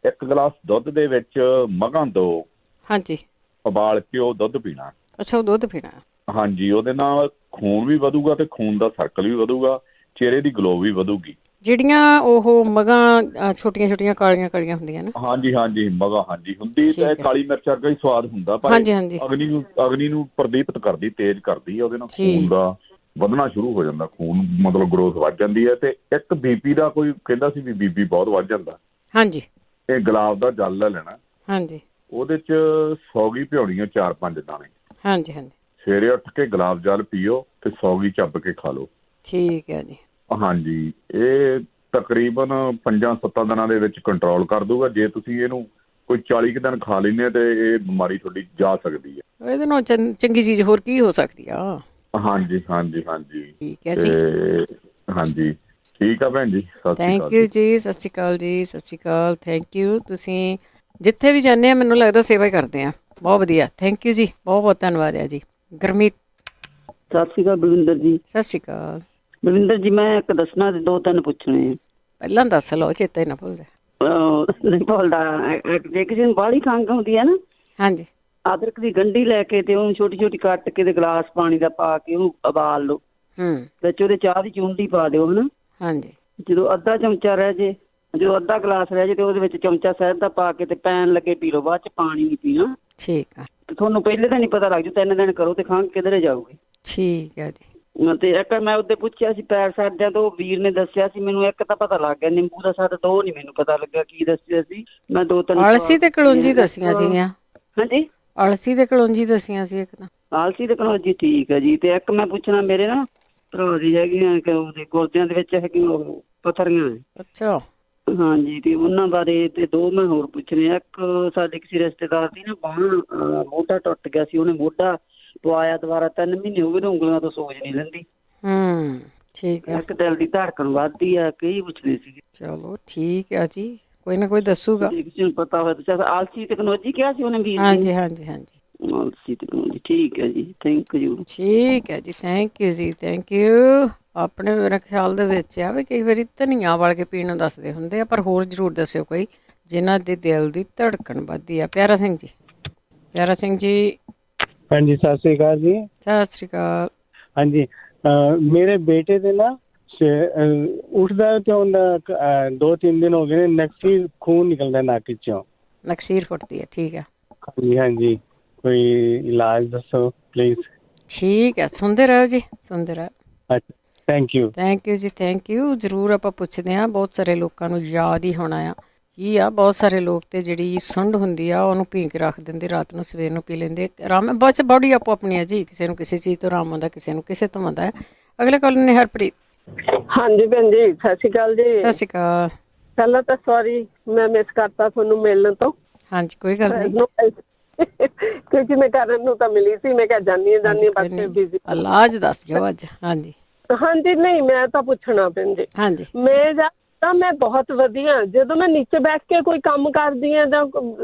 1 ਗਲਾਸ ਦੁੱਧ ਦੇ ਵਿੱਚ ਮਗਾਂ 2 ਹਾਂਜੀ ਉਬਾਲ ਕੇ ਉਹ ਦੁੱਧ ਪੀਣਾ। ਅੱਛਾ, ਉਹ ਦੁੱਧ ਪੀਣਾ। ਹਾਂਜੀ, ਉਹਦੇ ਨਾਲ ਖੂਨ ਵੀ ਵਧੂਗਾ ਤੇ ਖੂਨ ਦਾ ਸਰਕਲ ਵੀ ਵਧੂਗਾ, ਚਿਹਰੇ ਦੀ ਗਲੋ ਵੀ ਵਧੂਗੀ। ਜਿਹੜੀਆਂ ਉਹ ਮਗਾਂ ਛੋਟੀਆਂ ਕਾਲੀਆਂ ਹੁੰਦੀਆਂ ਨਾ। ਹਾਂਜੀ ਮਗਾ ਹੁੰਦੀ ਤੇ ਕਾਲੀ ਮਿਰਚ ਵਰਗਾ ਹੀ ਸਵਾਦ ਹੁੰਦਾ, ਪਰ ਅਗਨੀ ਨੂੰ ਪ੍ਰਦੀਪਤ ਕਰਦੀ, ਤੇਜ਼ ਕਰਦੀ, ਉਹਦੇ ਨਾਲ ਖੂਨ ਦਾ ਵਧਣਾ ਸ਼ੁਰੂ ਹੋ ਜਾਂਦਾ, ਖੂਨ ਮਤਲਬ ਗਰੋਥ ਵੱਧ ਜਾਂਦੀ ਹੈ। ਤੇ ਇੱਕ ਬੀਪੀ ਦਾ ਕੋਈ ਕਹਿੰਦਾ ਸੀ ਵੀ ਬੀਪੀ ਬਹੁਤ ਵੱਧ ਜਾਂਦਾ। ਹਾਂਜੀ, ਇਹ ਗੁਲਾਬ ਦਾ ਜਲ ਲੈ ਲੈਣਾ। ਹਾਂਜੀ, ਉਹਦੇ 'ਚ ਸੌਗੀ ਭਿਉਣੀ 4-5 ਦਾਣੇ। ਹਾਂਜੀ, ਸਵੇਰੇ ਉੱਠ ਕੇ ਗੁਲਾਬ ਜਲ ਪੀਓ ਤੇ ਸੌਗੀ ਚੱਬ ਕੇ ਖਾ ਲਓ। ਠੀਕ ਹੈ ਜੀ। ਹਾਂਜੀ, ਇਹ ਤਕਰੀਬਨ 5-7 ਦਿਨਾਂ ਦੇ ਵਿੱਚ ਕੰਟਰੋਲ ਕਰ ਦੂਗਾ। ਜੇ ਤੁਸੀਂ ਇਹਨੂੰ ਕੋਈ 40 ਕੁ ਦਿਨ ਖਾ ਲੈਂਦੇ ਤੇ ਇਹ ਬਿਮਾਰੀ ਤੁਹਾਡੀ ਜਾ ਸਕਦੀ ਹੈ। ਇਹਦੇ ਨਾਲ ਚੰਗੀ ਚੀਜ਼ ਹੋਰ ਕੀ ਹੋ ਸਕਦੀ ਆ। ਹਾਂਜੀ ਠੀਕ ਹੈ ਜੀ। ਹਾਂਜੀ, ਠੀਕ ਆ ਭੈਣ ਜੀ, ਥੈਂਕ ਯੂ ਜੀ। ਸਤਿ ਸ਼੍ਰੀ ਅਕਾਲ ਜੀ। ਸਤਿ ਸ਼੍ਰੀ ਅਕਾਲ, ਥੈਂਕ ਯੂ। ਤੁਸੀਂ ਜਿੱਥੇ ਵੀ ਜਾਂਦੇ ਆ ਮੈਨੂੰ ਲੱਗਦਾ ਸੇਵਾ ਹੀ ਕਰਦੇ ਆ, ਬਹੁਤ ਵਧੀਆ। ਥੈਂਕ ਯੂ ਜੀ, ਬਹੁਤ ਧੰਨਵਾਦ ਹੈ ਜੀ। ਗੁਰਮੀਤ, ਸਤਿ ਸ਼੍ਰੀ ਅਕਾਲ ਬਲਵਿੰਦਰ ਜੀ। ਸਤਿ ਸ਼੍ਰੀ ਅਕਾਲ ਬਲਵਿੰਦਰ ਜੀ। ਮੈਂ ਇੱਕ ਦੱਸਣਾ ਤੇ 2-3 ਪੁੱਛਣੇ। ਪਹਿਲਾਂ ਦੱਸ ਲਓ, ਚੇਤਾ ਹੀ ਨਾ ਭੁੱਲਦਾ। ਨਹੀਂ ਭੁੱਲਦਾ। ਜੇ ਕਿਸੇ ਨੂੰ ਬਾਹਲੀ ਖੰਘ ਹੁੰਦੀ ਹੈ ਨਾ, ਹਾਂਜੀ, ਅਦਰਕ ਦੀ ਗੰਢੀ ਲੈ ਕੇ ਤੇ ਉਹਨੂੰ ਛੋਟੀ ਕੱਟ ਕੇ ਤੇ ਗਲਾਸ ਪਾਣੀ ਦਾ ਪਾ ਕੇ ਉਹਨੂੰ ਉਬਾਲ ਲਓ। ਵਿੱਚ ਉਹਦੇ ਚਾਹ ਦੀ ਚੂੰਡੀ ਪਾ ਦਿਓ, ਹਨਾ। ਹਾਂਜੀ, ਜਦੋਂ ਅੱਧਾ ਚਮਚਾ ਰਹਿ ਜੇ, ਜਦੋਂ ਅੱਧਾ ਗਲਾਸ ਰਹਿ ਜੇ ਤੇ ਉਹਦੇ ਵਿੱਚ ਚਮਚਾ ਸ਼ਹਿਦ ਦਾ ਪਾ ਕੇ ਤੇ ਪੈਣ ਲੱਗੇ ਪੀ ਲਓ। ਬਾਅਦ ਚ ਪਾਣੀ ਨਹੀਂ ਪੀਣਾ। ਠੀਕ ਆ। ਤੇ ਤੁਹਾਨੂੰ ਪਹਿਲੇ ਤਾਂ ਨਹੀਂ ਪਤਾ ਲੱਗ ਜੂ, 3 ਦਿਨ ਕਰੋ ਤੇ ਖੰਘ ਕਿਧਰੇ ਜਾਊਗੀ। ਠੀਕ ਹੈ ਜੀ। ਤੇ ਇੱਕ ਮੈਂ ਉਹਦੇ ਪੁੱਛਿਆ ਸੀ ਪੈਰ ਸਾਡਿਆਂ ਤੋਂ, ਵੀਰ ਨੇ ਦੱਸਿਆ ਸੀ ਮੈਨੂੰ। ਇੱਕ ਤਾਂ ਪਤਾ ਲੱਗ ਗਿਆ ਨਿੰਬੂ ਦਾ ਸਾਡਾ, 2 ਨਹੀਂ ਮੈਨੂੰ ਪਤਾ ਲੱਗਾ ਕੀ ਦੱਸਿਆ ਸੀ। ਮੈਂ 2-3 ਅਲਸੀ ਤੇ ਕਲੌਂਜੀ ਦੱਸੀਆਂ ਸੀਗੀਆਂ। ਹਾਂਜੀ, ਅਲਸੀ ਤੇ ਕਲੌਂਜੀ ਦੱਸੀਆਂ ਸੀ ਇੱਕ ਤਾਂ। ਅਲਸੀ ਤੇ ਕਲੌਂਜੀ, ਠੀਕ ਹੈ ਜੀ। ਤੇ ਇੱਕ ਮੈਂ ਪੁੱਛਣਾ, ਮੇਰੇ ਨਾ ਭਰਾ ਦੀ ਹੈਗੀਆਂ ਕਿ ਉਹਦੇ ਗੁਰਦਿਆਂ ਦੇ ਵਿੱਚ ਹੈਗੀਆਂ ਪੱਥਰੀਆਂ। ਅੱਛਾ, ਹਾਂਜੀ, ਤੇ ਉਹਨਾਂ ਬਾਰੇ ਤੇ 2 ਮੈਂ ਹੋਰ ਪੁੱਛਣੇ। ਇੱਕ ਸਾਡੇ ਕਿਸੇ ਰਿਸ਼ਤੇਦਾਰ ਦੀ ਨਾ ਬਾਂਹ, ਮੋਢਾ ਟੁੱਟ ਗਿਆ ਸੀ, ਉਹਨੇ ਮੋਢਾ ਪਵਾਇਆ ਦੁਬਾਰਾ, 3 ਮਹੀਨੇ ਹੋ ਗਏ, ਉਂਗਲਾਂ ਤੋਂ ਸੋਜ ਨਹੀਂ ਲੈਂਦੀ। ਠੀਕ ਹੈ। ਇੱਕ ਦਿਲ ਦੀ ਧੜਕਣ ਵੱਧਦੀ ਆ, ਕਈ ਪੁੱਛਦੇ ਸੀਗੇ। ਚਲੋ ਠੀਕ ਆ ਜੀ, ਕੋਈ ਨਾ ਕੋਈ ਦੱਸੂਗਾ। ਕਿਸੇ ਨੂੰ ਪਤਾ ਹੋਇਆ ਤਾਂ। ਆਲਸੀ ਟੈਕਨੋਲੋਜੀ ਕਿਹਾ ਸੀ ਉਹਨੇ ਵੀਰ। ਹਾਂਜੀ, ਆਲਸੀ ਟੈਕਨੋਲੋਜੀ, ਠੀਕ ਹੈ ਜੀ, ਥੈਂਕ ਯੂ। ਠੀਕ ਹੈ ਜੀ, ਥੈਂਕ ਯੂ ਜੀ, ਥੈਂਕ ਯੂ। ਆਪਣੇ ਮੇਰੇ ਖਿਆਲ ਦੇ ਵਿੱਚ ਆ ਵੀ ਕਈ ਵਾਰੀ ਧਨੀਆ ਵਾਲ ਕੇ ਪੀਣ ਨੂੰ ਦੱਸਦੇ ਹੁੰਦੇ ਆ, ਪਰ ਹੋਰ ਜ਼ਰੂਰ ਦੱਸਿਓ ਕੋਈ ਜਿਨ੍ਹਾਂ ਦੇ ਦਿਲ ਦੀ ਧੜਕਣ ਵੱਧਦੀ ਆ। ਪਿਆਰਾ ਸਿੰਘ ਜੀ। ਪਿਆਰਾ ਸਿੰਘ ਜੀ। ਹਾਂਜੀ, ਸਤਿ ਸ਼੍ਰੀ ਅਕਾਲ ਜੀ। ਸਤਿ ਸ਼੍ਰੀ ਅਕਾਲ। ਹਾਂਜੀ, ਮੇਰੇ ਬੇਟੇ ਦੇ ਨਾ ਉੱਠਦਾ ਤੇ ਉਹਦਾ 2-3 ਦਿਨ ਹੋ ਗਏ ਨੇ, ਨੱਕ 'ਚ ਖੂਨ ਨਿਕਲਦਾ ਨੱਕ 'ਚੋਂ। ਨਕਸੀਰ ਫੁੱਟਦੀ ਹੈ, ਠੀਕ ਹੈ। ਹਾਂਜੀ, ਕੋਈ ਇਲਾਜ ਦੱਸੋ ਪਲੀਜ਼। ਠੀਕ ਹੈ, ਸੁਣਦੇ ਰਹੋ ਜੀ, ਸੁਣਦੇ ਰਹੋ। ਅੱਛਾ, ਥੈਂਕ ਯੂ ਜੀ, ਥੈਂਕ ਯੂ। ਜ਼ਰੂਰ ਆਪਾਂ ਪੁੱਛਦੇ ਹਾਂ, ਬਹੁਤ ਸਾਰੇ ਲੋਕਾਂ ਨੂੰ ਯਾਦ ਹੀ ਹੋਣਾ ਆ ਕੀ ਆ। ਬਹੁਤ ਸਾਰੇ ਲੋਕ ਤੇ ਜਿਹੜੀ ਸੁੰਡ ਹੁੰਦੀ ਆ ਉਹਨੂੰ ਭੀਂ ਕੇ ਰੱਖ ਦਿੰਦੇ, ਰਾਤ ਨੂੰ ਸਵੇਰ ਨੂੰ ਪੀ ਲੈਂਦੇ, ਆਰਾਮ। ਬਸ ਬੋਡੀ ਆਪੋ ਆਪਣੀ ਹੈ ਜੀ, ਕਿਸੇ ਨੂੰ ਕਿਸੇ ਚੀਜ਼ ਤੋਂ ਆਰਾਮ ਆਉਂਦਾ, ਕਿਸੇ ਨੂੰ ਕਿਸੇ ਤੋਂ ਆਉਂਦਾ ਹੈ। ਅਗਲੇ ਕਾਲ ਨੇ ਹਰਪ੍ਰੀਤ। ਹਾਂਜੀ ਭੈਣ ਜੀ, ਸਤਿ ਸ਼੍ਰੀ ਅਕਾਲ ਜੀ। ਸਤਿ ਸ਼੍ਰੀ ਅਕਾਲ। ਪਹਿਲਾਂ ਤਾਂ ਸੌਰੀ, ਮੈਂ ਮਿਸ ਕਰਤਾ ਤੁਹਾਨੂੰ ਮਿਲਣ ਤੋਂ। ਹਾਂਜੀ, ਕੋਈ ਗੱਲ ਨਹੀਂ। ਕਿਉਂਕਿ ਮੈਂ ਕਰਨ ਨੂੰ ਤਾਂ ਮਿਲੀ ਸੀ, ਮੈਂ ਕਿਹਾ ਜਾਨੀ ਬਸ ਬਿਜ਼ੀ। ਇਲਾਜ ਦੱਸ ਜਾਓ ਅੱਜ। ਹਾਂਜੀ ਹਾਂਜੀ, ਨਹੀਂ ਮੈਂ ਤਾਂ ਪੁੱਛਣਾ ਭੈਣ ਜੀ। ਹਾਂਜੀ, ਮੈਂ ਬਹੁਤ ਵਧੀਆ। ਜਦੋਂ ਮੈਂ ਨੀਚੇ ਬੈਠ ਕੇ ਕੋਈ ਕੰਮ ਕਰਦੀ ਹਾਂ ਜਾਂ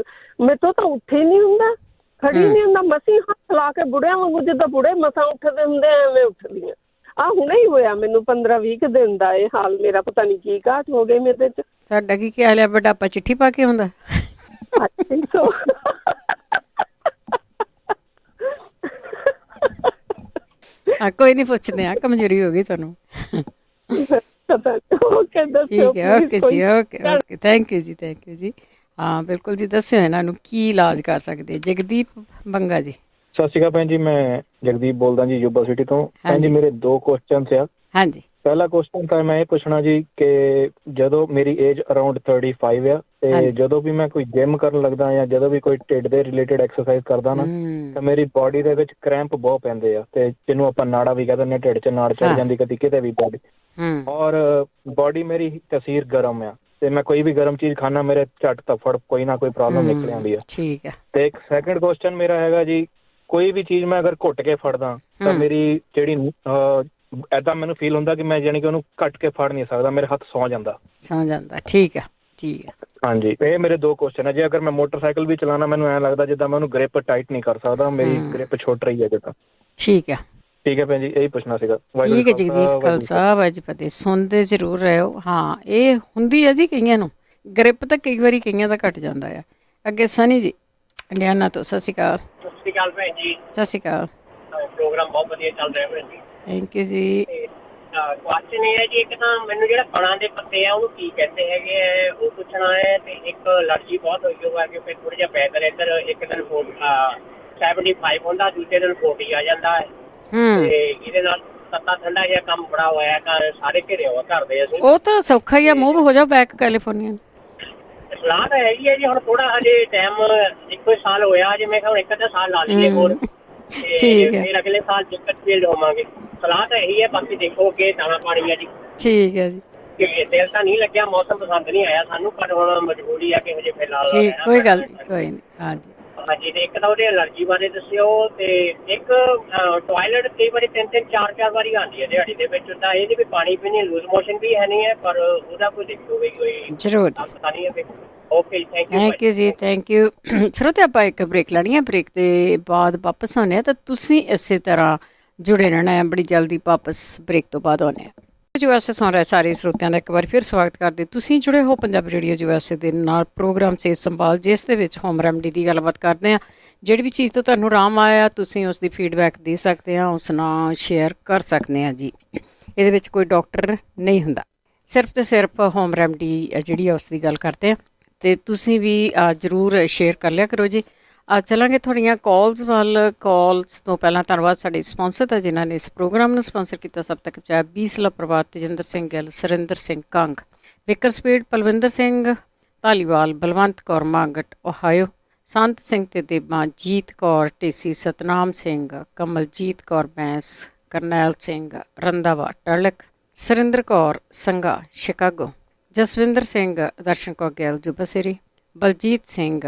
ਮੈਥੋਂ ਤਾਂ ਉੱਠੇ ਨਹੀਂ ਹੁੰਦਾ, ਖੜੀ ਨਹੀਂ ਹੁੰਦਾ, ਮਸੀਂ ਹੱਥ ਲਾ ਕੇ ਬੁੜਿਆਂ ਵਾਂਗੂ, ਜਿੱਦਾਂ ਬੁੜੇ ਮਸਾਂ ਉੱਠਦੇ ਹੁੰਦੇ ਐਵੇਂ ਉੱਠਦੀ ਆ। ਹੁਣੇ ਹੀ ਹੋਇਆ ਮੈਨੂੰ 15-20 ਦਿਨ ਦਾ ਇਹ ਹਾਲ ਮੇਰਾ। ਪਤਾ ਨਹੀਂ ਕੀ ਘਾਟ ਹੋ ਗਈ ਮੇਰੇ ਚ। ਸਾਡਾ ਕੀ ਹਾਲ ਹੈ? ਬੁਢਾਪਾ ਚਿੱਠੀ ਪਾ ਕੇ ਆਉਂਦਾ। ਕੋਈ ਨਹੀਂ, ਪੁੱਛਦੇ ਆ, ਕਮਜ਼ੋਰੀ ਹੋ ਗਈ ਤੁਹਾਨੂੰ। ਠੀਕ ਹੈ, ਓਕੇ ਜੀ, ਓਕੇ, ਥੈਂਕ ਯੂ ਜੀ, ਥੈਂਕ ਯੂ ਜੀ। ਹਾਂ ਬਿਲਕੁਲ ਜੀ, ਦੱਸਿਓ ਇਹਨਾਂ ਨੂੰ ਕੀ ਇਲਾਜ ਕਰ ਸਕਦੇ। ਜਗਦੀਪ ਬੰਗਾ ਜੀ। ਸਤਿ ਸ਼੍ਰੀ ਅਕਾਲ ਭੈਣ ਜੀ, ਮੈਂ ਜਗਦੀਪ ਬੋਲਦਾ ਜੀ, ਯੂਬਾ ਸਿਟੀ ਤੋਂ। ਭੈਣ ਜੀ ਮੇਰੇ 2 ਕੁਐਸਚਨਸ ਆ। ਹਾਂਜੀ। ਪਹਿਲਾ ਕੁਐਸਚਨ ਤਾਂ ਮੈਂ ਇਹ ਪੁੱਛਣਾ ਜੀ ਕਿ ਜਦੋਂ ਮੇਰੀ ਏਜ ਅਰਾਊਂਡ 35 ਆ ਤੇ ਜਦੋਂ ਵੀ ਮੈਂ ਕੋਈ ਜਿਮ ਕਰਨ ਲੱਗਦਾ ਜਾਂ ਜਦੋਂ ਵੀ ਕੋਈ ਢਿੱਡ ਦੇ ਰਿਲੇਟਡ ਐਕਸਰਸਾਈਜ਼ ਕਰਦਾ ਨਾ, ਤਾਂ ਮੇਰੀ ਬਾਡੀ ਦੇ ਵਿੱਚ ਕ੍ਰੈਂਪ ਬਹੁਤ ਪੈਂਦੇ ਆ, ਤੇ ਜਿਹਨੂੰ ਆਪਾਂ ਨਾੜਾ ਵੀ ਕਹਿ ਦਿੰਦੇ, ਢਿੱਡ 'ਚ ਨਾੜ ਚੜ ਜਾਂਦੀ ਕਦੀ ਕਿਤੇ ਵੀ ਬਾਡੀ। ਔਰ ਬਾਡੀ ਮੇਰੀ ਤਸੀਰ ਗਰਮ ਆ, ਤੇ ਮੈਂ ਕੋਈ ਵੀ ਗਰਮ ਚੀਜ਼ ਖਾਣਾ ਮੇਰੇ ਝੱਟ ਤਫੜ ਕੋਈ ਨਾ ਕੋਈ ਪ੍ਰੋਬਲਮ ਨਿਕਲ ਆਉਂਦੀ ਆ। ਠੀਕ ਹੈ। ਤੇ ਇੱਕ ਸੈਕੰਡ ਕੁਐਸਚਨ ਮੇਰਾ ਹੈਗਾ ਜੀ, ਕੋਈ ਵੀ ਚੀਜ਼ ਮੈਂ ਅਗਰ ਘੁੱਟ ਕੇ ਫੜਦਾ ਤਾਂ ਮੇਰੀ ਜਿਹੜੀ ਏਦਾਂ ਮੈਨੂੰ ਫੀਲ ਹੁੰਦਾ ਕਿ ਮੈਂ ਜਾਣੀ ਕਿ ਉਹਨੂੰ ਕੱਟ ਕੇ ਫੜ ਨਹੀਂ ਸਕਦਾ, ਮੇਰੇ ਹੱਥ ਸੌ ਜਾਂਦਾ। ਠੀਕ ਹੈ, ਠੀਕ ਹੈ। ਹਾਂਜੀ, ਇਹ ਮੇਰੇ 2 ਕੁਐਸਚਨ ਹੈ ਜੀ। ਅਗਰ ਮੈਂ ਮੋਟਰਸਾਈਕਲ ਵੀ ਚਲਾਉਣਾ, ਮੈਨੂੰ ਐਂ ਲੱਗਦਾ ਜਿੱਦਾਂ ਮੈਂ ਉਹਨੂੰ ਗ੍ਰਿਪ ਟਾਈਟ ਨਹੀਂ ਕਰ ਸਕਦਾ, ਮੇਰੀ ਗ੍ਰਿਪ ਛੁੱਟ ਰਹੀ ਹੈ ਜਿੱਦਾਂ। ਠੀਕ ਹੈ, ਠੀਕ ਹੈ ਭੈਣ ਜੀ, ਇਹੀ ਪੁੱਛਣਾ ਸੀਗਾ। ਠੀਕ ਹੈ ਜਗਦੀਪ, ਖਾਲਸਾ ਵਾਹਿਗੁਰੂ ਫਤਿਹ। ਸੁਣਦੇ ਜ਼ਰੂਰ ਰਹੋ। ਹਾਂ, ਇਹ ਹੁੰਦੀ ਹੈ ਜੀ ਕਈਆਂ ਨੂੰ ਗ੍ਰਿਪ, ਤਾਂ ਕਈ ਵਾਰੀ ਕਈਆਂ ਦਾ ਘੱਟ ਜਾਂਦਾ ਆ। ਅੱਗੇ ਸਨੀ ਜੀ ਇੰਡੀਆਨਾ ਤੋਂ। ਸਤਿ ਸ਼੍ਰੀ ਅਕਾਲ। ਸਤਿ ਸ਼੍ਰੀ ਅਕਾਲ ਭੈਣ ਜੀ। ਸਤਿ ਸ਼੍ਰੀ ਅਕਾਲ। ਪ੍ਰੋਗਰਾਮ ਬਹੁਤ ਵਧੀਆ ਚੱਲ ਰਿਹਾ ਭੈਣ ਜੀ। ਥੈਂਕ ਯੂ ਜੀ। ਕੁਐਸਚਨ ਇਹ ਹੈ ਜੀ, ਇੱਕ ਤਾਂ ਮੈਨੂੰ ਜਿਹੜਾ ਫਲਾਂ ਦੇ ਪੱਤੇ ਆ ਉਹਨੂੰ ਕੀ ਕਹਿੰਦੇ ਹੈਗੇ ਆ ਉਹ ਪੁੱਛਣਾ ਹੈ, ਤੇ ਇੱਕ ਅਲਰਜੀ ਬਹੁਤ ਹੋਈ ਹੋਇਆ ਕਿ ਫਿਰ ਥੋੜਾ ਜਿਹਾ ਪੈਦਰ ਇੱਧਰ ਇੱਕ ਦਿਨ 75 ਹੁੰਦਾ, ਦੂਜੇ ਦਿਨ 40 ਆ ਜਾਂਦਾ ਹੈ, ਤੇ ਇਹਦੇ ਨਾਲ ਤੱਤਾ ਠੰਡਾ ਜਿਹਾ ਕੰਮ ਬੜਾ ਹੋਇਆ, ਸਾਰੇ ਘਿਰੇ ਹੋਆ ਕਰਦੇ ਅਸੀਂ। ਉਹ ਤਾਂ ਸੌਖਾ ਹੀ ਆ, ਮੂਵ ਹੋ ਜਾ ਬੈਕ ਕੈਲੀਫੋਰਨੀਆ। ਸਲਾਹ ਤਾਂ ਹੈਗੀ ਹੈ ਜੀ, ਹੁਣ ਥੋੜਾ ਹਜੇ ਟਾਈਮ, ਇੱਕੋ ਹੀ ਸਾਲ ਹੋਇਆ ਹਜੇ, ਮੈਂ ਕਿਹਾ ਹੁਣ ਇੱਕ ਅੱਧਾ ਸਾਲ ਲਾ ਲਈਏ ਹੋਰ, ਫਿਰ ਅਗਲੇ ਸਾਲ ਦਿੱਕਤ ਫੀਲਡ ਹੋਵਾਂਗੇ। ਸਲਾਹ ਤਾਂ ਇਹੀ ਹੈ, ਬਾਕੀ ਦੇਖੋ ਅੱਗੇ ਦਾਣਾ ਪਾਣੀ ਹੈ ਜੀ। ਠੀਕ ਹੈ ਜੀ। ਦਿਲ ਤਾਂ ਨਹੀਂ ਲੱਗਿਆ, ਮੌਸਮ ਪਸੰਦ ਨਹੀਂ ਆਇਆ ਸਾਨੂੰ, ਪਰ ਹੁਣ ਮਜਬੂਰੀ ਆ ਕਿ ਹਜੇ ਫਿਲਹਾਲ। ਕੋਈ ਗੱਲ ਨਹੀਂ, ਕੋਈ ਨਹੀਂ। ਹਾਂਜੀ ਹਾਂਜੀ, ਤੇ ਇੱਕ ਤਾਂ ਉਹਦੇ ਅਲਰਜੀ ਬਾਰੇ ਦੱਸਿਓ, ਤੇ ਇੱਕ ਟਾਇਲਟ ਕਈ ਵਾਰੀ 3-3 4-4 ਵਾਰੀ ਆਉਂਦੀ ਹੈ ਦਿਹਾੜੀ ਦੇ ਵਿੱਚ, ਤਾਂ ਇਹਦੇ ਵੀ ਪਾਣੀ ਪੀਣੀ, ਲੂਜ਼ ਮੋਸ਼ਨ ਵੀ ਹੈ ਨਹੀਂ ਹੈ, ਪਰ ਉਹਦਾ ਕੋਈ ਦੇਖੋਗੇ ਕੋਈ ਜ਼ਰੂਰ ਪਤਾ ਨਹੀਂ ਹੈ। ਓਕੇ ਜੀ, ਥੈਂਕ ਯੂ ਜੀ, ਥੈਂਕ ਯੂ। ਸਰੋਤੇ ਆਪਾਂ ਇੱਕ ਬ੍ਰੇਕ ਲੈਣੀ ਹੈ, ਬ੍ਰੇਕ ਦੇ ਬਾਅਦ ਵਾਪਸ ਆਉਂਦੇ ਹਾਂ, ਤਾਂ ਤੁਸੀਂ ਇਸੇ ਤਰ੍ਹਾਂ ਜੁੜੇ ਰਹਿਣਾ ਹੈ। ਬੜੀ ਜਲਦੀ ਵਾਪਸ ਬ੍ਰੇਕ ਤੋਂ ਬਾਅਦ ਆਉਂਦੇ ਹਾਂ। USA ਸੁਣ ਰਹੇ ਸਾਰੇ ਸਰੋਤਿਆਂ ਦਾ ਇੱਕ ਵਾਰ ਫਿਰ ਸਵਾਗਤ ਕਰਦੇ। ਤੁਸੀਂ ਜੁੜੇ ਹੋ ਪੰਜਾਬੀ ਰੇਡੀਓ USA ਦੇ ਨਾਲ, ਪ੍ਰੋਗਰਾਮ ਸਿਹਤ ਸੰਭਾਲ, ਜਿਸ ਦੇ ਵਿੱਚ ਹੋਮ ਰੈਮਡੀ ਦੀ ਗੱਲਬਾਤ ਕਰਦੇ ਹਾਂ। ਜਿਹੜੀ ਵੀ ਚੀਜ਼ ਤੋਂ ਤੁਹਾਨੂੰ ਆਰਾਮ ਆਇਆ, ਤੁਸੀਂ ਉਸ ਦੀ ਫੀਡਬੈਕ ਦੇ ਸਕਦੇ ਹਾਂ, ਉਸ ਨਾਲ ਸ਼ੇਅਰ ਕਰ ਸਕਦੇ ਹਾਂ ਜੀ। ਇਹਦੇ ਵਿੱਚ ਕੋਈ ਡਾਕਟਰ ਨਹੀਂ ਹੁੰਦਾ, ਸਿਰਫ ਤੇ ਸਿਰਫ ਹੋਮ ਰੈਮਡੀ ਜਿਹੜੀ ਆ ਉਸ ਦੀ ਗੱਲ ਕਰਦੇ ਹਾਂ, ਅਤੇ ਤੁਸੀਂ ਵੀ ਜ਼ਰੂਰ ਸ਼ੇਅਰ ਕਰ ਲਿਆ ਕਰੋ ਜੀ। ਚੱਲਾਂਗੇ ਤੁਹਾਡੀਆਂ ਕਾਲਸ ਵੱਲ। ਕਾਲਸ ਤੋਂ ਪਹਿਲਾਂ ਧੰਨਵਾਦ ਸਾਡੇ ਸਪਾਂਸਰ ਦਾ, ਜਿਨ੍ਹਾਂ ਨੇ ਇਸ ਪ੍ਰੋਗਰਾਮ ਨੂੰ ਸਪਾਂਸਰ ਕੀਤਾ। ਸਭ ਤੱਕ ਪਹੁੰਚਾਇਆ ਬੀਸਲਾ ਪਰਿਵਾਰ, ਤੇਜਿੰਦਰ ਸਿੰਘ ਗਿੱਲ, ਸੁਰਿੰਦਰ ਸਿੰਘ ਕੰਗ, ਵਿਕਰ ਸਪੀਡ, ਪਲਵਿੰਦਰ ਸਿੰਘ ਧਾਲੀਵਾਲ, ਬਲਵੰਤ ਕੌਰ ਮਾਂਗਟ ਓਹਾਇਓ, ਸੰਤ ਸਿੰਘ ਤੇ ਦੇਬਾਂ, ਜੀਤ ਕੌਰ ਢੇਸੀ, ਸਤਨਾਮ ਸਿੰਘ, ਕਮਲਜੀਤ ਕੌਰ ਬੈਂਸ, ਕਰਨੈਲ ਸਿੰਘ ਰੰਧਾਵਾ ਟਰਲਕ, ਸੁਰਿੰਦਰ ਕੌਰ ਸੰਘਾ ਸ਼ਿਕਾਗੋ, ਜਸਵਿੰਦਰ ਸਿੰਘ, ਦਰਸ਼ਨ ਕੌਰ ਗਿੱਲ ਜੁਬਸੇਰੀ, ਬਲਜੀਤ ਸਿੰਘ,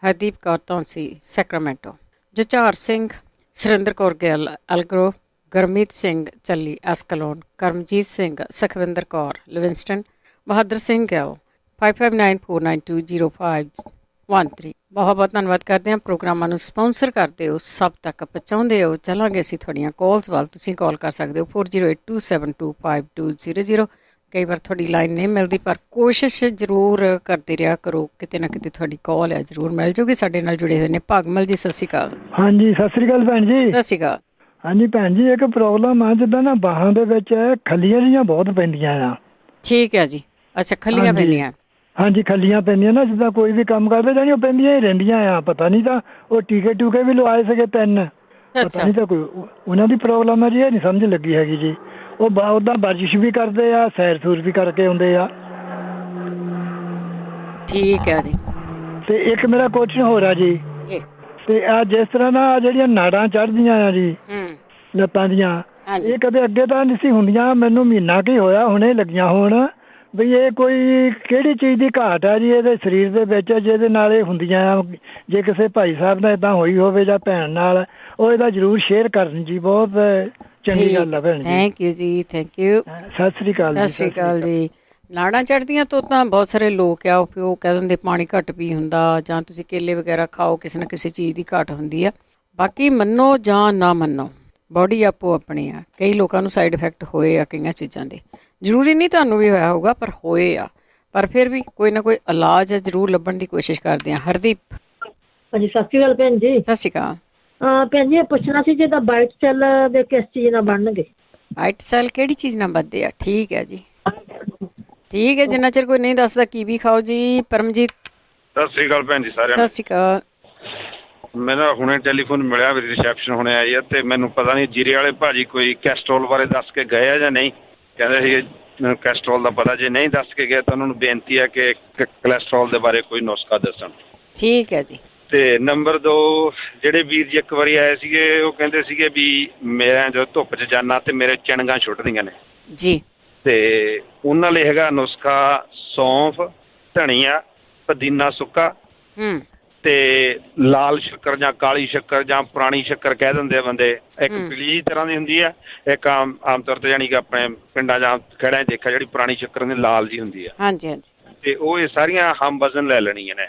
ਹਰਦੀਪ ਕੌਰ ਧੌਂਸੀ ਸੈਕਰਾਮੈਂਟੋ, ਜੁਝਾਰ ਸਿੰਘ, ਸੁਰਿੰਦਰ ਕੌਰ ਗਿੱਲ ਅਲਗਰੋ, ਗਰਮੀਤ ਸਿੰਘ ਚੱਲੀ ਐਸਕਲੋਨ, ਕਰਮਜੀਤ ਸਿੰਘ, ਸੁਖਵਿੰਦਰ ਕੌਰ ਲਿਵਿੰਸਟਨ, ਬਹਾਦਰ ਸਿੰਘ ਗਿੱਲ 5594920513। ਬਹੁਤ ਬਹੁਤ ਧੰਨਵਾਦ ਕਰਦੇ ਹਾਂ। ਪ੍ਰੋਗਰਾਮਾਂ ਨੂੰ ਸਪਾਂਸਰ ਕਰਦੇ ਹੋ, ਸਭ ਤੱਕ ਪਹੁੰਚਾਉਂਦੇ ਹੋ। ਚੱਲਾਂਗੇ ਅਸੀਂ ਤੁਹਾਡੀਆਂ ਕਾਲਸ ਵੱਲ। ਤੁਸੀਂ ਕਾਲ ਕਰ ਸਕਦੇ ਹੋ 4082725200। ਕਈ ਵਾਰ ਤੁਹਾਡੀ ਲਾਈਨ ਨਹੀਂ ਮਿਲਦੀ, ਪਰ ਕੋਸ਼ਿਸ਼ ਜ਼ਰੂਰ ਕਰਦੇ ਰਿਹਾ ਕਰੋ, ਕਿਤੇ ਨਾ ਕਿਤੇ ਤੁਹਾਡੀ ਕਾਲ ਹੈ ਜ਼ਰੂਰ ਮਿਲ ਜੂਗੀ। ਸਾਡੇ ਨਾਲ ਜੁੜੇ ਹੋਏ ਨੇ ਭਾਗਮਲ ਜੀ। ਸਤਿ ਸ਼੍ਰੀ ਅਕਾਲ। ਹਾਂਜੀ, ਸਤਿ ਸ਼੍ਰੀ ਅਕਾਲ ਭੈਣ ਜੀ। ਸਤਿ ਸ਼੍ਰੀ ਅਕਾਲ। ਹਾਂਜੀ ਭੈਣ ਜੀ, ਇੱਕ ਪ੍ਰੋਬਲਮ ਆ, ਜਿੱਦਾਂ ਨਾ ਬਾਹਾਂ ਦੇ ਵਿੱਚ ਖੱਲੀਆਂ ਜਿਹੀਆਂ ਬਹੁਤ ਪੈਂਦੀਆਂ ਆ। ਠੀਕ ਹੈ ਜੀ। ਅੱਛਾ, ਖੱਲੀਆਂ ਪੈਂਦੀਆਂ। ਹਾਂਜੀ ਖੱਲੀਆਂ ਪੈਂਦੀਆਂ ਨਾ, ਜਿੱਦਾਂ ਕੋਈ ਵੀ ਕੰਮ ਕਰਦੇ ਜਾਣੀ ਉਹ ਪੈਂਦੀਆਂ ਹੀ ਰਹਿੰਦੀਆਂ ਆ। ਪਤਾ ਨਹੀਂ ਤਾਂ ਉਹ ਟੀਕੇ ਟੂਕੇ ਵੀ ਲਵਾਏ ਸੀਗੇ 3, ਪਤਾ ਨਹੀਂ ਤਾਂ ਕੋਈ ਉਹਨਾਂ ਦੀ ਪ੍ਰੋਬਲਮ ਹੈ ਜੀ, ਇਹ ਨਹੀਂ ਸਮਝ ਲੱਗੀ ਹੈਗੀ ਜੀ। ਉਹ ਉੱਦਾਂ ਵਰਜਿਸ਼ ਵੀ ਕਰਦੇ ਆ, ਸੈਰ ਸੂਰ ਵੀ ਕਰਕੇ ਆਉਂਦੇ ਆ। ਠੀਕ ਹੈ ਜੀ। ਤੇ ਇੱਕ ਮੇਰਾ ਕੁਐਸਚਨ ਹੋਰ ਆ ਜੀ, ਤੇ ਆ ਜਿਸ ਤਰ੍ਹਾਂ ਨਾ ਜਿਹੜੀਆਂ ਨਾੜਾਂ ਚੜ੍ਹਦੀਆਂ ਆ ਜੀ ਲੱਤਾਂ ਦੀਆਂ, ਇਹ ਕਦੇ ਅੱਗੇ ਤਾਂ ਨਹੀਂ ਸੀ ਹੁੰਦੀਆਂ, ਮੈਨੂੰ ਮਹੀਨਾ ਕੀ ਹੋਇਆ ਹੁਣੇ ਲੱਗੀਆਂ ਹੋਣ। ਬਈ ਇਹ ਕੋਈ ਕਿਹੜੀ ਚੀਜ਼ ਦੀ ਘਾਟ ਆ ਜੀ ਇਹਦੇ ਸਰੀਰ ਦੇ ਵਿੱਚ ਜਿਹਦੇ ਨਾਲ ਇਹ ਹੁੰਦੀਆਂ ਆ? ਜੇ ਕਿਸੇ ਭਾਈ ਸਾਹਿਬ ਨਾਲ ਏਦਾਂ ਹੋਈ ਹੋਵੇ ਜਾਂ ਭੈਣ ਨਾਲ, ਉਹ ਇਹਦਾ ਜ਼ਰੂਰ ਸ਼ੇਅਰ ਕਰਨ ਜੀ। ਬਹੁਤ ਚੰਗੀ ਗੱਲ ਆ ਭੈਣ ਜੀ। ਥੈਂਕ ਯੂ ਜੀ, ਥੈਂਕ ਯੂ। ਸਤਿ ਸ੍ਰੀ ਅਕਾਲ। ਸਤਿ ਸ੍ਰੀ ਅਕਾਲ ਜੀ। ਨਾੜਾਂ ਚੜ੍ਹਦੀਆਂ ਤੋਂ ਤਾਂ ਬਹੁਤ ਸਾਰੇ ਲੋਕ ਆ ਉਹ ਕਹਿ ਦਿੰਦੇ ਪਾਣੀ ਘੱਟ ਪੀ ਹੁੰਦਾ, ਜਾਂ ਤੁਸੀਂ ਕੇਲੇ ਵਗੈਰਾ ਖਾਓ, ਕਿਸੇ ਨਾ ਕਿਸੇ ਚੀਜ਼ ਦੀ ਘਾਟ ਹੁੰਦੀ ਆ। ਬਾਕੀ ਮੰਨੋ ਜਾਂ ਨਾ ਮੰਨੋ, ਬੋਡੀ ਆਪੋ ਆਪਣੀ ਆ। ਕਈ ਲੋਕਾਂ ਨੂੰ ਸਾਈਡ ਇਫੈਕਟ ਹੋਏ ਆ ਕਈਆਂ ਚੀਜ਼ਾਂ ਦੇ, ਜ਼ਰੂਰੀ ਨਹੀਂ ਤੁਹਾਨੂੰ ਵੀ ਹੋਇਆ ਹੋਊਗਾ, ਪਰ ਹੋਏ ਆ। ਪਰ ਫਿਰ ਵੀ ਕੋਈ ਨਾ ਕੋਈ ਇਲਾਜ ਜ਼ਰੂਰ ਲੱਭਣ ਦੀ ਕੋਸ਼ਿਸ਼ ਕਰਦੇ ਹਾਂ। ਹਰਦੀਪ। ਹਾਂਜੀ ਸਤਿ ਸ਼੍ਰੀ ਅਕਾਲ ਭੈਣ ਜੀ। ਸਤਿ ਸ਼੍ਰੀ ਅਕਾਲ। ਭੈਣ ਜੀ ਇਹ ਪੁੱਛਣਾ ਸੀ ਜਿੱਦਾਂ ਵਾਈਟ ਸੈੱਲ ਦੇ ਕਿਸ ਚੀਜ਼ ਨਾਲ ਬਣਨਗੇ? ਵਾਈਟ ਸੈੱਲ ਕਿਹੜੀ ਚੀਜ਼ ਨਾਲ ਵੱਧਦੇ ਆ? ਠੀਕ ਹੈ ਜੀ, ਠੀਕ ਹੈ। ਜਿੰਨਾ ਚਿਰ ਕੋਈ ਨਹੀਂ ਦੱਸਦਾ ਕੀਵੀ ਖਾਓ ਜੀ। ਪਰਮਜੀਤ। ਸਤਿ ਸ੍ਰੀ ਅਕਾਲ ਭੈਣ ਜੀ ਸਾਰਿਆਂ ਨੂੰ। ਸਤਿ ਸ਼੍ਰੀ ਅਕਾਲ। ਮੇਰਾ ਹੁਣੇ ਟੈਲੀਫੋਨ ਮਿਲਿਆ, ਮੇਰੀ ਰਿਸੈਪਸ਼ਨ ਹੁਣੇ ਆਈ ਹੈ, ਤੇ ਮੈਨੂੰ ਪਤਾ ਨਹੀਂ ਜੀਰੇ ਵਾਲੇ ਭਾਜੀ ਕੋਈ ਕੈਸਟਰੋਲ ਬਾਰੇ ਦੱਸ ਕੇ ਗਏ ਆ ਜਾਂ ਨਹੀਂ। ਕਹਿੰਦੇ ਸੀ ਮੈਨੂੰ ਕੈਸਟਰੋਲ ਦਾ ਪਤਾ, ਜੇ ਨਹੀਂ ਦੱਸ ਕੇ ਗਏ ਤਾਂ ਉਹਨਾਂ ਨੂੰ ਬੇਨਤੀ ਹੈ ਕਿ ਕੋਲੈਸਟਰੋਲ ਦੇ ਬਾਰੇ ਕੋਈ ਨੁਸਖਾ ਦੱਸਣ। ਠੀਕ ਹੈ ਜੀ। ਤੇ ਨੰਬਰ 2, ਜਿਹੜੇ ਵੀਰ ਜੀ ਇੱਕ ਵਾਰੀ ਆਏ ਸੀਗੇ, ਉਹ ਕਹਿੰਦੇ ਸੀਗੇ ਵੀ ਮੈਂ ਜਦੋਂ ਧੁੱਪ 'ਚ ਜਾਂਦਾ ਤੇ ਮੇਰੇ ਚਣਗਾਂ ਛੁੱਟਦੀਆਂ ਨੇ ਜੀ, ਤੇ ਉਹਨਾਂ ਲਈ ਹੈਗਾ ਨੁਸਖਾ ਸੌਂਫ, ਧਨੀਆ, ਪੁਦੀਨਾ ਸੁੱਕਾ ਤੇ ਲਾਲ ਸ਼ੱਕਰ ਜਾਂ ਕਾਲੀ ਸ਼ੱਕਰ ਜਾਂ ਪੁਰਾਣੀ ਸ਼ੱਕਰ ਕਹਿ ਦਿੰਦੇ ਆ ਬੰਦੇ। ਇੱਕ ਪੀਲੀ ਤਰ੍ਹਾਂ ਦੀ ਹੁੰਦੀ ਆ, ਇੱਕ ਆਮ ਤੌਰ ਤੇ ਜਾਣੀ ਕਿ ਆਪਣੇ ਪਿੰਡਾਂ ਜਾਂ ਖੇੜਾਂ 'ਚ ਦੇਖਿਆ ਜਿਹੜੀ ਪੁਰਾਣੀ ਸ਼ੱਕਰ ਹੁੰਦੀ ਲਾਲ ਜੀ ਹੁੰਦੀ ਆ। ਹਾਂਜੀ ਹਾਂਜੀ। ਤੇ ਉਹ ਇਹ ਸਾਰੀਆਂ ਹਮ ਵਜ਼ਨ ਲੈ ਲੈਣੀਆਂ ਨੇ,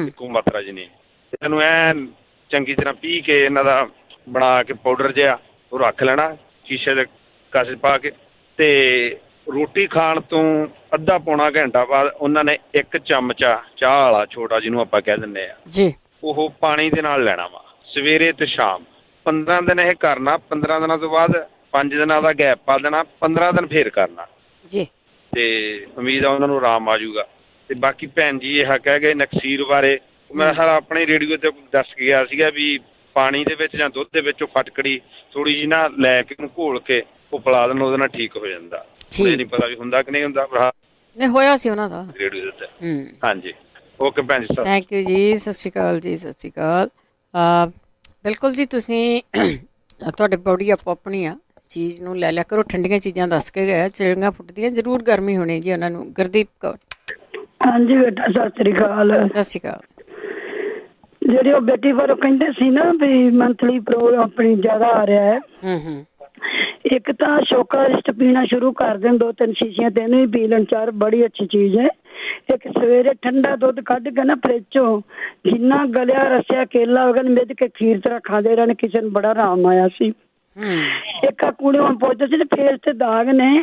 ਇੱਕੋ ਮਾਤਰਾ ਚ ਨੇ। ਇਹਨੂੰ ਐਨ ਚੰਗੀ ਤਰ੍ਹਾਂ ਪੀ ਕੇ ਇਹਨਾਂ ਦਾ ਬਣਾ ਕੇ ਪਾਊਡਰ ਜਿਹਾ ਉਹ ਰੱਖ ਲੈਣਾ ਸ਼ੀਸ਼ੇ ਦੇ ਕੱਚ ਪਾ ਕੇ, ਤੇ ਰੋਟੀ ਖਾਣ ਤੋਂ ਅੱਧਾ ਪੌਣਾ ਘੰਟਾ ਬਾਅਦ ਉਹਨਾਂ ਨੇ 1 ਚਮਚਾ ਚਾਹ ਵਾਲਾ ਛੋਟਾ ਜਿਹਨੂੰ ਆਪਾਂ ਕਹਿ ਦਿੰਦੇ ਆ ਜੀ, ਉਹ ਪਾਣੀ ਦੇ ਨਾਲ ਲੈਣਾ ਵਾ ਸਵੇਰੇ ਤੇ ਸ਼ਾਮ। 15 ਦਿਨ ਇਹ ਕਰਨਾ। 15 ਦਿਨਾਂ ਤੋਂ ਬਾਅਦ 5 ਦਿਨਾਂ ਦਾ ਗੈਪ ਪਾ ਦੇਣਾ, 15 ਦਿਨ ਫੇਰ ਕਰਨਾ ਜੀ, ਤੇ ਉਮੀਦ ਆ ਉਹਨਾਂ ਨੂੰ ਆਰਾਮ ਆ ਜਾਊਗਾ। ਤੇ ਬਾਕੀ ਭੈਣ ਜੀ ਇਹ ਕਹਿ ਗਏ ਨਕਸੀਰ ਬਾਰੇ, ਮੈਂ ਸਾਰਾ ਆਪਣੇ ਰੇਡੀਓ ਤੇ ਦੱਸ ਕੇ ਗਿਆ ਸੀਗਾ ਵੀ ਪਾਣੀ ਦੇ ਵਿੱਚ ਜਾਂ ਦੁੱਧ ਦੇ ਵਿੱਚ ਉਹ ਫਟਕੜੀ ਥੋੜੀ ਜਿਹੀ ਨਾ ਲੈ ਕੇ ਉਹਨੂੰ ਘੋਲ ਕੇ ਉਹ ਪਿਲਾ ਦੇਣ, ਉਹਦੇ ਨਾਲ ਠੀਕ ਹੋ ਜਾਂਦਾ। ਇਹ ਨਹੀਂ ਪਤਾ ਵੀ ਹੁੰਦਾ ਕਿ ਨਹੀਂ ਹੁੰਦਾ, ਪਰ ਨਹੀਂ ਹੋਇਆ ਸੀ ਉਹਨਾਂ ਦਾ ਰੇਡੀਓ ਦੇ ਉੱਤੇ। ਹਾਂਜੀ, ਓਕੇ ਭੈਣ ਜੀ, ਥੈਂਕ ਯੂ ਜੀ। ਸਤਿ ਸ਼੍ਰੀ ਅਕਾਲ ਜੀ। ਸਤਿ ਸ਼੍ਰੀ ਅਕਾਲ। ਬਿਲਕੁਲ ਜੀ, ਤੁਸੀਂ ਤੁਹਾਡੇ ਬੋਡੀ ਆਪੋ ਆਪਣੀ ਆ, ਚੀਜ਼ ਨੂੰ ਲੈ ਲਿਆ ਕਰੋ। ਠੰਡੀਆਂ ਚੀਜ਼ਾਂ ਦੱਸ ਕੇ ਗਏ, ਚਿੜੀਆਂ ਫੁੱਟਦੀਆਂ, ਜ਼ਰੂਰ ਗਰਮੀ ਹੋਣੀ ਜੀ ਉਹਨਾਂ ਨੂੰ। ਗੁਰਦੀਪ ਕੌਰ। ਹਾਂਜੀ ਬੇਟਾ ਸਤਿ ਸ਼੍ਰੀ ਅਕਾਲ। ਸਤਿ ਸ਼੍ਰੀ ਅਕਾਲ। ਜਿਹੜੀ ਉਹ ਬੇਟੀ ਪਰ ਕਹਿੰਦੇ ਸੀ ਨਾ ਵੀ ਮੰਥਲੀ ਪ੍ਰੋਬਲਮ ਆਪਣੀ ਜ਼ਿਆਦਾ ਆ ਰਿਹਾ ਹੈ। ਇੱਕ ਤਾਂ ਸ਼ੋਕਾਰਿਸਟ ਪੀਣਾ ਸ਼ੁਰੂ ਕਰ ਦੇਣ, 2-3 ਸ਼ੀਸ਼ੀਆਂ ਤੇ ਇਹਨੂੰ ਵੀ ਪੀ ਲੈਣ, 4 ਬੜੀ ਅੱਛੀ ਚੀਜ਼ ਹੈ। ਇੱਕ ਸਵੇਰੇ ਠੰਡਾ ਦੁੱਧ ਕੱਢ ਕੇ ਨਾ ਫਰਿੱਜ ਚੋਂ ਜਿੰਨਾ ਗਲਿਆ ਰਸਿਆ ਕੇਲਾ ਵਗੈਰਾ ਮਿੱਧ ਕੇ ਖੀਰ ਤਰ੍ਹਾਂ ਖਾਂਦੇ ਰਹਿਣ, ਕਿਸੇ ਨੂੰ ਬੜਾ ਆਰਾਮ ਆਇਆ ਸੀ। ਇੱਕ ਆ ਕੁੜੀ ਹੁਣ ਪੁੱਛਦੇ ਸੀ ਫੇਸ ਤੇ ਦਾਗ ਨੇ,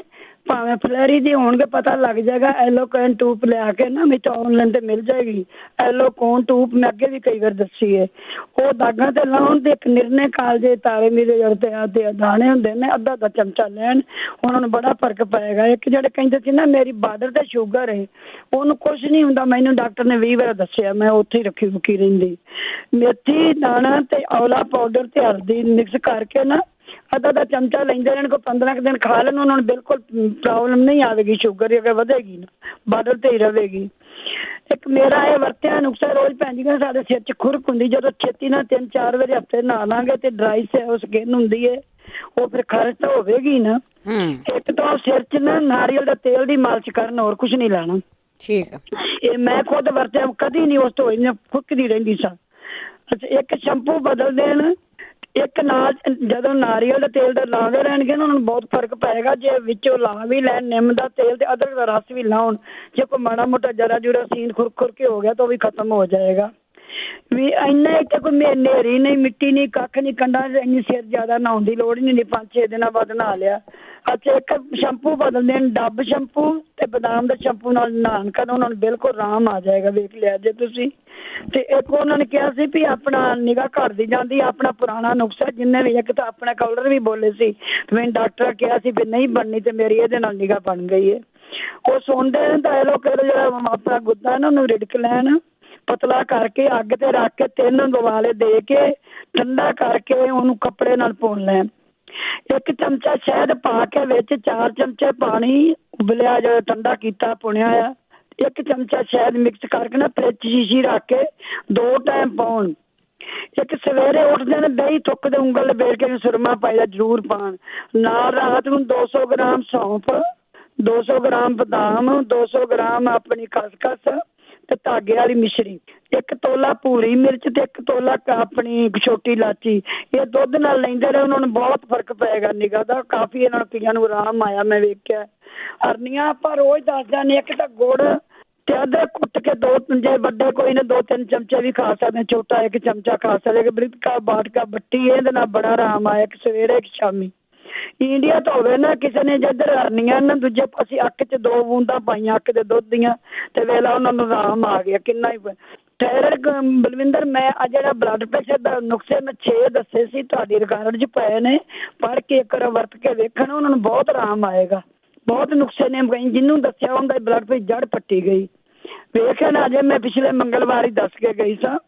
ਭਾਵੇਂ ਫਲੈਰੀ ਦੇ ਹੋਣਗੇ ਪਤਾ ਲੱਗ ਜਾਏਗਾ। ਐਲੋਕੋਨ ਟੂਪ ਲਿਆ ਕੇ ਨਾ ਵਿੱਚ ਆਨਲਾਈਨ ਤੇ ਮਿਲ ਜਾਏਗੀ ਐਲੋਕੋਨ ਟੂਪ, ਮੈਂ ਅੱਗੇ ਵੀ ਕਈ ਵਾਰ ਦੱਸੀ ਹੈ। ਉਹ ਦਾਗਾਂ ਤੇ ਲਾਉਣ ਤੇ ਇੱਕ ਨਿਰਨੇ ਕਾਲਜੇ ਤਾਰੇ ਮੀਰੇ ਜੜ ਤੇ ਦਾਣੇ ਹੁੰਦੇ ਨੇ, ਅੱਧਾ ਚਮਚਾ ਲੈਣ, ਉਹਨਾਂ ਨੂੰ ਬੜਾ ਫਰਕ ਪਏਗਾ। ਇੱਕ ਜਿਹੜੇ ਕਹਿੰਦੇ ਸੀ ਨਾ ਮੇਰੀ ਬਾਰਡਰ ਤੇ ਸ਼ੂਗਰ ਹੈ, ਉਹਨੂੰ ਕੁਛ ਨਹੀਂ ਹੁੰਦਾ, ਮੈਨੂੰ ਡਾਕਟਰ ਨੇ 20 ਵਾਰ ਦੱਸਿਆ, ਮੈਂ ਉੱਥੇ ਹੀ ਰੱਖੀ ਮੁੱਕੀ ਰਹਿੰਦੀ। ਮੇਥੀ ਦਾਣਾ ਤੇ ਔਲਾ ਪਾਊਡਰ ਤੇ ਹਲਦੀ ਮਿਕਸ ਕਰਕੇ ਨਾ ਅੱਧਾ ਚਮਚਾ ਲੈਂਦੇ ਰਹਿਣ, ਕੋਈ 15 ਦਿਨ ਖਾ ਲੈਣ, ਉਹਨਾਂ ਨੂੰ ਬਿਲਕੁਲ ਪ੍ਰੋਬਲਮ ਨਹੀਂ ਆਵੇਗੀ। ਸ਼ੂਗਰ ਅਗਰ ਵਧੇਗੀ ਨਾ ਬਾਰਡਰ ਤੇ ਹੀ ਰਹੇਗੀ। ਇੱਕ ਮੇਰਾ ਇਹ ਵਰਤਿਆ ਨੁਕਸਾ ਰੋਜ਼ ਭੈਣ ਜੀ ਸਾਡੇ ਸਿਰ 'ਚ ਖੁਰਕ ਹੁੰਦੀ, ਜਦੋਂ ਛੇਤੀ ਨਾਲ 3-4 ਵਾਰੀ ਹਫ਼ਤੇ ਨਹਾ ਲਾਂਗੇ ਤੇ ਡਰਾਈ ਸਕਿਨ ਹੁੰਦੀ ਹੈ, ਉਹ ਫਿਰ ਖਾਰਸ਼ ਤਾਂ ਹੋਵੇਗੀ ਨਾ। ਇੱਕ ਤਾਂ ਸਿਰ 'ਚ ਨਾ ਨਾਰੀਅਲ ਦਾ ਤੇਲ ਦੀ ਮਾਲਿਸ਼ ਕਰਨ, ਹੋਰ ਕੁਛ ਨਹੀਂ ਲੈਣਾ। ਠੀਕ ਹੈ, ਇਹ ਮੈਂ ਖੁਦ ਵਰਤਿਆ, ਕਦੀ ਨਹੀਂ ਉਸ ਤੋਂ ਹੋਈ, ਖੁਰਕਦੀ ਰਹਿੰਦੀ ਸਾਂ। ਅੱਛਾ, ਇੱਕ ਸ਼ੈਂਪੂ ਬਦਲ ਦੇਣ, ਇੱਕ ਨਾਲ ਜਦੋਂ ਨਾਰੀਅਲ ਦਾ ਤੇਲ ਦਾ ਲਾਉਂਦੇ ਰਹਿਣਗੇ ਉਹਨਾਂ ਨੂੰ ਬਹੁਤ ਫਰਕ ਪਏਗਾ। ਜੇ ਵਿੱਚੋਂ ਲਾ ਵੀ ਲੈਣ ਨਿੰਮ ਦਾ ਤੇਲ ਤੇ ਅਦਰਕ ਦਾ ਰਸ ਵੀ ਲਾਉਣ, ਜੇ ਕੋਈ ਮਾੜਾ ਮੋਟਾ ਜਰਾ ਜੁਰਾ ਸੀਨ ਖੁਰਕ ਕੇ ਹੋ ਗਿਆ ਤਾਂ ਉਹ ਵੀ ਖਤਮ ਹੋ ਜਾਏਗਾ। ਵੀ ਇੰਨਾ ਇੱਥੇ ਕੋਈ ਹਨੇਰੀ ਨਹੀਂ, ਮਿੱਟੀ ਨਹੀਂ, ਕੱਖ ਨਹੀਂ, ਕੰਡਾ ਇੰਨੀ ਸਿਰ ਜ਼ਿਆਦਾ ਨਹਾਉਣ ਦੀ ਲੋੜ ਹੀ ਨਹੀਂ, 5-6 ਦਿਨਾਂ ਬਾਅਦ ਨਹਾ ਲਿਆ। ਅੱਛਾ, ਇੱਕ ਸ਼ੈਂਪੂ ਬਦਲ ਦੇਣ, ਡੱਬ ਸ਼ੈਂਪੂ ਤੇ ਬਦਾਮ ਦੇ ਸ਼ੈਂਪੂ ਨਾਲ ਨਹਾਉਣ ਕਰਨ, ਉਹਨਾਂ ਨੂੰ ਬਿਲਕੁਲ ਆਰਾਮ ਆ ਜਾਏਗਾ, ਵੇਖ ਲਿਆ ਜੇ ਤੁਸੀਂ। ਤੇ ਇੱਕ ਉਹਨਾਂ ਨੇ ਕਿਹਾ ਸੀ ਵੀ ਆਪਣਾ ਨਿਗਾਹ ਘਟਦੀ ਜਾਂਦੀ, ਆਪਣਾ ਪੁਰਾਣਾ ਨੁਕਸਾ ਜਿੰਨੇ ਵੀ, ਇੱਕ ਤਾਂ ਆਪਣਾ ਕਲਰ ਵੀ ਬੋਲੇ ਸੀ, ਮੈਨੂੰ ਡਾਕਟਰ ਕਿਹਾ ਸੀ ਵੀ ਨਹੀਂ ਬਣਨੀ, ਤੇ ਮੇਰੀ ਇਹਦੇ ਨਾਲ ਨਿਗਾਹ ਬਣ ਗਈ ਹੈ। ਉਹ ਸੁਣਦੇ ਨੇ ਤਾਂ ਇਹ ਲੋਕ ਜਿਹੜਾ ਆਪਣਾ ਗੁੱਦਾ ਨਾ ਉਹਨੂੰ ਰਿੜਕ ਲੈਣ, ਪਤਲਾ ਕਰਕੇ ਅੱਗ ਤੇ ਰੱਖ ਕੇ 3 ਉਬਾਲੇ ਦੇ ਕੇ ਠੰਡਾ ਕਰਕੇ ਉਹਨੂੰ ਕੱਪੜੇ ਨਾਲ ਭੁੰਨ ਲੈਣ। 1 ਚਮਚਾ ਸ਼ਹਿਦ ਪਾ ਕੇ ਵਿੱਚ 4 ਚਮਚੇ ਪਾਣੀ ਉਬਲਿਆ ਜਿਹੜਾ ਠੰਡਾ ਕੀਤਾ ਪੁਣਿਆ ਆ, 1 ਚਮਚਾ ਸ਼ਹਿਦ ਮਿਕਸ ਕਰਕੇ ਨਾ ਫਰਿੱਜ ਸ਼ੀਸ਼ੀ ਰੱਖ ਕੇ 2 ਟਾਈਮ ਪਾਉਣ। ਇੱਕ ਸਵੇਰੇ ਉੱਠਦੇ ਨੇ ਦਹੀਂ ਥੁੱਕ ਦੇ ਉਂਗਲ ਲਪੇਟ ਕੇ ਸੁਰਮਾ ਪਾਈਦਾ ਜ਼ਰੂਰ ਪਾਉਣ। ਨਾਲ ਰਾਤ ਨੂੰ 200 ਗ੍ਰਾਮ ਸੌਂਫ, 200 ਗ੍ਰਾਮ ਬਦਾਮ, 200 ਗ੍ਰਾਮ ਆਪਣੀ ਖਸਖਸ ਤੇ ਧਾਗੇ ਵਾਲੀ ਮਿਸ਼ਰੀ, 1 ਤੋਲਾ ਭੂਰੀ ਮਿਰਚ ਤੇ 1 ਤੋਲਾ ਆਪਣੀ ਛੋਟੀ ਇਲਾਚੀ। ਇਹ ਦੁੱਧ ਨਾਲ ਲੈਂਦੇ ਰਹੇ, ਉਹਨਾਂ ਨੂੰ ਬਹੁਤ ਫਰਕ ਪਏਗਾ ਨਿਗਾਹ ਦਾ। ਕਾਫੀ ਇਹਨਾਂ ਨੂੰ ਕਈਆਂ ਨੂੰ ਆਰਾਮ ਆਇਆ, ਮੈਂ ਵੇਖਿਆ। ਹਰਨੀਆਂ ਆਪਾਂ ਰੋਜ਼ ਦੱਸ ਜਾਂਦੇ, ਇੱਕ ਤਾਂ ਗੁੜ ਤੇ ਅਦਰਕ ਕੁੱਟ ਕੇ 2 ਜੇ ਵੱਡੇ ਕੋਈ ਨੇ 2-3 ਚਮਚੇ ਵੀ ਖਾ ਸਕਦੇ, ਛੋਟਾ 1 ਚਮਚਾ ਖਾ ਸਕਦੇ। ਬ੍ਰਿਕਾ ਬਾਟਕਾ ਬੱਟੀ ਇਹਦੇ ਨਾਲ ਬੜਾ ਆਰਾਮ ਆਇਆ, ਇੱਕ ਸਵੇਰੇ ਇੱਕ ਸ਼ਾਮੀ। ਇੰਡੀਆ ਤੋਂ ਹੋਵੇ ਨਾ ਕਿਸੇ ਨੇ ਜਿੱਧਰ ਹਰਨੀਆਂ ਨਾ, ਦੂਜੇ ਪਾਸੇ ਅੱਖ 'ਚ 2 ਬੂੰਦਾਂ ਪਾਈਆਂ ਅੱਖ ਦੇ ਦੁੱਧ ਦੀਆਂ ਤੇ ਵੇਲਾ ਉਹਨਾਂ ਨੂੰ ਆਰਾਮ ਆ ਗਿਆ ਕਿੰਨਾ ਹੀ। ਥਾਇਰਾਇਡ ਬਲਵਿੰਦਰ, ਮੈਂ ਆ ਜਿਹੜਾ ਬਲੱਡ ਪ੍ਰੈਸ਼ਰ ਦਾ ਨੁਕਸੇ ਮੈਂ 6 ਦੱਸੇ ਸੀ ਤੁਹਾਡੀ ਰਿਕਾਰਡ 'ਚ ਪਏ ਨੇ, ਪੜ੍ਹ ਕੇ ਇੱਕ ਵਾਰ ਵਰਤ ਕੇ ਵੇਖਣ, ਉਹਨਾਂ ਨੂੰ ਬਹੁਤ ਆਰਾਮ ਆਏਗਾ। ਬਹੁਤ ਨੁਕਸੇ ਨੇ, ਜਿਹਨੂੰ ਦੱਸਿਆ ਹੁੰਦਾ ਬਲੱਡ ਪ੍ਰੈਸ਼ਰ ਜੜ ਪੱਟੀ ਗਈ। ਵੇਖਿਆ ਨਾ, ਅਜੇ ਮੈਂ ਪਿਛਲੇ ਮੰਗਲਵਾਰ ਹੀ ਦੱਸ ਕੇ ਗਈ ਸਾਂ।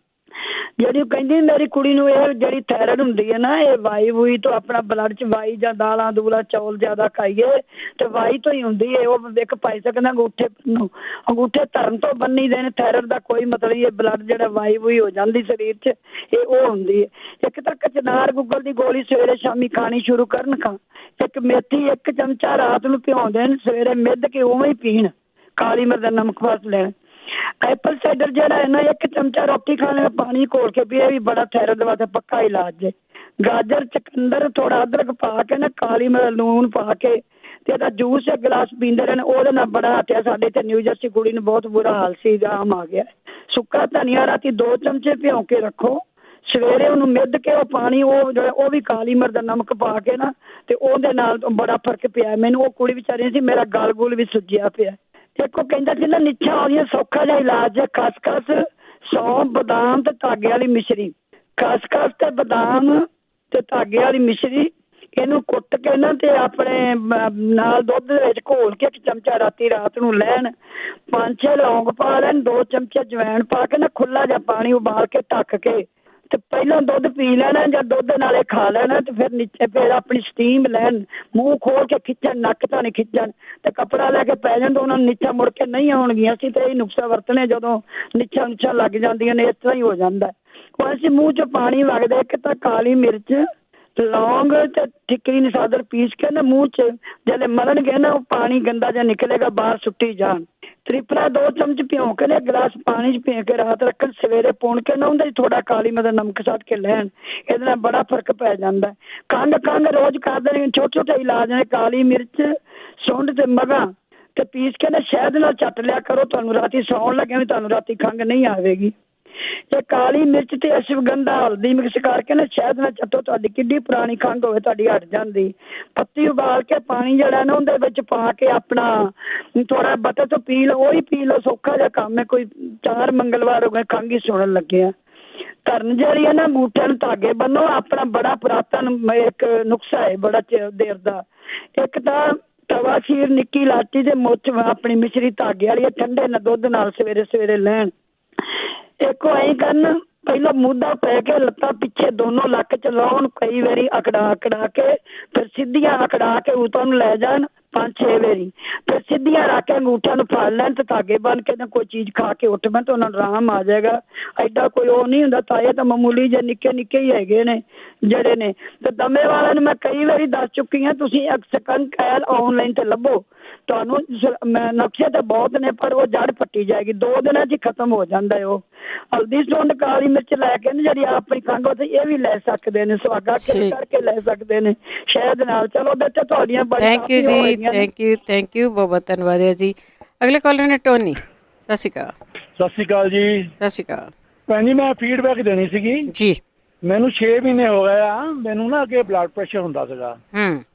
ਜਿਹੜੀ ਕਹਿੰਦੀ ਮੇਰੀ ਕੁੜੀ ਨੂੰ ਇਹ ਜਿਹੜੀ ਥਾਇਰਾਇਡ ਹੁੰਦੀ ਹੈ ਨਾ, ਇਹ ਵਾਈ ਵੂਈ ਤੋਂ ਆਪਣਾ ਬਲੱਡ 'ਚ ਵਾਈ ਜਾਂ ਦਾਲਾਂ ਦੂਲਾ ਚੌਲ ਜ਼ਿਆਦਾ ਖਾਈਏ ਤੇ ਵਾਈ ਤੋਂ ਹੀ ਹੁੰਦੀ ਹੈ। ਉਹ ਇੱਕ ਪਾਈ ਸਕਦਾ ਅੰਗੂਠੇ ਨੂੰ, ਅੰਗੂਠੇ ਧਰਨ ਤੋਂ ਬੰਨੀ ਦੇ ਨੇ। ਥਾਇਰਾਇਡ ਦਾ ਕੋਈ ਮਤਲਬ ਇਹ ਬਲੱਡ ਜਿਹੜਾ ਵਾਈ ਵੂਈ ਹੋ ਜਾਂਦੀ ਸਰੀਰ 'ਚ, ਇਹ ਉਹ ਹੁੰਦੀ ਹੈ। ਇੱਕ ਤਾਂ ਕਚਨਾਰ ਗੁੱਗਲ ਦੀ ਗੋਲੀ ਸਵੇਰੇ ਸ਼ਾਮੀ ਖਾਣੀ ਸ਼ੁਰੂ ਕਰਨ ਖਾਂ। ਇੱਕ ਮੇਥੀ 1 ਚਮਚਾ ਰਾਤ ਨੂੰ ਭਿਉਂ ਦੇਣ, ਸਵੇਰੇ ਮਿੱਧ ਕੇ ਉਵੇਂ ਹੀ ਪੀਣ। ਕਾਲੀ ਮਿਰਚ ਦਾ ਨਮਕ ਫਸ ਲੈਣ। ਐਪਲ ਸਾਈਡਰ ਜਿਹੜਾ ਹੈ ਨਾ, 1 ਚਮਚਾ ਰੋਟੀ ਖਾਣੇ ਵਿੱਚ ਪਾਣੀ ਘੋਲ ਕੇ ਪੀਏ, ਵੀ ਬੜਾ ਥਾਇਰਾਇਡ ਵਾਸਤੇ ਪੱਕਾ ਇਲਾਜ ਜੇ। ਗਾਜਰ, ਚਕੰਦਰ, ਥੋੜਾ ਅਦਰਕ ਪਾ ਕੇ ਨਾ, ਕਾਲੀ ਮਿਰਚ ਲੂਣ ਪਾ ਕੇ ਤੇ ਇਹਦਾ ਜੂਸ 1 ਗਲਾਸ ਪੀਂਦੇ ਰਹਿਣ, ਉਹਦੇ ਨਾਲ ਬੜਾ ਹਟਿਆ। ਸਾਡੇ ਤੇ ਨਿਊ ਜਰਸੀ ਕੁੜੀ ਨੂੰ ਬਹੁਤ ਬੁਰਾ ਹਾਲ ਸੀ, ਆਮ ਆ ਗਿਆ। ਸੁੱਕਾ ਧਨੀਆ ਰਾਤੀ 2 ਚਮਚੇ ਭਿਉਂ ਕੇ ਰੱਖੋ, ਸਵੇਰੇ ਉਹਨੂੰ ਮਿੱਧ ਕੇ ਉਹ ਪਾਣੀ ਉਹ ਵੀ ਕਾਲੀ ਮਿਰਚ ਦਾ ਨਮਕ ਪਾ ਕੇ ਨਾ, ਤੇ ਉਹਦੇ ਨਾਲ ਬੜਾ ਫਰਕ ਪਿਆ ਮੈਨੂੰ। ਉਹ ਕੁੜੀ ਵਿਚਾਰੀ ਸੀ, ਮੇਰਾ ਗਲ ਗੁਲ ਵੀ ਸੁੱਜਿਆ ਪਿਆ। ਇੱਕ ਉਹ ਕਹਿੰਦਾ ਸੀ ਨਾ ਨਿੱਛਾਂ ਆਉਂਦੀਆਂ, ਸੌਖਾ ਜਿਹਾ ਇਲਾਜ ਹੈ। ਖਸਖਸ, ਸੌਂਫ, ਬਦਾਮ ਤੇ ਧਾਗੇ ਵਾਲੀ ਮਿਸ਼ਰੀ। ਖਸਖਸ ਤੇ ਬਦਾਮ ਤੇ ਧਾਗੇ ਵਾਲੀ ਮਿਸ਼ਰੀ ਇਹਨੂੰ ਕੁੱਟ ਕੇ ਨਾ ਤੇ ਆਪਣੇ ਨਾਲ ਦੁੱਧ ਦੇ ਵਿੱਚ ਘੋਲ ਕੇ 1 ਚਮਚਾ ਰਾਤ ਨੂੰ ਲੈਣ। 5-6 ਲੌਂਗ ਪਾ ਲੈਣ, 2 ਚਮਚੇ ਜਵੈਣ ਪਾ ਕੇ ਨਾ ਖੁੱਲਾ ਜਿਹਾ ਪਾਣੀ ਉਬਾਲ ਕੇ ਢੱਕ ਕੇ ਤੇ ਪਹਿਲਾਂ ਦੁੱਧ ਪੀ ਲੈਣਾ ਜਾਂ ਦੁੱਧ ਨਾਲੇ ਖਾ ਲੈਣਾ ਤੇ ਫਿਰ ਆਪਣੀ ਸਟੀਮ ਲੈਣ। ਮੂੰਹ ਖੋਲ ਕੇ ਖਿੱਚਣ, ਨੱਕ ਤਾਂ ਨਹੀਂ ਖਿੱਚਣ ਤੇ ਕੱਪੜਾ ਲੈ ਕੇ ਪੈ ਜਾਣ, ਉਹਨਾਂ ਨੂੰ ਨਿੱਛਾਂ ਮੁੜ ਕੇ ਨਹੀਂ ਆਉਣਗੀਆਂ। ਅਸੀਂ ਤੇ ਇਹ ਨੁਕਸਾ ਵਰਤਣੇ ਜਦੋਂ ਨਿੱਛਾਂ ਲੱਗ ਜਾਂਦੀਆਂ ਨੇ, ਇਸ ਤਰ੍ਹਾਂ ਹੀ ਹੋ ਜਾਂਦਾ। ਉਹ ਅਸੀਂ ਮੂੰਹ 'ਚ ਪਾਣੀ ਵਗਦਾ। ਇੱਕ ਤਾਂ ਕਾਲੀ ਮਿਰਚ, ਲੌਂਗ ਤੇ ਠਿਕਰੀ ਨਿਸਾਦਰ ਪੀਸ ਕੇ ਨਾ ਮੂੰਹ 'ਚ ਜਦੋਂ ਮਲਣਗੇ ਨਾ, ਉਹ ਪਾਣੀ ਗੰਦਾ ਜਿਹਾ ਨਿਕਲੇਗਾ, ਬਾਹਰ ਸੁੱਟੀ ਜਾਣ। ਤ੍ਰਿਪਲਾ 2 ਚਮਚ ਭਿਉਂ ਕੇ ਨਾ ਗਲਾਸ ਪਾਣੀ 'ਚ ਭਿਉਂ ਕੇ ਰਾਤ ਰੱਖਣ, ਸਵੇਰੇ ਪੁਣ ਕੇ ਨਾ ਉਹਦੇ 'ਚ ਥੋੜਾ ਕਾਲੀ ਮਿਰਚ ਨਮਕ ਸੱਟ ਕੇ ਲੈਣ। ਇਹਦੇ ਨਾਲ ਬੜਾ ਫਰਕ ਪੈ ਜਾਂਦਾ। ਖੰਘ ਰੋਜ਼ ਕਰਦੇ ਨੇ, ਛੋਟੇ ਛੋਟੇ ਇਲਾਜ ਨੇ। ਕਾਲੀ ਮਿਰਚ, ਸੁੰਡ ਤੇ ਮਗਾਂ ਤੇ ਪੀਸ ਕੇ ਨਾ ਸ਼ਹਿਦ ਨਾਲ ਚੱਟ ਲਿਆ ਕਰੋ, ਤੁਹਾਨੂੰ ਰਾਤੀ ਸੌਣ ਲੱਗਿਆ ਵੀ ਤੁਹਾਨੂੰ ਰਾਤੀ ਖੰਘ ਨਹੀਂ ਆਵੇਗੀ। ਤੇ ਕਾਲੀ ਮਿਰਚ ਤੇ ਅਸ਼ਵਗੰਧਾ, ਹਲਦੀ ਮਿਕਸ ਕਰਕੇ ਨਾ ਸ਼ਹਿਦ ਨਾਲ ਚੱਟੋ, ਤੁਹਾਡੀ ਕਿੱਡੀ ਪੁਰਾਣੀ ਖੰਘ ਹੋਵੇ ਤੁਹਾਡੀ ਹਟ ਜਾਂਦੀ। ਪੱਤੀ ਉਬਾਲ ਕੇ ਪਾਣੀ ਜਿਹੜਾ ਨਾ ਉਹਦੇ ਵਿੱਚ ਪਾ ਕੇ ਆਪਣਾ ਥੋੜਾ ਬਟਰ ਤੋਂ ਪੀ ਲਓ, ਉਹੀ ਪੀ ਲਓ। ਸੌਖਾ ਜਿਹਾ ਕੰਮ ਹੈ, ਕੋਈ 4 ਮੰਗਲਵਾਰ ਹੋ ਗਏ ਖੰਘ ਹੀ ਸੁਣਨ ਲੱਗਿਆ। ਧਰਨ ਜਿਹੜੀ ਹੈ ਨਾ, ਅੰਗੂਠਿਆਂ ਨੂੰ ਧਾਗੇ ਬੰਨੋ। ਆਪਣਾ ਬੜਾ ਪੁਰਾਤਨ ਇੱਕ ਨੁਕਸਾ ਹੈ, ਬੜਾ ਚਿਰ ਦੇਰ ਦਾ। ਇੱਕ ਤਾਂ ਤਵਾ ਖੀਰ, ਨਿੱਕੀ ਇਲਾਚੀ ਤੇ ਮੁੱਛ ਆਪਣੀ ਮਿਸ਼ਰੀ ਧਾਗੇ ਵਾਲੀ ਠੰਡੇ ਨਾਲ ਦੁੱਧ ਨਾਲ ਸਵੇਰੇ ਲੈਣ। ਇੱਕੋ ਐਂ ਕਰਨ, ਪਹਿਲਾਂ ਮੂਧਾ ਪੈ ਕੇ ਲੱਤਾਂ ਪਿੱਛੇ ਦੋਨੋਂ ਲੱਕ 'ਚ ਲਾਉਣ, ਕਈ ਵਾਰੀ ਅਕੜਾ ਕੇ ਫਿਰ ਸਿੱਧੀਆਂ ਅਕੜਾ ਕੇ ਉਤਾਂ ਨੂੰ ਲੈ ਜਾਣ 5-6 ਵਾਰੀ, ਫਿਰ ਸਿੱਧੀਆਂ ਰੱਖ ਕੇ ਅੰਗੂਠਿਆਂ ਨੂੰ ਫੜ ਲੈਣ ਤੇ ਧਾਗੇ ਬੰਨ ਕੇ ਨਾ ਕੋਈ ਚੀਜ਼ ਖਾ ਕੇ ਉੱਠ ਪੈਣ ਤੇ ਉਹਨਾਂ ਨੂੰ ਆਰਾਮ ਆ ਜਾਏਗਾ। ਐਡਾ ਕੋਈ ਉਹ ਨਹੀਂ ਹੁੰਦਾ। ਤਾਂ ਇਹ ਤਾਂ ਮਾਮੂਲੀ ਜਿਹੇ ਨਿੱਕੇ ਹੀ ਹੈਗੇ ਨੇ ਜਿਹੜੇ ਨੇ। ਤੇ ਦਮੇ ਵਾਲਿਆਂ ਨੂੰ ਮੈਂ ਕਈ ਵਾਰੀ ਦੱਸ ਚੁੱਕੀ ਹਾਂ, ਤੁਸੀਂ ਸਕੰਕੈਲ ਆਨਲਾਈਨ ਤੇ ਲੱਭੋ, ਤੁਹਾਨੂੰ ਨਕਸ਼ੇ ਤਾਂ ਬਹੁਤ ਨੇ ਪਰ ਉਹ ਜੜ ਪੱਟੀ ਜਾਏਗੀ, 2 ਦਿਨਾਂ 'ਚ ਹੀ ਖਤਮ ਹੋ ਜਾਂਦਾ ਹੈ। ਉਹ ਹਲਦੀ, ਸੁੰਡ, ਕਾਲੀ ਮਿਰਚ ਲੈ ਕੇ ਜਿਹੜੀ ਆਪਣੀ ਖੰਘ ਉੱਥੇ ਇਹ ਵੀ ਲੈ ਸਕਦੇ ਨੇ, ਸੁਹਾਗਾ ਕਰਕੇ ਲੈ ਸਕਦੇ ਨੇ ਸ਼ਹਿਦ ਨਾਲ। ਚਲੋ ਬੱਚੇ ਤੁਹਾਡੀਆਂ ਥੈਂਕ ਯੂ ਜੀ, ਥੈਂਕ ਯੂ ਬਹੁਤ ਧੰਨਵਾਦ ਹੈ ਜੀ। ਅਗਲੇ ਕਾਲਰ ਨੇ ਟੋਨੀ। ਸਤਿ ਸ਼੍ਰੀ ਅਕਾਲ। ਸਤਿ ਸ਼੍ਰੀ ਅਕਾਲ ਜੀ। ਸਤਿ ਸ਼੍ਰੀ ਅਕਾਲ ਭੈਣ ਜੀ, ਮੈਂ ਫੀਡਬੈਕ ਦੇਣੀ ਸੀਗੀ ਜੀ। ਮੈਨੂੰ 6 ਮਹੀਨੇ ਹੋ ਗਏ ਆ, ਮੈਨੂੰ ਨਾ ਅੱਗੇ ਬਲੱਡ ਪ੍ਰੈਸ਼ਰ ਹੁੰਦਾ ਸੀਗਾ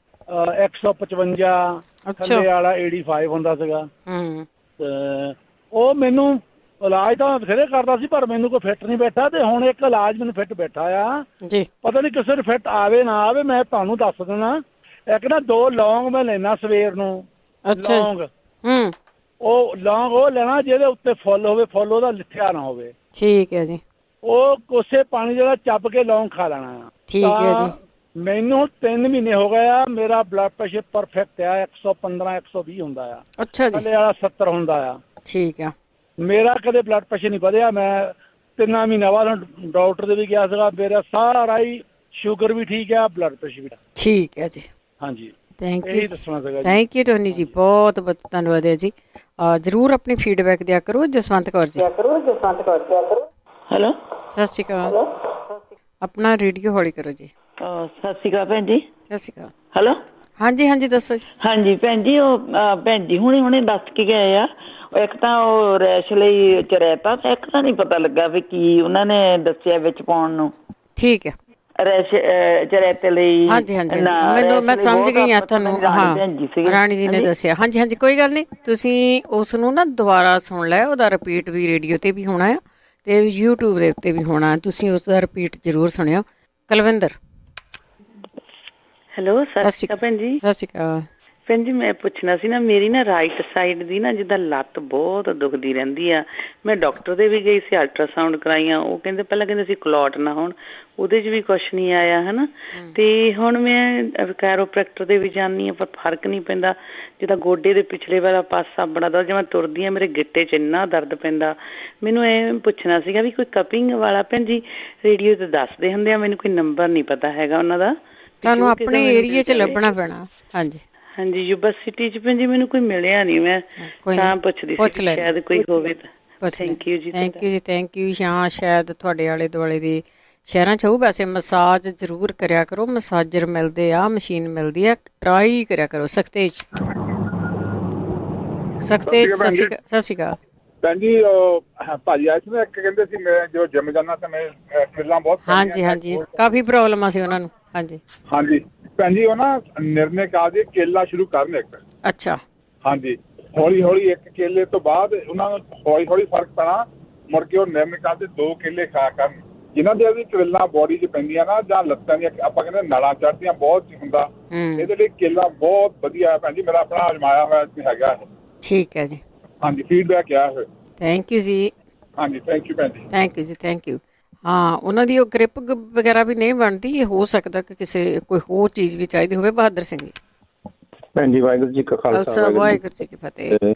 155, ਥੱਲੇ ਵਾਲਾ 85 ਹੁੰਦਾ ਸੀਗਾ। ਉਹ ਮੈਨੂੰ ਇਲਾਜ ਤਾਂ ਬਥੇਰੇ ਕਰਦਾ ਸੀ ਪਰ ਮੈਨੂੰ ਕੋਈ ਫਿੱਟ ਨਹੀਂ ਬੈਠਾ। ਤੇ ਹੁਣ ਇੱਕ ਇਲਾਜ ਮੈਨੂੰ ਫਿੱਟ ਬੈਠਾ ਆ ਜੀ। ਪਤਾ ਨਹੀਂ ਕਿਸੇ ਨੂੰ ਫਿੱਟ ਆਵੇ ਨਾ ਆਵੇ, ਮੈਂ ਤੁਹਾਨੂੰ ਦੱਸ ਦੇਣਾ। ਇੱਕ ਨਾ 2 ਲੌਂਗ ਮੈਂ ਲੈਣਾ ਸਵੇਰ ਨੂੰ, ਲੌਂਗ ਉਹ ਲੌਂਗ ਉਹ ਲੈਣਾ ਜਿਹਦੇ ਉੱਤੇ ਫੁੱਲ ਹੋਵੇ, ਫੁੱਲ ਉਹਦਾ ਲਿਥਿਆ ਨਾ ਹੋਵੇ। ਠੀਕ ਹੈ ਜੀ। ਉਹ ਕੋਸੇ ਪਾਣੀ ਜਿਹੜਾ ਚੱਪ ਕੇ ਲੌਂਗ ਖਾ ਲੈਣਾ ਆ। ਠੀਕ ਹੈ ਜੀ। ਮੈਨੂੰ 3 ਮਹੀਨੇ ਹੋ ਗਏ ਆ, ਮੇਰਾ ਬਲੱਡ ਪ੍ਰੈਸ਼ਰ ਪਰਫੈਕਟ ਆ, 115 120 ਹੁੰਦਾ ਆ। ਅੱਛਾ ਜੀ। ਥੱਲੇ ਵਾਲਾ 70 ਹੁੰਦਾ ਆ। ਠੀਕ ਆ। ਮੇਰਾ ਕਦੇ ਬਲੱਡ ਪ੍ਰੈਸ਼ਰ ਨਹੀਂ ਵਧਿਆ। ਮੈਂ 3 ਮਹੀਨਿਆਂ ਬਾਅਦ ਡਾਕਟਰ ਦੇ ਵੀ ਗਿਆ ਸੀਗਾ, ਮੇਰਾ ਸਾਰਾ ਹੀ ਸ਼ੂਗਰ ਵੀ ਠੀਕ ਆ, ਬਲੱਡ ਪ੍ਰੈਸ਼ਰ ਵੀ ਠੀਕ ਹੈ ਜੀ। ਹਾਂਜੀ, ਥੈਂਕ ਇਹੀ ਦੱਸਣਾ ਸੀਗਾ। ਥੈਂਕ ਯੂ ਟੋਨੀ ਜੀ, ਬਹੁਤ ਬਹੁਤ ਧੰਨਵਾਦ ਹੈ ਜੀ। ਜ਼ਰੂਰ ਆਪਣੀ ਫੀਡਬੈਕ ਦਿਆ ਕਰੋ। ਜਸਵੰਤ ਕੌਰ ਜੀ। ਹੈਲੋ, ਸਤਿ ਸ਼੍ਰੀ ਅਕਾਲ। ਆਪਣਾ ਰੇਡੀਓ ਹੌਲੀ ਕਰੋ ਜੀ। ਸਤਿ ਸ਼੍ਰੀ ਅਕਾਲ ਭੈਣ ਜੀ। ਸਤਿ ਸ਼੍ਰੀ ਅਕਾਲ। ਹੈਲੋ, ਹਾਂਜੀ ਹਾਂਜੀ ਦੱਸੋ ਜੀ। ਹਾਂਜੀ ਭੈਣ ਜੀ, ਉਹ ਭੈਣ ਜੀ ਹੁਣੇ ਦੱਸ ਕੇ ਗਏ ਆ। ਇੱਕ ਤਾਂ ਉਹ ਰੈਸ਼ ਲਈ ਚਰੈਤਾ, ਤੇ ਇੱਕ ਤਾਂ ਨਹੀਂ ਪਤਾ ਲੱਗਾ ਵੀ ਕੀ ਉਹਨਾਂ ਨੇ ਦੱਸਿਆ ਵਿੱਚ ਪਾਉਣ ਨੂੰ। ਠੀਕ ਹੈ। ਰੈਸ਼ ਚਰੈਤੇ ਲਈ। ਹਾਂਜੀ ਹਾਂਜੀ, ਮੈਨੂੰ ਮੈਂ ਸਮਝ ਗਈ ਹਾਂ ਤੁਹਾਨੂੰ। ਹਾਂ, ਰਾਣੀ ਜੀ ਨੇ ਦੱਸਿਆ। ਹਾਂਜੀ ਹਾਂਜੀ, ਕੋਈ ਗੱਲ ਨਹੀਂ, ਤੁਸੀਂ ਉਸ ਨੂੰ ਨਾ ਦੁਬਾਰਾ ਸੁਣ ਲਿਆ। ਉਹਦਾ ਰਿਪੀਟ ਵੀ ਰੇਡੀਓ ਤੇ ਵੀ ਹੋਣਾ ਆ ਤੇ YouTube ਦੇ ਉੱਤੇ ਵੀ ਹੋਣਾ। ਤੁਸੀਂ ਉਸ ਦਾ ਰਿਪੀਟ ਜ਼ਰੂਰ ਸੁਣਿਓ। ਕੁਲਵਿੰਦਰ। ਹੈਲੋ, ਸਤਿ ਸ਼੍ਰੀ ਅਕਾਲ ਭੈਣ ਜੀ। ਸਤਿ ਸ਼੍ਰੀ ਅਕਾਲ ਭੈਣ ਜੀ, ਮੈਂ ਪੁੱਛਣਾ ਸੀ ਨਾ, ਮੇਰੀ ਨਾ ਰਾਈਟ ਸਾਈਡ ਦੀ ਨਾ ਜਿੱਦਾਂ ਲੱਤ ਬਹੁਤ ਦੁਖਦੀ ਰਹਿੰਦੀ ਆ। ਮੈਂ ਡਾਕਟਰ ਦੇ ਵੀ ਗਈ ਸੀ, ਅਲਟਰਾਸਾਊਂਡ ਕਰਾਈਆਂ। ਉਹ ਕਹਿੰਦੇ ਪਹਿਲਾਂ ਕਹਿੰਦੇ ਸੀ ਕਲੌਟ ਨਾ ਹੋਣ, ਉਹਦੇ 'ਚ ਵੀ ਕੁਛ ਨਹੀਂ ਆਇਆ ਹੈ ਨਾ। ਅਤੇ ਹੁਣ ਮੈਂ ਕੈਰੋਪ੍ਰੈਕਟਰ ਦੇ ਵੀ ਜਾਂਦੀ ਹਾਂ, ਪਰ ਫਰਕ ਨਹੀਂ ਪੈਂਦਾ। ਜਿੱਦਾਂ ਗੋਡੇ ਦੇ ਪਿਛਲੇ ਵਾਲਾ ਪਾਸਾ ਬੜਾ ਦਰਦ, ਜੇ ਮੈਂ ਤੁਰਦੀ ਹਾਂ ਮੇਰੇ ਗਿੱਟੇ 'ਚ ਇੰਨਾ ਦਰਦ ਪੈਂਦਾ। ਮੈਨੂੰ ਇਹ ਪੁੱਛਣਾ ਸੀਗਾ ਵੀ ਕੋਈ ਕਪਿੰਗ ਵਾਲਾ ਭੈਣ ਜੀ ਰੇਡੀਓ 'ਤੇ ਦੱਸਦੇ ਹੁੰਦੇ ਆ, ਮੈਨੂੰ ਕੋਈ ਨੰਬਰ ਨਹੀਂ ਪਤਾ ਹੈਗਾ ਉਹਨਾਂ ਦਾ। ਤੁਹਾਨੂੰ ਆਪਣੇ ਏਰੀਏ 'ਚ ਲੱਭਣਾ ਪੈਣਾ। ਹਾਂਜੀ ਹਾਂਜੀ, ਯੂਨੀਵਰਸਿਟੀ 'ਚ ਭੈਣ ਜੀ ਮੈਨੂੰ ਕੋਈ ਮਿਲਿਆ ਨਹੀਂ। ਮੈਂ ਤਾਂ ਪੁੱਛਦੀ ਸੀ ਸ਼ਾਇਦ ਕੋਈ ਹੋਵੇ ਤਾਂ। ਥੈਂਕ ਯੂ ਜੀ। ਥੈਂਕ ਯੂ ਜੀ, ਥੈਂਕ ਯੂ। ਜਾਂ ਸ਼ਾਇਦ ਤੁਹਾਡੇ ਆਲੇ ਦੁਆਲੇ ਦੇ ਸ਼ਹਿਰਾਂ 'ਚ ਹੋਊ। ਵੈਸੇ ਮਸਾਜ ਜ਼ਰੂਰ ਕਰਿਆ ਕਰੋ, ਮਸਾਜਰ ਮਿਲਦੇ ਆ, ਮਸ਼ੀਨ ਮਿਲਦੀ ਆ, ਟਰਾਈ ਕਰਿਆ ਕਰੋ। ਸਖਤੇਜ। ਸਖਤੇਜ, ਸਤਿ ਸ਼੍ਰੀ ਅਕਾਲ ਭੈਣ ਜੀ। ਭਾਜੀ ਆਏ ਸੀ ਨਾ, ਇੱਕ ਕਹਿੰਦੇ ਸੀ ਮੈਂ ਜੋ ਜਿਮ ਜਾਂਦਾ ਤਾਂ ਮੈਂ ਕਿੱਲਾਂ ਬਹੁਤ। ਹਾਂਜੀ ਹਾਂਜੀ, ਕਾਫੀ ਪ੍ਰੋਬਲਮਾਂ ਸੀ ਉਹਨਾਂ ਨੂੰ। ਹਾਂਜੀ ਹਾਂਜੀ ਭੈਣ ਜੀ, ਉਹ ਨਾ ਨਿਰਣੇ ਕਾਲ ਦੇ ਕੇਲਾ ਸ਼ੁਰੂ ਕਰਨ ਇੱਕ। ਅੱਛਾ। ਹਾਂਜੀ, ਹੌਲੀ ਹੌਲੀ ਇੱਕ ਕੇਲੇ ਤੋਂ ਬਾਅਦ ਉਹਨਾਂ ਨੂੰ ਹੌਲੀ ਹੌਲੀ ਫਰਕ ਪੈਣਾ। ਮੁੜ ਕੇ ਉਹ ਨਿਰਣੇ ਕਾਲ ਦੇ 2 ਕੇਲੇ ਖਾਇਆ ਕਰਨ, ਜਿਨ੍ਹਾਂ ਦੀਆਂ ਵੀ ਕਵੇਲਾਂ ਬੋਡੀ 'ਚ ਪੈਂਦੀਆਂ ਨਾ, ਜਾਂ ਲੱਤਾਂ ਦੀਆਂ ਆਪਾਂ ਕਹਿੰਦੇ ਨਾੜਾਂ ਚੜ੍ਹਦੀਆਂ ਬਹੁਤ ਹੁੰਦਾ, ਇਹਦੇ ਲਈ ਕੇਲਾ ਬਹੁਤ ਵਧੀਆ ਭੈਣ ਜੀ। ਮੇਰਾ ਆਪਣਾ ਅਜਮਾਇਆ ਹੋਇਆ ਹੈਗਾ। ਠੀਕ ਹੈ ਜੀ। ਹਾਂਜੀ, ਫੀਡਬੈਕ ਆ ਫਿਰ। ਥੈਂਕ ਯੂ ਜੀ। ਹਾਂਜੀ, ਥੈਂਕ ਯੂ ਭੈਣ ਜੀ। ਥੈਂਕ ਯੂ ਜੀ, ਥੈਂਕ ਯੂ। ਹਾਂ, ਉਹਨਾਂ ਦੀ ਉਹ ਗ੍ਰਿਪ ਵਗੈਰਾ ਵੀ ਨਹੀਂ ਬਣਦੀ। ਇਹ ਹੋ ਸਕਦਾ ਕਿ ਕਿਸੇ ਕੋਈ ਹੋਰ ਚੀਜ਼ ਵੀ ਚਾਹੀਦੀ ਹੋਵੇ। ਬਹਾਦਰ ਸਿੰਘ ਜੀ। ਭੈਣ ਜੀ, ਵਾਹਿਗੁਰੂ ਜੀ ਕਾ ਖਾਲਸਾ, ਵਾਹਿਗੁਰੂ ਜੀ ਕੀ ਫਤਿਹ।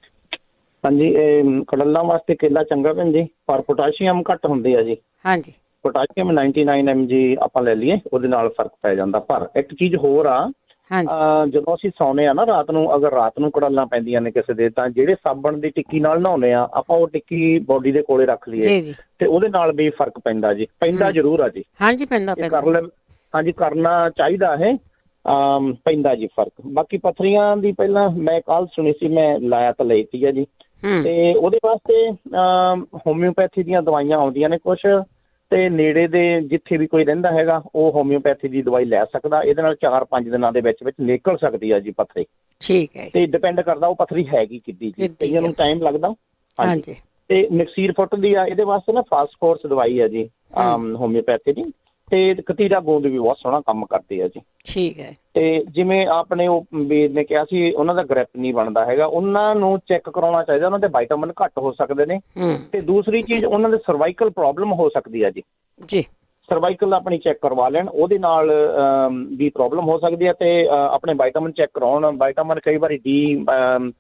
ਹਾਂਜੀ, ਇਹ ਕੜਲਾਂ ਵਾਸਤੇ ਕੇਲਾ ਚੰਗਾ ਭੈਣ ਜੀ, ਪਰ ਪੋਟਾਸ਼ੀਅਮ ਘੱਟ ਹੁੰਦੀ ਆ ਜੀ। ਹਾਂਜੀ, ਪੋਟਾਸ਼ੀਅਮ 99 mg ਆਪਾਂ ਲੈ ਲਈਏ, ਉਹਦੇ ਨਾਲ ਫਰਕ ਪੈ ਜਾਂਦਾ। ਪਰ ਇੱਕ ਚੀਜ਼ ਹੋਰ ਆ, ਜਦੋਂ ਅਸੀਂ ਸੌਂਦੇ ਆ ਨਾ ਰਾਤ ਨੂੰ, ਅਗਰ ਰਾਤ ਨੂੰ ਕੜਲਾਂ ਪੈਂਦੀਆਂ ਨੇ ਕਿਸੇ ਦੇ, ਤਾਂ ਜਿਹੜੇ ਸਾਬਣ ਦੀ ਟਿੱਕੀ ਨਾਲ ਨਹਾਉਂਦੇ ਆ ਆਪਾਂ, ਉਹ ਟਿੱਕੀ ਬੋਡੀ ਦੇ ਕੋਲੇ ਰੱਖ ਲਈਏ ਤੇ ਉਹਦੇ ਨਾਲ ਵੀ ਫਰਕ ਪੈਂਦਾ ਜੀ। ਪੈਂਦਾ ਜ਼ਰੂਰ ਆ ਜੀ। ਹਾਂਜੀ, ਪੈਂਦਾ। ਹਾਂਜੀ, ਕਰਨਾ ਚਾਹੀਦਾ ਇਹ। ਪੈਂਦਾ ਜੀ ਫਰਕ। ਬਾਕੀ ਪੱਥਰੀਆਂ ਦੀ ਪਹਿਲਾਂ ਮੈਂ ਕੱਲ ਸੁਣੀ ਸੀ, ਮੈਂ ਲਾਇਆ ਤਾਂ ਲਈ ਤੀ ਆ ਜੀ। ਤੇ ਉਹਦੇ ਵਾਸਤੇ ਹੋਮਿਓਪੈਥੀ ਦੀਆਂ ਦਵਾਈਆਂ ਆਉਂਦੀਆਂ ਨੇ ਕੁਛ, ਤੇ ਨੇੜੇ ਦੇ ਜਿੱਥੇ ਵੀ ਕੋਈ ਰਹਿੰਦਾ ਹੈਗਾ ਉਹ ਹੋਮਿਓਪੈਥੀ ਦੀ ਦਵਾਈ ਲੈ ਸਕਦਾ। ਇਹਦੇ ਨਾਲ 4-5 ਦਿਨਾਂ ਦੇ ਵਿੱਚ ਨਿਕਲ ਸਕਦੀ ਆ ਜੀ ਪੱਥਰੀ। ਠੀਕ ਹੈ। ਤੇ ਡਿਪੈਂਡ ਕਰਦਾ ਉਹ ਪੱਥਰੀ ਹੈਗੀ ਕਿੱਡੀ ਜੀ, ਕਈਆਂ ਨੂੰ ਟਾਈਮ ਲੱਗਦਾ। ਹਾਂਜੀ। ਤੇ ਨਕਸੀਰ ਫੁੱਟ ਦੀ ਆ, ਇਹਦੇ ਵਾਸਤੇ ਨਾ ਫਾਸਫੋਰਸ ਦਵਾਈ ਆ ਜੀ ਹੋਮਿਓਪੈਥੀ ਦੀ, ਤੇ ਕਤੀਰਾ ਗੋਂਦ ਵੀ ਬਹੁਤ ਸੋਹਣਾ ਕੰਮ ਕਰਦੇ ਆ ਜੀ। ਠੀਕ ਹੈ। ਤੇ ਜਿਵੇਂ ਆਪਣੇ ਉਹ ਵੀਰ ਨੇ ਕਿਹਾ ਸੀ, ਉਹਨਾਂ ਦਾ ਗ੍ਰਿਪ ਨਹੀਂ ਬਣਦਾ ਹੈਗਾ, ਉਹਨਾਂ ਨੂੰ ਚੈੱਕ ਕਰਾਉਣਾ ਚਾਹੀਦਾ। ਉਹਨਾਂ ਦੇ ਵਿਟਾਮਿਨ ਘੱਟ ਹੋ ਸਕਦੇ ਨੇ। ਤੇ ਦੂਸਰੀ ਚੀਜ਼, ਉਹਨਾਂ ਦੇ ਸਰਵਾਈਕਲ ਪ੍ਰੋਬਲਮ ਹੋ ਸਕਦੀ ਆ ਜੀ। ਜੀ, ਸਰਵਾਈਕਲ ਆਪਣੀ ਚੈੱਕ ਕਰਵਾ ਲੈਣ, ਉਹਦੇ ਨਾਲ ਵੀ ਪ੍ਰੋਬਲਮ ਹੋ ਸਕਦੀ ਹੈ। ਤੇ ਆਪਣੇ ਵਿਟਾਮਿਨ ਚੈੱਕ ਕਰਾਉਣ। ਵਿਟਾਮਿਨ ਕਈ ਵਾਰੀ ਡੀ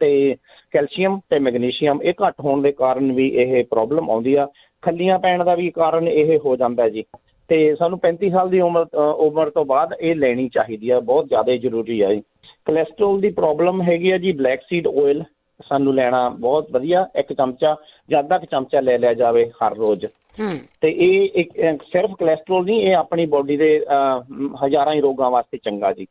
ਤੇ ਕੈਲਸ਼ੀਅਮ ਤੇ ਮੈਗਨੀਸ਼ੀਅਮ ਇਹ ਘੱਟ ਹੋਣ ਦੇ ਕਾਰਨ ਵੀ ਇਹ ਪ੍ਰੋਬਲਮ ਆਉਂਦੀ ਆ। ਖੱਲੀਆਂ ਪੈਣ ਦਾ ਵੀ ਕਾਰਨ ਇਹ ਹੋ ਜਾਂਦਾ ਜੀ। ਤੇ ਸਾਨੂੰ 35 ਸਾਲ ਦੀ ਉਮਰ ਤੋਂ ਬਾਅਦ ਇਹ ਲੈਣੀ ਚਾਹੀਦੀ ਆ, ਬਹੁਤ ਜ਼ਿਆਦਾ ਜ਼ਰੂਰੀ ਆ ਜੀ। ਕੋਲੈਸਟਰੋਲ ਦੀ ਪ੍ਰੋਬਲਮ ਹੈਗੀ ਆ ਜੀ, ਬਲੈਕ ਸੀਡ ਆਇਲ ਸਾਨੂੰ ਲੈਣਾ ਬਹੁਤ ਵਧੀਆ। 1 ਚਮਚਾ ਜਾਂ ਅੱਧਾ ਕੁ ਚਮਚਾ ਲੈ ਲਿਆ ਜਾਵੇ ਹਰ ਰੋਜ਼। ਤੇ ਇਹ ਇੱਕ ਸਿਰਫ ਕੋਲੈਸਟਰੋਲ ਨਹੀਂ, ਇਹ ਆਪਣੀ ਬੋਡੀ ਦੇ ਹਜ਼ਾਰਾਂ ਹੀ ਰੋਗਾਂ ਵਾਸਤੇ ਚੰਗਾ ਜੀ।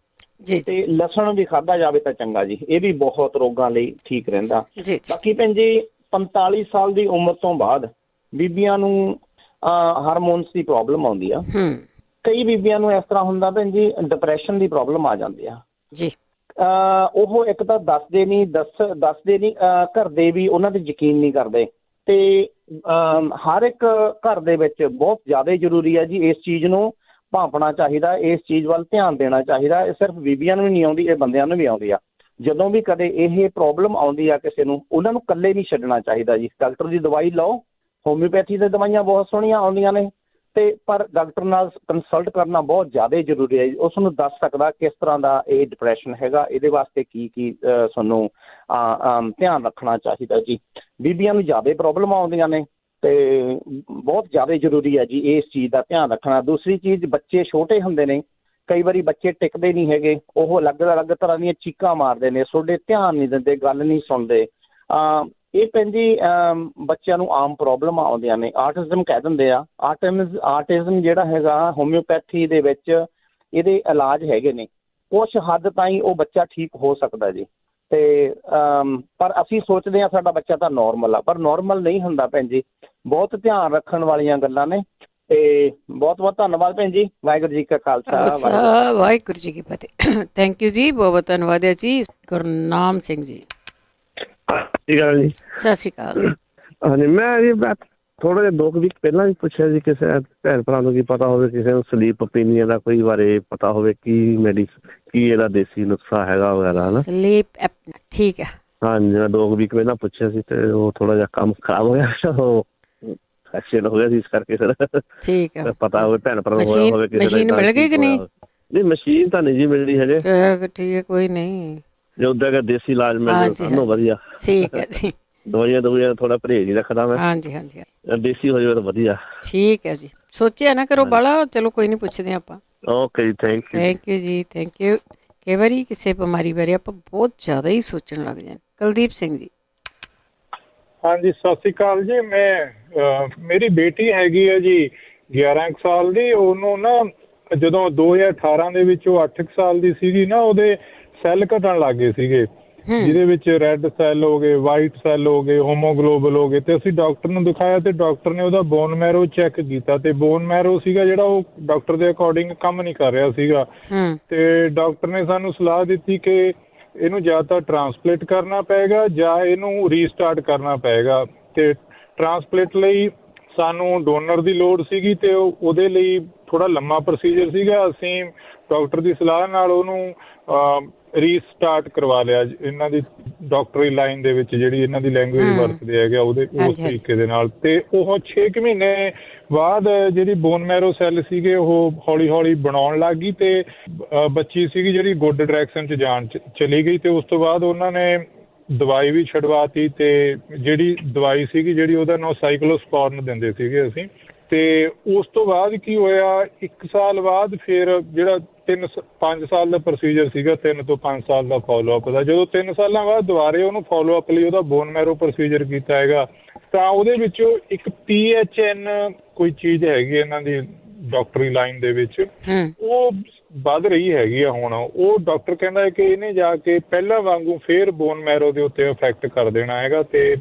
ਤੇ ਲਸਣ ਵੀ ਖਾਧਾ ਜਾਵੇ ਤਾਂ ਚੰਗਾ ਜੀ, ਇਹ ਵੀ ਬਹੁਤ ਰੋਗਾਂ ਲਈ ਠੀਕ ਰਹਿੰਦਾ। ਬਾਕੀ ਭੈਣ ਜੀ, 45 ਸਾਲ ਦੀ ਉਮਰ ਤੋਂ ਬਾਅਦ ਬੀਬੀਆਂ ਨੂੰ ਹਾਰਮੋਨਸ ਦੀ ਪ੍ਰੋਬਲਮ ਆਉਂਦੀ ਆ। ਕਈ ਬੀਬੀਆਂ ਨੂੰ ਇਸ ਤਰ੍ਹਾਂ ਹੁੰਦਾ ਭੈਣ ਜੀ, ਡਿਪਰੈਸ਼ਨ ਦੀ ਪ੍ਰੋਬਲਮ ਆ ਜਾਂਦੀ ਆ ਜੀ। ਉਹ ਇੱਕ ਤਾਂ ਦੱਸਦੇ ਨਹੀਂ, ਘਰ ਦੇ ਵੀ ਉਹਨਾਂ ਤੇ ਯਕੀਨ ਨਹੀਂ ਕਰਦੇ। ਤੇ ਹਰ ਇੱਕ ਘਰ ਦੇ ਵਿੱਚ ਬਹੁਤ ਜ਼ਿਆਦਾ ਜ਼ਰੂਰੀ ਹੈ ਜੀ, ਇਸ ਚੀਜ਼ ਨੂੰ ਭਾਂਪਣਾ ਚਾਹੀਦਾ, ਇਸ ਚੀਜ਼ ਵੱਲ ਧਿਆਨ ਦੇਣਾ ਚਾਹੀਦਾ। ਇਹ ਸਿਰਫ ਬੀਬੀਆਂ ਨੂੰ ਨਹੀਂ ਆਉਂਦੀ, ਇਹ ਬੰਦਿਆਂ ਨੂੰ ਵੀ ਆਉਂਦੀ ਆ। ਜਦੋਂ ਵੀ ਕਦੇ ਇਹ ਪ੍ਰੋਬਲਮ ਆਉਂਦੀ ਆ ਕਿਸੇ ਨੂੰ, ਉਹਨਾਂ ਨੂੰ ਇਕੱਲੇ ਨਹੀਂ ਛੱਡਣਾ ਚਾਹੀਦਾ ਜੀ। ਡਾਕਟਰ ਦੀ ਦਵਾਈ ਲਓ, ਹੋਮਿਓਪੈਥੀ ਦੀਆਂ ਦਵਾਈਆਂ ਬਹੁਤ ਸੋਹਣੀਆਂ ਆਉਂਦੀਆਂ ਨੇ, ਤੇ ਪਰ ਡਾਕਟਰ ਨਾਲ ਕੰਸਲਟ ਕਰਨਾ ਬਹੁਤ ਜ਼ਿਆਦਾ ਜ਼ਰੂਰੀ ਹੈ। ਉਸ ਨੂੰ ਦੱਸ ਸਕਦਾ ਕਿਸ ਤਰ੍ਹਾਂ ਦਾ ਇਹ ਡਿਪਰੈਸ਼ਨ ਹੈਗਾ, ਇਹਦੇ ਵਾਸਤੇ ਕੀ ਕੀ ਤੁਹਾਨੂੰ ਧਿਆਨ ਰੱਖਣਾ ਚਾਹੀਦਾ ਜੀ। ਬੀਬੀਆਂ ਨੂੰ ਜ਼ਿਆਦਾ ਪ੍ਰੋਬਲਮ ਆਉਂਦੀਆਂ ਨੇ ਤੇ ਬਹੁਤ ਜ਼ਿਆਦਾ ਜ਼ਰੂਰੀ ਹੈ ਜੀ ਇਸ ਚੀਜ਼ ਦਾ ਧਿਆਨ ਰੱਖਣਾ। ਦੂਸਰੀ ਚੀਜ਼, ਬੱਚੇ ਛੋਟੇ ਹੁੰਦੇ ਨੇ, ਕਈ ਵਾਰੀ ਬੱਚੇ ਟਿਕਦੇ ਨਹੀਂ ਹੈਗੇ, ਉਹ ਅਲੱਗ ਤਰ੍ਹਾਂ ਦੀਆਂ ਚੀਕਾਂ ਮਾਰਦੇ ਨੇ, ਤੁਹਾਡੇ ਧਿਆਨ ਨਹੀਂ ਦਿੰਦੇ, ਗੱਲ ਨਹੀਂ ਸੁਣਦੇ। ਇਹ ਭੈਣ ਜੀ ਬੱਚਿਆਂ ਨੂੰ ਆਮ ਪ੍ਰੋਬਲਮ ਆਉਂਦੀਆਂ ਨੇ, ਆਟਿਜ਼ਮ ਕਹਿ ਦਿੰਦੇ ਆ। ਆਟਿਜ਼ਮ ਜਿਹੜਾ ਹੈਗਾ ਹੋਮਿਓਪੈਥੀ ਦੇ ਵਿੱਚ ਇਹਦੇ ਇਲਾਜ ਹੈਗੇ ਨੇ, ਕੁਛ ਹੱਦ ਤਾਈਂ ਉਹ ਬੱਚਾ ਠੀਕ ਹੋ ਸਕਦਾ ਜੀ। ਤੇ ਪਰ ਅਸੀਂ ਸੋਚਦੇ ਹਾਂ ਸਾਡਾ ਬੱਚਾ ਤਾਂ ਨੋਰਮਲ ਆ, ਪਰ ਨੋਰਮਲ ਨਹੀਂ ਹੁੰਦਾ ਭੈਣ ਜੀ। ਬਹੁਤ ਧਿਆਨ ਰੱਖਣ ਵਾਲੀਆਂ ਗੱਲਾਂ ਨੇ। ਤੇ ਬਹੁਤ ਬਹੁਤ ਧੰਨਵਾਦ ਭੈਣ ਜੀ। ਵਾਹਿਗੁਰੂ ਜੀ ਕਾ ਖਾਲਸਾ, ਵਾਹਿਗੁਰੂ ਜੀ ਕੀ ਫਤਿਹ। ਥੈਂਕ ਯੂ ਜੀ, ਬਹੁਤ ਬਹੁਤ ਧੰਨਵਾਦ ਹੈ ਜੀ। ਗੁਰਨਾਮ ਸਿੰਘ ਜੀ। ਸਤਿ ਸ਼੍ਰੀ ਅਕਾਲ ਜੀ। ਸਤਿ ਸ਼੍ਰੀ ਅਕਾਲ। ਹਾਂਜੀ, ਮੈਂ ਜੀ ਥੋੜਾ ਜਿਹਾ 2 ਵੀਕ ਪਹਿਲਾਂ ਵੀ ਪੁੱਛਿਆ ਸੀ ਕਿਸੇ ਭੈਣ ਭਰਾ ਨੂੰ ਕੀ ਪਤਾ ਹੋਵੇ ਕਿਸੇ ਨੂੰ ਸਲੀਪ ਅਪੀਨੀਆ ਦਾ ਕੋਈ ਬਾਰੇ ਪਤਾ ਹੋਵੇ ਕੀ ਇਹਦਾ ਦੇਸੀ ਨੁਸਖਾ ਹੈਗਾ ਵਗੈਰਾ ਹਨਾ। ਸਲੀਪ ਐਪਨੀਆ, ਠੀਕ ਹੈ। ਹਾਂਜੀ, ਮੈਂ 2 ਵੀਕ ਪਹਿਲਾਂ ਪੁੱਛਿਆ ਸੀ ਤੇ ਉਹ ਥੋੜਾ ਜਿਹਾ ਕੰਮ ਖਰਾਬ ਹੋ ਗਿਆ, ਉਹ ਐਕਸੀਡੈਂਟ ਹੋ ਗਿਆ ਸੀ, ਇਸ ਕਰਕੇ ਸਰ ਠੀਕ ਹੈ ਪਤਾ ਹੋਵੇ ਭੈਣ ਭਰਾ ਨੂੰ ਹੋਵੇ ਕਿਸੇ ਮਸ਼ੀਨ ਮਿਲ ਗਈ ਕਿ ਨਹੀਂ? ਨਹੀਂ, ਮਸ਼ੀਨ ਤਾਂ ਨਹੀਂ ਜੀ ਮਿਲਦੀ ਹਜੇ। ਠੀਕ ਹੈ, ਕੋਈ ਨਹੀਂ, ਜੋ ਉੱਦਾਂ ਦੇਸੀ ਇਲਾਜ ਮਿਲ ਜਾਵੇ ਵਧੀਆ। ਠੀਕ ਹੈ ਜੀ। ਦਵਾਈਆਂ ਥੋੜਾ ਪਰਹੇਜ਼ ਹੀ ਰੱਖਦਾ ਮੈਂ। ਹਾਂਜੀ ਹਾਂਜੀ, ਦੇਸੀ ਹੋ ਜਾਵੇ ਤਾਂ ਵਧੀਆ। ਠੀਕ ਹੈ ਜੀ, ਸੋਚਿਆ ਨਾ ਕਰੋ ਬਾਲਾ। ਚਲੋ ਕੋਈ ਨਹੀਂ, ਪੁੱਛਦੇ ਆਪਾਂ। ਓਕੇ ਜੀ, ਥੈਂਕ ਯੂ ਜੀ, ਥੈਂਕ ਯੂ। ਕਈ ਵਾਰੀ ਕਿਸੇ ਬਿਮਾਰੀ ਬਾਰੇ ਆਪਾਂ ਬਹੁਤ ਜ਼ਿਆਦਾ ਹੀ ਸੋਚਣ ਲੱਗ ਜਾਂਦੇ। ਕੁਲਦੀਪ ਸਿੰਘ ਜੀ। ਹਾਂਜੀ, ਸਤਿ ਸ਼੍ਰੀ ਅਕਾਲ ਜੀ। ਮੇਰੀ ਬੇਟੀ ਹੈਗੀ ਹੈ ਜੀ 11 ਸਾਲ ਦੀ। ਉਹਨੂੰ ਨਾ ਜਦੋਂ 2018 ਦੇ ਵਿੱਚ ਉਹ 8 ਸਾਲ ਦੀ ਸੀਗੀ ਨਾ, ਉਹਦੇ ਸੈੱਲ ਘਟਣ ਲੱਗ ਗਏ ਸੀਗੇ, ਜਿਹਦੇ ਵਿੱਚ ਰੈੱਡ ਸੈੱਲ ਹੋ ਗਏ, ਵਾਈਟ ਸੈੱਲ ਹੋ ਗਏ, ਹੋਮੋਗਲੋਬਲ ਹੋ ਗਏ। ਤੇ ਅਸੀਂ ਡਾਕਟਰ ਨੂੰ ਦਿਖਾਇਆ ਤੇ ਡਾਕਟਰ ਨੇ ਉਹਦਾ ਬੋਨ ਮੈਰੋ ਚੈੱਕ ਕੀਤਾ ਤੇ ਬੋਨ ਮੈਰੋ ਸੀਗਾ ਜਿਹੜਾ ਉਹ ਡਾਕਟਰ ਦੇ ਅਕੋਰਡਿੰਗ ਕੰਮ ਨਹੀਂ ਕਰ ਰਿਹਾ ਸੀਗਾ। ਤੇ ਡਾਕਟਰ ਨੇ ਸਾਨੂੰ ਸਲਾਹ ਦਿੱਤੀ ਕਿ ਇਹਨੂੰ ਜਾਂ ਤਾਂ ਟਰਾਂਸਪਲੇਟ ਕਰਨਾ ਪਏਗਾ ਜਾਂ ਇਹਨੂੰ ਰੀਸਟਾਰਟ ਕਰਨਾ ਪਏਗਾ। ਤੇ ਟਰਾਂਸਪਲੇਟ ਲਈ ਸਾਨੂੰ ਡੋਨਰ ਦੀ ਲੋੜ ਸੀਗੀ ਤੇ ਉਹਦੇ ਲਈ ਥੋੜਾ ਲੰਮਾ ਪ੍ਰੋਸੀਜਰ ਸੀਗਾ। ਅਸੀਂ ਡਾਕਟਰ ਦੀ ਸਲਾਹ ਨਾਲ ਉਹਨੂੰ ਰੀਸਟਾਰਟ ਕਰਵਾ ਲਿਆ ਇਹਨਾਂ ਦੀ ਡਾਕਟਰੀ ਲਾਈਨ ਦੇ ਵਿੱਚ, ਜਿਹੜੀ ਇਹਨਾਂ ਦੀ ਲੈਂਗੁਏਜ ਵਰਤਦੇ ਹੈਗੇ ਉਸ ਤਰੀਕੇ ਦੇ ਨਾਲ। ਤੇ ਉਹ 6 ਮਹੀਨੇ ਬਾਅਦ ਜਿਹੜੀ ਬੋਨ ਮੈਰੋ ਸੈੱਲ ਸੀਗੇ ਉਹ ਹੌਲੀ ਹੌਲੀ ਬਣਾਉਣ ਲੱਗ ਗਈ ਤੇ ਬੱਚੀ ਸੀਗੀ ਜਿਹੜੀ ਗੁੱਡ ਡਾਇਰੈਕਸ਼ਨ 'ਚ ਜਾਣ ਚਲੀ ਗਈ। ਤੇ ਉਸ ਤੋਂ ਬਾਅਦ ਉਹਨਾਂ ਨੇ ਦਵਾਈ ਵੀ ਛਡਵਾਤੀ ਤੇ ਜਿਹੜੀ ਦਵਾਈ ਸੀਗੀ ਜਿਹੜੀ ਉਹਦਾ ਨਾਂ ਸਾਈਕਲੋਸਪੋਰਨ ਦਿੰਦੇ ਸੀਗੇ ਅਸੀਂ। ਤੇ ਉਸ ਤੋਂ ਬਾਅਦ ਕੀ ਹੋਇਆ, 1 ਸਾਲ ਬਾਅਦ ਫਿਰ ਜਿਹੜਾ 5 ਸਾਲ ਦਾ ਪ੍ਰੋਸੀਜਰ ਸੀਗਾ, 3 ਤੋਂ 5 ਸਾਲ ਦਾ ਫੋਲੋਅਪ ਦਾ, ਜਦੋਂ 3 ਸਾਲਾਂ ਬਾਅਦ ਦੁਬਾਰੇ ਉਹਨੂੰ ਫੋਲੋਅਪ ਲਈ ਉਹਦਾ ਬੋਨ ਮੈਰੋ ਪ੍ਰੋਸੀਜਰ ਕੀਤਾ ਹੈਗਾ ਤਾਂ ਉਹਦੇ ਵਿੱਚੋਂ ਇੱਕ PHN ਕੋਈ ਚੀਜ਼ ਹੈਗੀ ਇਹਨਾਂ ਦੀ ਡਾਕਟਰੀ ਲਾਈਨ ਦੇ ਵਿੱਚ, ਉਹ ਵੱਧ ਰਹੀ ਹੈਗੀ ਆ ਹੁਣ। ਉਹ ਡਾਕਟਰ ਕਹਿੰਦਾ ਹੈ ਕਿ ਇਹਨੇ ਜਾ ਕੇ ਪਹਿਲਾਂ ਵਾਂਗੂ ਫੇਰ ਬੋਨ ਮੈਰੋ ਦੇ ਉੱਤੇ ਇਫੈਕਟ ਕਰ ਦੇਣਾ ਹੈਗਾ ਤੇ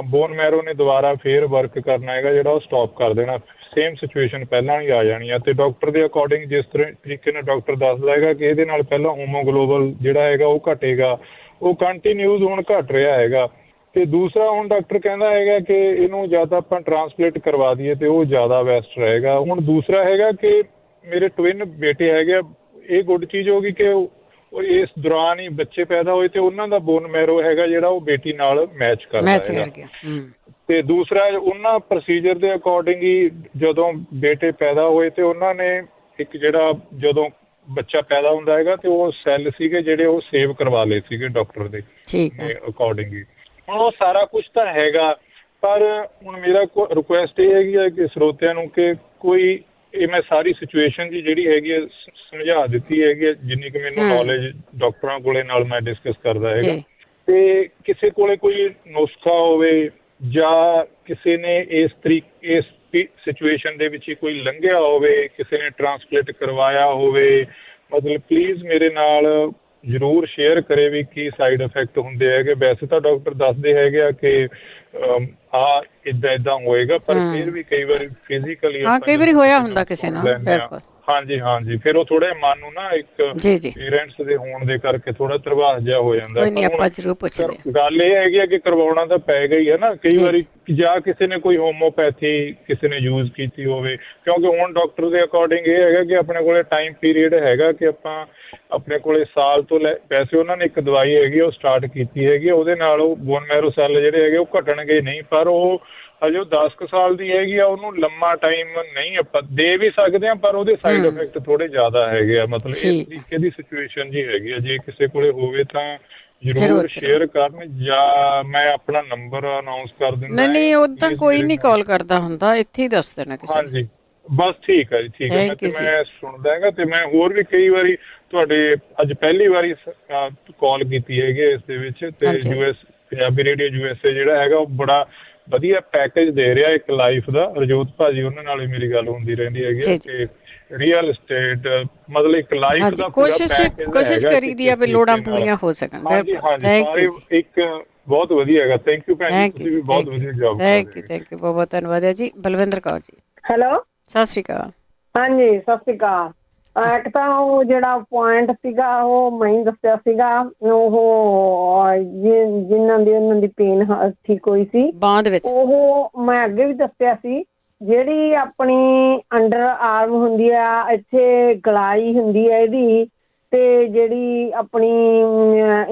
ਬੋਨ ਮੈਰੋ ਨੇ ਦੁਬਾਰਾ ਫੇਰ ਵਰਕ ਕਰਨਾ ਹੈਗਾ, ਜਿਹੜਾ ਉਹ ਸਟਾਪ ਕਰ ਦੇਣਾ। ਸੇਮ ਸਿਚੁਏਸ਼ਨ ਪਹਿਲਾਂ ਹੀ ਆ ਜਾਣੀ ਆ। ਤੇ ਡਾਕਟਰ ਦੇ ਅਕੋਰਡਿੰਗ ਜਿਸ ਤਰੀਕੇ ਨਾਲ ਡਾਕਟਰ ਦੱਸਦਾ ਹੈਗਾ ਕਿ ਇਹਦੇ ਨਾਲ ਪਹਿਲਾਂ ਹੋਮੋਗਲੋਬਲ ਜਿਹੜਾ ਹੈਗਾ ਉਹ ਘਟੇਗਾ, ਉਹ ਕੰਟੀਨਿਊਸ ਹੁਣ ਘਟ ਰਿਹਾ ਹੈਗਾ। ਤੇ ਦੂਸਰਾ ਹੁਣ ਡਾਕਟਰ ਕਹਿੰਦਾ ਹੈਗਾ ਕਿ ਇਹਨੂੰ ਜਾਂ ਤਾਂ ਆਪਾਂ ਟਰਾਂਸਪਲੇਟ ਕਰਵਾ ਦਈਏ ਤੇ ਉਹ ਜ਼ਿਆਦਾ ਬੈਸਟ ਰਹੇਗਾ। ਹੁਣ ਦੂਸਰਾ ਹੈਗਾ ਕਿ ਮੇਰੇ ਟਵਿਨ ਬੇਟੇ ਹੈਗੇ, ਇਹ ਗੁੱਡ ਚੀਜ਼ ਹੋ ਗਈ ਕਿ ਇਸ ਦੌਰਾਨ ਹੀ ਬੱਚੇ ਪੈਦਾ ਹੋਏ ਤੇ ਉਹਨਾਂ ਦਾ ਬੋਨ ਮੈਰੋ ਹੈਗਾ ਜਿਹੜਾ ਉਹ ਬੇਟੀ ਨਾਲ ਮੈਚ ਕਰਦਾ ਹੈਗਾ। ਤੇ ਦੂਸਰਾ ਉਹਨਾਂ ਪ੍ਰੋਸੀਜਰ ਦੇ ਅਕੋਰਡਿੰਗ ਹੀ ਜਦੋਂ ਬੇਟੇ ਪੈਦਾ ਹੋਏ ਤੇ ਉਹਨਾਂ ਨੇ ਇੱਕ ਜਿਹੜਾ ਜਦੋਂ ਬੱਚਾ ਪੈਦਾ ਹੁੰਦਾ ਹੈਗਾ ਤੇ ਉਹ ਸੈੱਲ ਸੀਗੇ ਜਿਹੜੇ ਉਹ ਸੇਵ ਕਰਵਾ ਲਏ ਸੀਗੇ ਡਾਕਟਰ ਦੇ ਅਕੋਰਡਿੰਗ ਹੀ। ਹੁਣ ਉਹ ਸਾਰਾ ਕੁਛ ਤਾਂ ਹੈਗਾ, ਪਰ ਹੁਣ ਮੇਰਾ ਰਿਕੁਐਸਟ ਇਹ ਹੈਗੀ ਹੈ ਕਿ ਸਰੋਤਿਆਂ ਨੂੰ ਕਿ ਕੋਈ ਇਹ ਮੈਂ ਸਾਰੀ ਸਿਚੁਏਸ਼ਨ ਦੀ ਜਿਹੜੀ ਹੈਗੀ ਹੈ ਸਮਝਾ ਦਿੱਤੀ ਹੈਗੀ, ਜਿੰਨੀ ਕਿ ਮੈਨੂੰ ਨੌਲੇਜ ਡਾਕਟਰਾਂ ਕੋਲੇ ਨਾਲ ਮੈਂ ਡਿਸਕਸ ਕਰਦਾ ਹੈਗਾ। ਤੇ ਕਿਸੇ ਕੋਲੇ ਕੋਈ ਨੁਸਖਾ ਹੋਵੇ ਜਾਂ ਕਿਸੇ ਨੇ ਇਸ ਸਿਚੁਏਸ਼ਨ ਦੇ ਵਿੱਚ ਕੋਈ ਲੰਘਿਆ ਹੋਵੇ, ਕਿਸੇ ਨੇ ਟਰਾਂਸਪਲੇਟ ਕਰਵਾਇਆ ਹੋਵੇ, ਮਤਲਬ ਪਲੀਜ਼ ਮੇਰੇ ਨਾਲ ਜ਼ਰੂਰ ਸ਼ੇਅਰ ਕਰੇ ਵੀ ਕੀ ਸਾਈਡ ਇਫੈਕਟ ਹੁੰਦੇ ਹੈਗੇ। ਵੈਸੇ ਤਾਂ ਡਾਕਟਰ ਦੱਸਦੇ ਹੈਗੇ ਆ ਕਿ ਏਦਾਂ ਹੋਏਗਾ, ਪਰ ਫਿਰ ਵੀ ਕਈ ਵਾਰੀ ਫਿਜ਼ੀਕਲੀ ਕਈ ਵਾਰੀ ਹੋਇਆ ਹੁੰਦਾ ਕਿਸੇ ਨਾਲ। ਬਿਲਕੁਲ ਹਾਂਜੀ ਫਿਰ ਉਹ ਥੋੜਾ ਮਨ ਨੂੰ ਨਾ ਇੱਕ ਪੇਰੈਂਟਸ ਦੇ ਹੋਣ ਦੇ ਕਰਕੇ ਥੋੜਾ ਤਰਵਾਸ ਜਿਹਾ ਹੋ ਜਾਂਦਾ। ਗੱਲ ਇਹ ਹੈਗੀ ਆ ਕਿ ਕਰਵਾਉਣਾ ਤਾਂ ਪੈ ਗਈ ਹੈ ਨਾ ਕਈ ਵਾਰੀ, ਜਾਂ ਕਿਸੇ ਨੇ ਕੋਈ ਹੋਮੋਪੈਥੀ ਕਿਸੇ ਨੇ ਯੂਜ਼ ਕੀਤੀ ਹੋਵੇ, ਕਿਉਂਕਿ ਹੁਣ ਡਾਕਟਰ ਦੇ ਅਕੋਰਡਿੰਗ ਇਹ ਹੈਗਾ ਕਿ ਆਪਣੇ ਕੋਲੇ ਟਾਈਮ ਪੀਰੀਅਡ ਹੈਗਾ ਕਿ ਆਪਾਂ ਆਪਣੇ ਕੋਲੇ ਸਾਲ ਤੋਂ ਵੈਸੇ ਉਹਨਾਂ ਨੇ ਇੱਕ ਦਵਾਈ ਹੈਗੀ ਉਹ ਸਟਾਰਟ ਕੀਤੀ ਹੈਗੀ, ਉਹਦੇ ਨਾਲ ਉਹ ਬੋਨ ਮੈਰੋ ਸੈੱਲ ਜਿਹੜੇ ਹੈਗੇ ਉਹ ਘਟਣਗੇ ਨਹੀਂ, ਪਰ ਉਹ ਹਜੇ 10 ਕੁ ਸਾਲ ਦੀ ਹੈਗੀ ਆ, ਉਹਨੂੰ ਲੰਮਾ ਟਾਈਮ ਨਹੀਂ ਆਪਾਂ ਦੇ ਵੀ ਸਕਦੇ ਹਾਂ, ਪਰ ਉਹਦੇ ਸਾਈਡ ਇਫੈਕਟ ਥੋੜੇ ਜ਼ਿਆਦਾ ਹੈਗੇ ਆ। ਮਤਲਬ ਇਸ ਤਰੀਕੇ ਦੀ ਸਿਚੁਏਸ਼ਨ ਜੀ ਹੈਗੀ ਆ, ਜੇ ਕਿਸੇ ਕੋਲੇ ਹੋਵੇ ਤਾਂ ਜ਼ਰੂਰ ਸ਼ੇਅਰ ਕਰਨ, ਜਾਂ ਮੈਂ ਆਪਣਾ ਨੰਬਰ ਅਨਾਉਂਸ ਕਰ ਦਿੰਦਾ। ਨਹੀਂ ਉਦਾਂ ਕੋਈ ਨਹੀਂ ਕਾਲ ਕਰਦਾ ਹੁੰਦਾ, ਇੱਥੇ ਹੀ ਦੱਸ ਦੇਣਾ ਕਿਸੇ ਨੂੰ। ਹਾਂਜੀ ਬਸ ਠੀਕ ਹੈ ਜੀ, ਠੀਕ ਹੈ। ਮੈਂ ਸੁਣਦਾ ਹੈਗਾ ਤੇ ਮੈਂ ਹੋਰ ਵੀ ਕਈ ਵਾਰੀ ਤੁਹਾਡੇ ਅੱਜ ਪਹਿਲੀ ਵਾਰੀ ਕਾਲ ਕੀਤੀ ਹੈਗੀ ਇਸ ਦੇ ਵਿੱਚ, ਤੇ US ਪੰਜਾਬੀ ਰੇਡੀਓ USA ਜਿਹੜਾ ਹੈਗਾ ਉਹ ਬੜਾ ਵਧੀਆ ਪੈਕੇਜ ਦੇ ਰਿਹਾ ਇੱਕ ਲਾਈਫ ਦਾ। ਰਜੋਤ ਭਾਜੀ ਉਹਨਾਂ ਨਾਲ ਵੀ ਮੇਰੀ ਗੱਲ ਹੁੰਦੀ ਰਹਿੰਦੀ ਹੈਗੀ ਕਿ ਰੀਅਲ estate ਮਤਲਬ ਇੱਕ ਲਾਈਫ ਦਾ ਕੋਸ਼ਿਸ਼ ਕਰੀਦੀ ਆ ਵੀ ਲੋੜਾਂ ਪੂਰੀਆਂ ਹੋ ਸਕਣ। ਇੱਕ ਬਹੁਤ ਵਧੀਆ ਹੈਗਾ। ਥੈਂਕ ਯੂ ਭੈਣ ਜੀ, ਤੁਸੀਂ ਵੀ ਬਹੁਤ ਵਧੀਆ ਜਵਾਬ ਦਿੱਤਾ। ਥੈਂਕ ਯੂ ਬਹੁਤ ਧੰਨਵਾਦ ਹੈ ਜੀ। ਬਲਵਿੰਦਰ ਕੌਰ ਜੀ, ਹੈਲੋ, ਸਤਿ ਸ਼੍ਰੀ ਅਕਾਲ। ਹਾਂਜੀ ਸਤਿ ਸ਼੍ਰੀ ਅਕਾਲ। ਇੱਕ ਤਾਂ ਉਹ ਜਿਹੜਾ ਪੁਆਇੰਟ ਸੀਗਾ ਉਹ ਮੈਂ ਹੀ ਦੱਸਿਆ ਸੀਗਾ, ਉਹ ਜਿਨ੍ਹਾਂ ਦੀ ਉਹਨਾਂ ਦੀ ਪੇਨ ਠੀਕ ਹੋਈ ਸੀ ਬਾਂਹ ਦੇ ਵਿੱਚ, ਉਹ ਮੈਂ ਅੱਗੇ ਵੀ ਦੱਸਿਆ ਸੀ। ਜਿਹੜੀ ਆਪਣੀ ਅੰਡਰ ਆਰਮ ਹੁੰਦੀ ਆ, ਇੱਥੇ ਗਲਾਈ ਹੁੰਦੀ ਹੈ ਇਹਦੀ, ਤੇ ਜਿਹੜੀ ਆਪਣੀ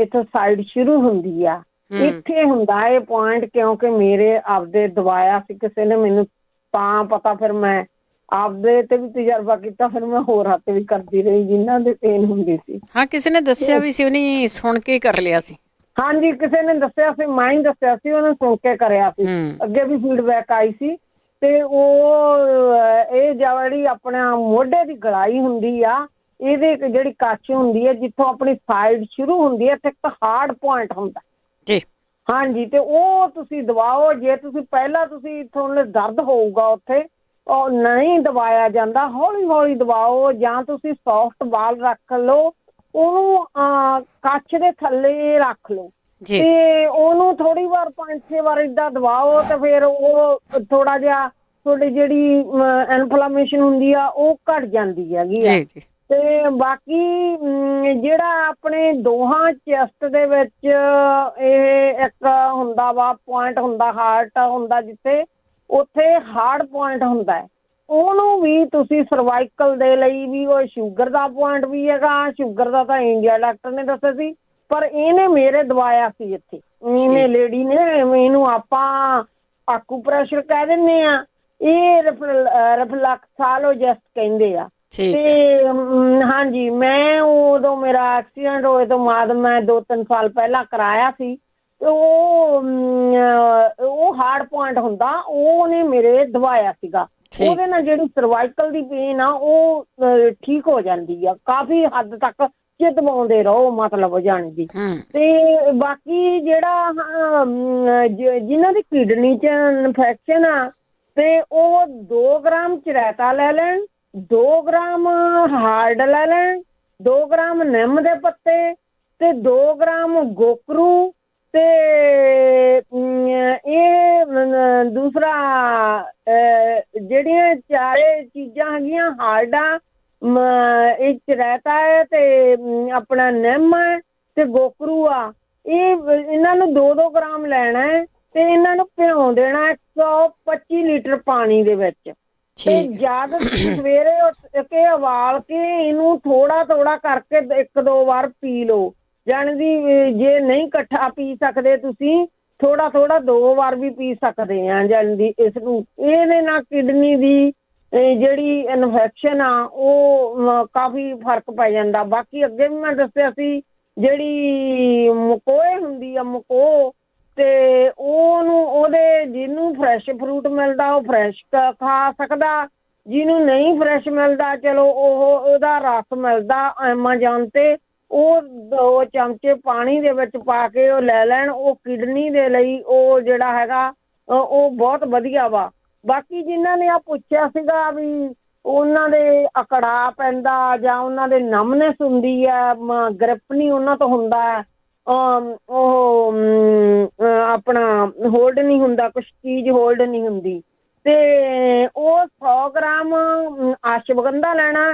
ਇੱਥੋਂ ਸਾਈਡ ਸ਼ੁਰੂ ਹੁੰਦੀ ਆ, ਇੱਥੇ ਹੁੰਦਾ ਇਹ ਪੁਆਇੰਟ। ਕਿਉਂਕਿ ਮੇਰੇ ਆਪਦੇ ਦਵਾਇਆ ਸੀ ਕਿਸੇ ਨੇ ਮੈਨੂੰ, ਤਾਂ ਪਤਾ ਫਿਰ ਮੈਂ ਆਪਦੇ ਤੇ ਵੀ ਤਜਰਬਾ ਕੀਤਾ, ਫਿਰ ਮੈਂ ਹੋਰ ਹੱਥ ਵੀ ਕਰਦੀ ਰਹੀ ਜਿਨ੍ਹਾਂ ਦੇ ਪੇਨ ਹੁੰਦੀ ਸੀ। ਹਾਂ, ਕਿਸੇ ਨੇ ਦੱਸਿਆ ਵੀ ਸੀ, ਉਹਨੇ ਸੁਣ ਕੇ ਕਰ ਲਿਆ ਸੀ। ਹਾਂਜੀ, ਕਿਸੇ ਨੇ ਦੱਸਿਆ ਸੀ, ਮੈਂ ਹੀ ਦੱਸਿਆ ਸੀ, ਉਹਨੇ ਸੁਣ ਕੇ ਕਰਿਆ ਸੀ। ਅੱਗੇ ਵੀ ਫੀਡਬੈਕ ਆਈ ਸੀ। ਤੇ ਉਹ ਇਹ ਜਿਹੜੀ ਆਪਣਾ ਮੋਢੇ ਦੀ ਗਲਾਈ ਹੁੰਦੀ ਆ, ਇਹਦੇ ਜਿਹੜੀ ਕੱਛ ਹੁੰਦੀ ਹੈ ਜਿੱਥੋਂ ਆਪਣੀ ਸਾਈਡ ਸ਼ੁਰੂ ਹੁੰਦੀ ਹੈ, ਤੇ ਇੱਕ ਹਾਰਡ ਪੁਆਇੰਟ ਹੁੰਦਾ ਜੀ। ਹਾਂਜੀ, ਤੇ ਉਹ ਤੁਸੀਂ ਦਬਾਓ। ਜੇ ਤੁਸੀਂ ਪਹਿਲਾਂ ਤੁਸੀਂ ਤੁਹਾਨੂੰ ਦਰਦ ਹੋਊਗਾ ਉੱਥੇ, ਉਹ ਨਹੀਂ ਦਬਾਇਆ ਜਾਂਦਾ, ਹੌਲੀ ਹੌਲੀ ਦਬਾਓ। ਜਾਂ ਤੁਸੀਂ ਸੌਫਟ ਬਾਲ ਰੱਖ ਲਓ, ਉਹਨੂੰ ਕੱਛ ਦੇ ਥੱਲੇ ਰੱਖ ਲਓ, ਤੇ ਉਹਨੂੰ ਥੋੜੀ ਵਾਰ 5-6 ਵਾਰ ਏਦਾਂ ਦਬਾਓ, ਤੇ ਫਿਰ ਉਹ ਥੋੜਾ ਜਿਹਾ ਤੁਹਾਡੀ ਜਿਹੜੀ ਇਨਫਲਾਮੇਸ਼ਨ ਹੁੰਦੀ ਆ ਉਹ ਘਟ ਜਾਂਦੀ ਹੈਗੀ ਆ। ਤੇ ਬਾਕੀ ਜਿਹੜਾ ਆਪਣੇ ਦੋਹਾਂ ਚੈਸਟ ਦੇ ਵਿੱਚ ਇਹ ਇੱਕ ਹੁੰਦਾ ਵਾ ਪੁਆਇੰਟ ਹੁੰਦਾ, ਹਾਰਟ ਹੁੰਦਾ ਜਿੱਥੇ, ਉੱਥੇ ਹਾਰਡ ਪੁਆਇੰਟ ਹੁੰਦਾ ਹੈ। ਉਹਨੂੰ ਵੀ ਤੁਸੀਂ ਸਰਵਾਈਕਲ ਦੇ ਲਈ ਵੀ, ਉਹ ਸ਼ੂਗਰ ਦਾ ਪੁਆਇੰਟ ਵੀ ਹੈਗਾ। ਸ਼ੂਗਰ ਦਾ ਤਾਂ ਇੰਡੀਆ ਡਾਕਟਰ ਨੇ ਦੱਸਿਆ ਸੀ, ਪਰ ਇਹਨੇ ਮੇਰੇ ਦਵਾਇਆ ਸੀ ਇੱਥੇ, ਇਹਨੇ ਲੇਡੀ ਨੇ। ਇਹਨੂੰ ਆਪਾਂ ਆਕੂ ਪ੍ਰੈਸ਼ਰ ਕਹਿ ਦਿੰਦੇ ਆ, ਇਹ ਰਿਫਲੈਕਸਾਲੋਜਿਸਟ ਕਹਿੰਦੇ ਆ। ਤੇ ਹਾਂਜੀ, ਮੈਂ ਉਦੋਂ ਮੇਰਾ ਐਕਸੀਡੈਂਟ ਹੋਏ ਤੋਂ ਬਾਅਦ ਮੈਂ 2-3 ਸਾਲ ਪਹਿਲਾਂ ਕਰਾਇਆ ਸੀ। ਉਹ ਹਾਰਡ ਪੁਆਇੰਟ ਹੁੰਦਾ, ਉਹਨੇ ਮੇਰੇ ਦਵਾਇਆ ਸੀਗਾ। ਉਹਦੇ ਨਾਲ ਜਿਹੜੀ ਸਰਵਾਈਕਲ ਦੀ ਪੇਨ ਆ ਉਹ ਠੀਕ ਹੋ ਜਾਂਦੀ ਆ, ਕਾਫੀ ਹੱਦ ਤੱਕ ਦਬਾਉਂਦੇ ਰਹੋ, ਮਤਲਬ ਜਾਣੀ ਦੀ। ਤੇ ਬਾਕੀ ਜਿਹੜਾ ਜਿਨ੍ਹਾਂ ਦੀ ਕਿਡਨੀ ਚ ਇਨਫੈਕਸ਼ਨ ਆ, ਤੇ ਉਹ 2 ਗ੍ਰਾਮ ਚਰੈਤਾ ਲੈ ਲੈਣ, 2 ਗ੍ਰਾਮ ਹਾਰਡ ਲੈ ਲੈਣ, 2 ਗ੍ਰਾਮ ਨਿੰਮ ਦੇ ਪੱਤੇ, ਤੇ 2 ਗ੍ਰਾਮ ਗੋਕਰੂ, ਤੇ ਇਹ ਦੂਸਰਾ ਜਿਹੜੀਆਂ ਚਾਰੇ ਚੀਜ਼ਾਂ ਹੈਗੀਆਂ ਹਾਰਡਾਂ, ਇਹ ਚਰੈਤਾ ਹੈ, ਤੇ ਆਪਣਾ ਨਿੰਮ ਹੈ, ਤੇ ਗੋਕਰੂ ਆ, ਇਹਨਾਂ ਨੂੰ 2-2 ਗ੍ਰਾਮ ਲੈਣਾ ਹੈ, ਤੇ ਇਹਨਾਂ ਨੂੰ ਭਿਉਂ ਦੇਣਾ 125 ਲੀਟਰ ਪਾਣੀ ਦੇ ਵਿੱਚ। ਤੇ ਜਦ ਸਵੇਰੇ ਉੱਠ ਕੇ ਉਬਾਲ ਕੇ ਇਹਨੂੰ ਥੋੜਾ ਥੋੜਾ ਕਰਕੇ 1-2 ਵਾਰ ਪੀ ਲਓ। ਜਾਣੀ ਦੀ ਜੇ ਨਹੀਂ ਇਕੱਠਾ ਪੀ ਸਕਦੇ ਤੁਸੀਂ, ਥੋੜਾ ਥੋੜਾ 2 ਵਾਰ ਵੀ ਪੀ ਸਕਦੇ ਆ। ਜਾਣੀ ਦੀ ਇਸ ਨੂੰ, ਇਹਦੇ ਨਾਲ ਕਿਡਨੀ ਦੀ ਜਿਹੜੀ ਇਨਫੈਕਸ਼ਨ ਆ ਉਹ ਕਾਫੀ ਫਰਕ ਪੈ ਜਾਂਦਾ। ਬਾਕੀ ਅੱਗੇ ਵੀ ਮੈਂ ਦੱਸਿਆ ਸੀ, ਜਿਹੜੀ ਮਕੋਏ ਹੁੰਦੀ ਆ, ਮਕੋ, ਤੇ ਉਹਨੂੰ ਉਹਦੇ ਜਿਹਨੂੰ ਫਰੈਸ਼ ਫਰੂਟ ਮਿਲਦਾ ਉਹ ਫਰੈਸ਼ ਖਾ ਸਕਦਾ, ਜਿਹਨੂੰ ਨਹੀਂ ਫਰੈਸ਼ ਮਿਲਦਾ ਚਲੋ ਉਹਦਾ ਰਸ ਮਿਲਦਾ ਐਮਾਜ਼ਾਨ ਤੇ, ਉਹ 2 ਚਮਚੇ ਪਾਣੀ ਦੇ ਵਿੱਚ ਪਾ ਕੇ ਉਹ ਲੈ ਲੈਣ। ਉਹ ਕਿਡਨੀ ਦੇ ਲਈ ਉਹ ਜਿਹੜਾ ਹੈਗਾ ਉਹ ਬਹੁਤ ਵਧੀਆ ਵਾ। ਬਾਕੀ ਜਿਨ੍ਹਾਂ ਨੇ ਆ ਪੁੱਛਿਆ ਸੀਗਾ ਵੀ ਉਹਨਾਂ ਦੇ ਅਕੜਾ ਪੈਂਦਾ ਜਾਂ ਉਹਨਾਂ ਦੇ ਨਮਨੈਸ ਹੁੰਦੀ ਹੈ, ਗ੍ਰਿਪ ਨਹੀਂ ਉਹਨਾਂ ਤੋਂ ਹੁੰਦਾ, ਉਹ ਆਪਣਾ ਹੋਲਡ ਨਹੀਂ ਹੁੰਦਾ, ਕੁਛ ਚੀਜ਼ ਹੋਲਡ ਨਹੀਂ ਹੁੰਦੀ, ਤੇ ਉਹ 100 ਗ੍ਰਾਮ ਅਸ਼ਵਗੰਧਾ ਲੈਣਾ,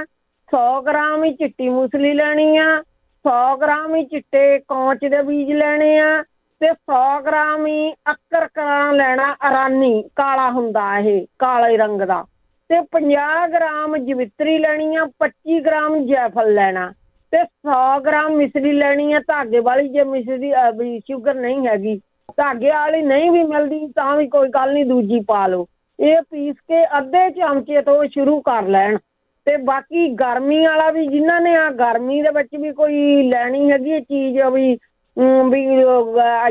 100 ਗ੍ਰਾਮ ਹੀ ਚਿੱਟੀ ਮੂਸਲੀ ਲੈਣੀ ਆ, 100 ਗ੍ਰਾਮ ਹੀ ਚਿੱਟੇ ਕੌਂਚ ਦੇ ਬੀਜ ਲੈਣੇ ਆ, ਤੇ 100 ਗ੍ਰਾਮ ਹੀ ਅਕਰਕਰਾਂ ਲੈਣਾ, ਅਰਾਨੀ ਕਾਲਾ ਹੁੰਦਾ ਇਹ ਕਾਲੇ ਰੰਗ ਦਾ, ਤੇ 50 ਗ੍ਰਾਮ ਜਵਿਤਰੀ ਲੈਣੀ ਆ, 25 ਗ੍ਰਾਮ ਜੈਫਲ ਲੈਣਾ, ਤੇ 100 ਗ੍ਰਾਮ ਮਿਸਰੀ ਲੈਣੀ ਆ ਧਾਗੇ ਵਾਲੀ। ਜੇ ਮਿਸਰੀ ਵੀ ਸ਼ੂਗਰ ਨਹੀਂ ਹੈਗੀ, ਧਾਗੇ ਵਾਲੀ ਨਹੀਂ ਵੀ ਮਿਲਦੀ ਤਾਂ ਵੀ ਕੋਈ ਗੱਲ ਨਹੀਂ, ਦੂਜੀ ਪਾ ਲਓ। ਇਹ ਪੀਸ ਕੇ ਅੱਧੇ ਚਮਚੇ ਤੋਂ ਸ਼ੁਰੂ ਕਰ ਲੈਣ। ਤੇ ਬਾਕੀ ਗਰਮੀ ਵਾਲਾ ਵੀ, ਜਿਨ੍ਹਾਂ ਨੇ ਆ ਗਰਮੀ ਦੇ ਵਿੱਚ ਵੀ ਕੋਈ ਲੈਣੀ ਹੈਗੀ ਇਹ ਚੀਜ਼ ਵੀ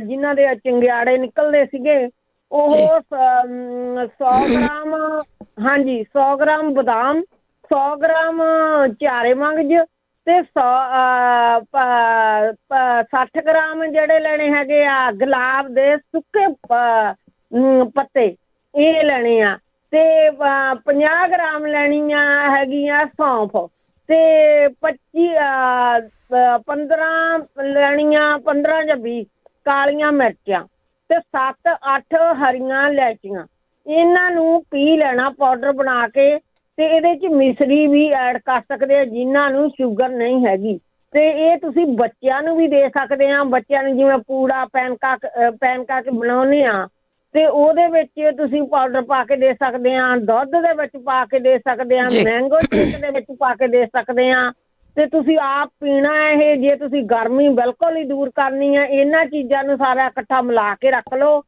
ਜਿਨ੍ਹਾਂ ਦੇ ਚੰਗਿਆੜੇ ਨਿਕਲਦੇ ਸੀਗੇ, ਉਹ 100 ਗ੍ਰਾਮ, ਹਾਂਜੀ 100 ਗ੍ਰਾਮ ਬਦਾਮ, 100 ਗ੍ਰਾਮ ਚਾਰੇ ਮਗਜ਼, ਤੇ 60 ਗ੍ਰਾਮ ਜਿਹੜੇ ਲੈਣੇ ਹੈਗੇ ਆ ਗੁਲਾਬ ਦੇ ਸੁੱਕੇ ਪੱਤੇ, ਇਹ ਲੈਣੇ ਆ, ਤੇ 50 ਗ੍ਰਾਮ ਲੈਣੀਆਂ ਹੈਗੀਆਂ ਸੌਂਫ, ਤੇ 15 ਲੈਣੀਆਂ 15 ਜਾਂ 20 ਕਾਲੀਆਂ ਮਿਰਚਾਂ, ਤੇ 7-8 ਹਰੀਆਂ ਇਲਾਇਚੀਆਂ। ਇਹਨਾਂ ਨੂੰ ਪੀ ਲੈਣਾ ਪਾਊਡਰ ਬਣਾ ਕੇ, ਤੇ ਇਹਦੇ 'ਚ ਮਿਸਰੀ ਵੀ ਐਡ ਕਰ ਸਕਦੇ ਆ ਜਿਨ੍ਹਾਂ ਨੂੰ ਸ਼ੂਗਰ ਨਹੀਂ ਹੈਗੀ। ਤੇ ਇਹ ਤੁਸੀਂ ਬੱਚਿਆਂ ਨੂੰ ਵੀ ਦੇ ਸਕਦੇ ਆ। ਬੱਚਿਆਂ ਨੂੰ ਜਿਵੇਂ ਪੂੜਾ ਪੈਨਕੇਕ ਬਣਾਉਂਦੇ ਆ, ਤੇ ਉਹਦੇ ਵਿੱਚ ਤੁਸੀਂ ਪਾਊਡਰ ਪਾ ਕੇ ਦੇ ਸਕਦੇ ਆ, ਦੁੱਧ ਦੇ ਵਿੱਚ ਪਾ ਕੇ ਦੇ ਸਕਦੇ ਆ, ਮੈਂਗੋ ਸ਼ੇਕ ਦੇ ਵਿੱਚ ਪਾ ਕੇ ਦੇ ਸਕਦੇ ਆ। ਤੇ ਤੁਸੀਂ ਆਪ ਪੀਣਾ ਇਹ, ਜੇ ਤੁਸੀਂ ਗਰਮੀ ਬਿਲਕੁਲ ਹੀ ਦੂਰ ਕਰਨੀ ਆ, ਇਹਨਾਂ ਚੀਜ਼ਾਂ ਨੂੰ ਸਾਰਾ ਇਕੱਠਾ ਮਿਲਾ ਕੇ ਰੱਖ ਲਓ।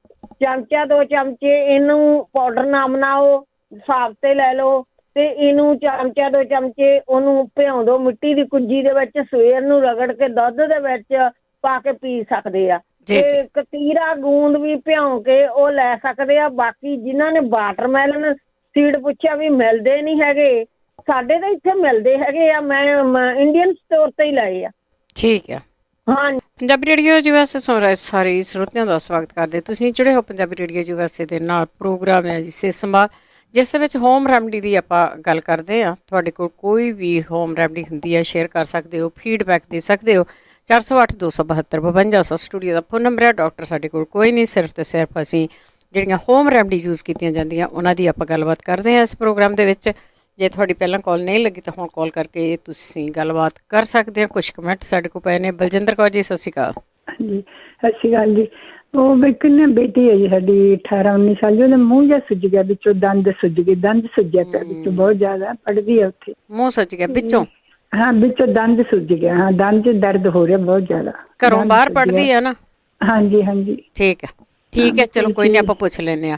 ਚਮਚਾ 2 ਚਮਚੇ ਇਹਨੂੰ ਪਾਊਡਰ ਨਾ ਬਣਾਓ, ਹਿਸਾਬ ਤੇ ਲੈ ਲਓ, ਤੇ ਇਹਨੂੰ ਚਮਚਾ 2 ਚਮਚੇ ਉਹਨੂੰ ਭਿਉਂ ਦਿਓ ਮਿੱਟੀ ਦੀ ਕੁੱਜੀ ਦੇ ਵਿੱਚ, ਸਵੇਰ ਨੂੰ ਰਗੜ ਕੇ ਦੁੱਧ ਦੇ ਵਿੱਚ ਪਾ ਕੇ ਪੀ ਸਕਦੇ ਆ। ਤੇ ਕਤੀਰਾ ਗੂੰਦ ਵੀ ਭਿਉਂ ਕੇ ਉਹ ਲੈ ਸਕਦੇ ਆ। ਬਾਕੀ ਜਿਨ੍ਹਾਂ ਨੇ ਵਾਟਰਮੈਲਨ ਸੀਡ ਪੁੱਛਿਆ ਵੀ ਮਿਲਦੇ ਨਹੀਂ ਹੈਗੇ, ਸਾਡੇ ਤਾਂ ਇੱਥੇ ਮਿਲਦੇ ਹੈਗੇ ਆ, ਮੈਂ ਇੰਡੀਅਨ ਸਟੋਰ ਤੇ ਹੀ ਲਏ ਆ। ਠੀਕ ਆ। ਹਾਂ, ਪੰਜਾਬੀ ਰੇਡੀਓ ਯੂਐਸਏ ਸੁਣ ਰਹੇ ਸਾਰੇ ਸਰੋਤਿਆਂ ਦਾ ਸਵਾਗਤ ਕਰਦੇ। ਤੁਸੀਂ ਜੁੜੇ ਹੋ ਪੰਜਾਬੀ ਰੇਡੀਓ ਯੂਐਸਏ ਦੇ ਨਾਲ। ਪ੍ਰੋਗਰਾਮ ਹੈ ਜੀ ਸਿਹਤ ਸੰਭਾਲ, ਜਿਸ ਦੇ ਵਿੱਚ ਹੋਮ ਰੈਮਡੀ ਦੀ ਆਪਾਂ ਗੱਲ ਕਰਦੇ ਹਾਂ। ਤੁਹਾਡੇ ਕੋਲ ਕੋਈ ਵੀ ਹੋਮ ਰੈਮਡੀ ਹੁੰਦੀ ਹੈ, ਸ਼ੇਅਰ ਕਰ ਸਕਦੇ ਹੋ, ਫੀਡਬੈਕ ਦੇ ਸਕਦੇ ਹੋ। 408-272-5200 ਸਟੂਡੀਓ ਦਾ ਫੋਨ ਨੰਬਰ ਹੈ। ਡਾਕਟਰ ਸਾਡੇ ਕੋਲ ਕੋਈ ਨਹੀਂ, ਸਿਰਫ ਤੇ ਸਿਰਫ ਅਸੀਂ ਜਿਹੜੀਆਂ ਹੋਮ ਰੈਮਡੀ ਯੂਜ਼ ਕੀਤੀਆਂ ਜਾਂਦੀਆਂ ਉਹਨਾਂ ਦੀ ਆਪਾਂ ਗੱਲਬਾਤ ਕਰਦੇ ਹਾਂ ਇਸ ਪ੍ਰੋਗਰਾਮ ਦੇ ਵਿੱਚ। ਜੇ ਤੁਹਾਡੀ ਪਹਿਲਾਂ ਕਾਲ ਨਹੀਂ ਲੱਗੀ ਤਾਂ ਹੁਣ ਕਾਲ ਕਰਕੇ ਤੁਸੀਂ ਗੱਲਬਾਤ ਕਰ ਸਕਦੇ ਹੋ। ਕੁਝ ਕਮੈਂਟ ਸਾਡੇ ਕੋਲ ਪਏ ਨੇ। ਬਲਜਿੰਦਰ ਕੌਰ ਜੀ, ਸਤਿ ਸ਼੍ਰੀ ਅਕਾਲ। ਹਾਂਜੀ, ਸਤਿ ਸ਼੍ਰੀ ਅਕਾਲ ਜੀ। ਉਹ ਕਿੰਨੇ ਬੇਟੀ ਹੈ ਜੀ ਸਾਡੀ 18-19 ਸਾਲ ਦੀ, ਉਹਦਾ ਮੂੰਹ ਜਿਹਾ ਸੁੱਜ ਗਿਆ, ਵਿੱਚੋਂ ਦੰਦ ਸੁੱਜ ਗਏ, ਦੰਦ ਸੁੱਜਿਆ ਪਿਆ ਵਿੱਚੋਂ ਬਹੁਤ ਜ਼ਿਆਦਾ, ਪੜਦੀ ਆ ਉੱਥੇ। ਮੂੰਹ ਸੁੱਜ ਗਿਆ ਵਿੱਚੋਂ? ਹਾਂ, ਵਿੱਚੋਂ ਦੰਦ ਸੁੱਜ ਗਿਆ। ਹਾਂ, ਦੰਦ 'ਚ ਦਰਦ ਹੋ ਰਿਹਾ ਬਹੁਤ ਜ਼ਿਆਦਾ। ਘਰੋਂ ਬਾਹਰ ਪੜਦੀ ਆ ਨਾ? ਹਾਂਜੀ ਹਾਂਜੀ। ਠੀਕ ਹੈ, ਠੀਕ ਹੈ, ਚਲੋ ਕੋਈ ਨਹੀਂ, ਆਪਾਂ ਪੁੱਛ ਲੈਂਦੇ ਆ।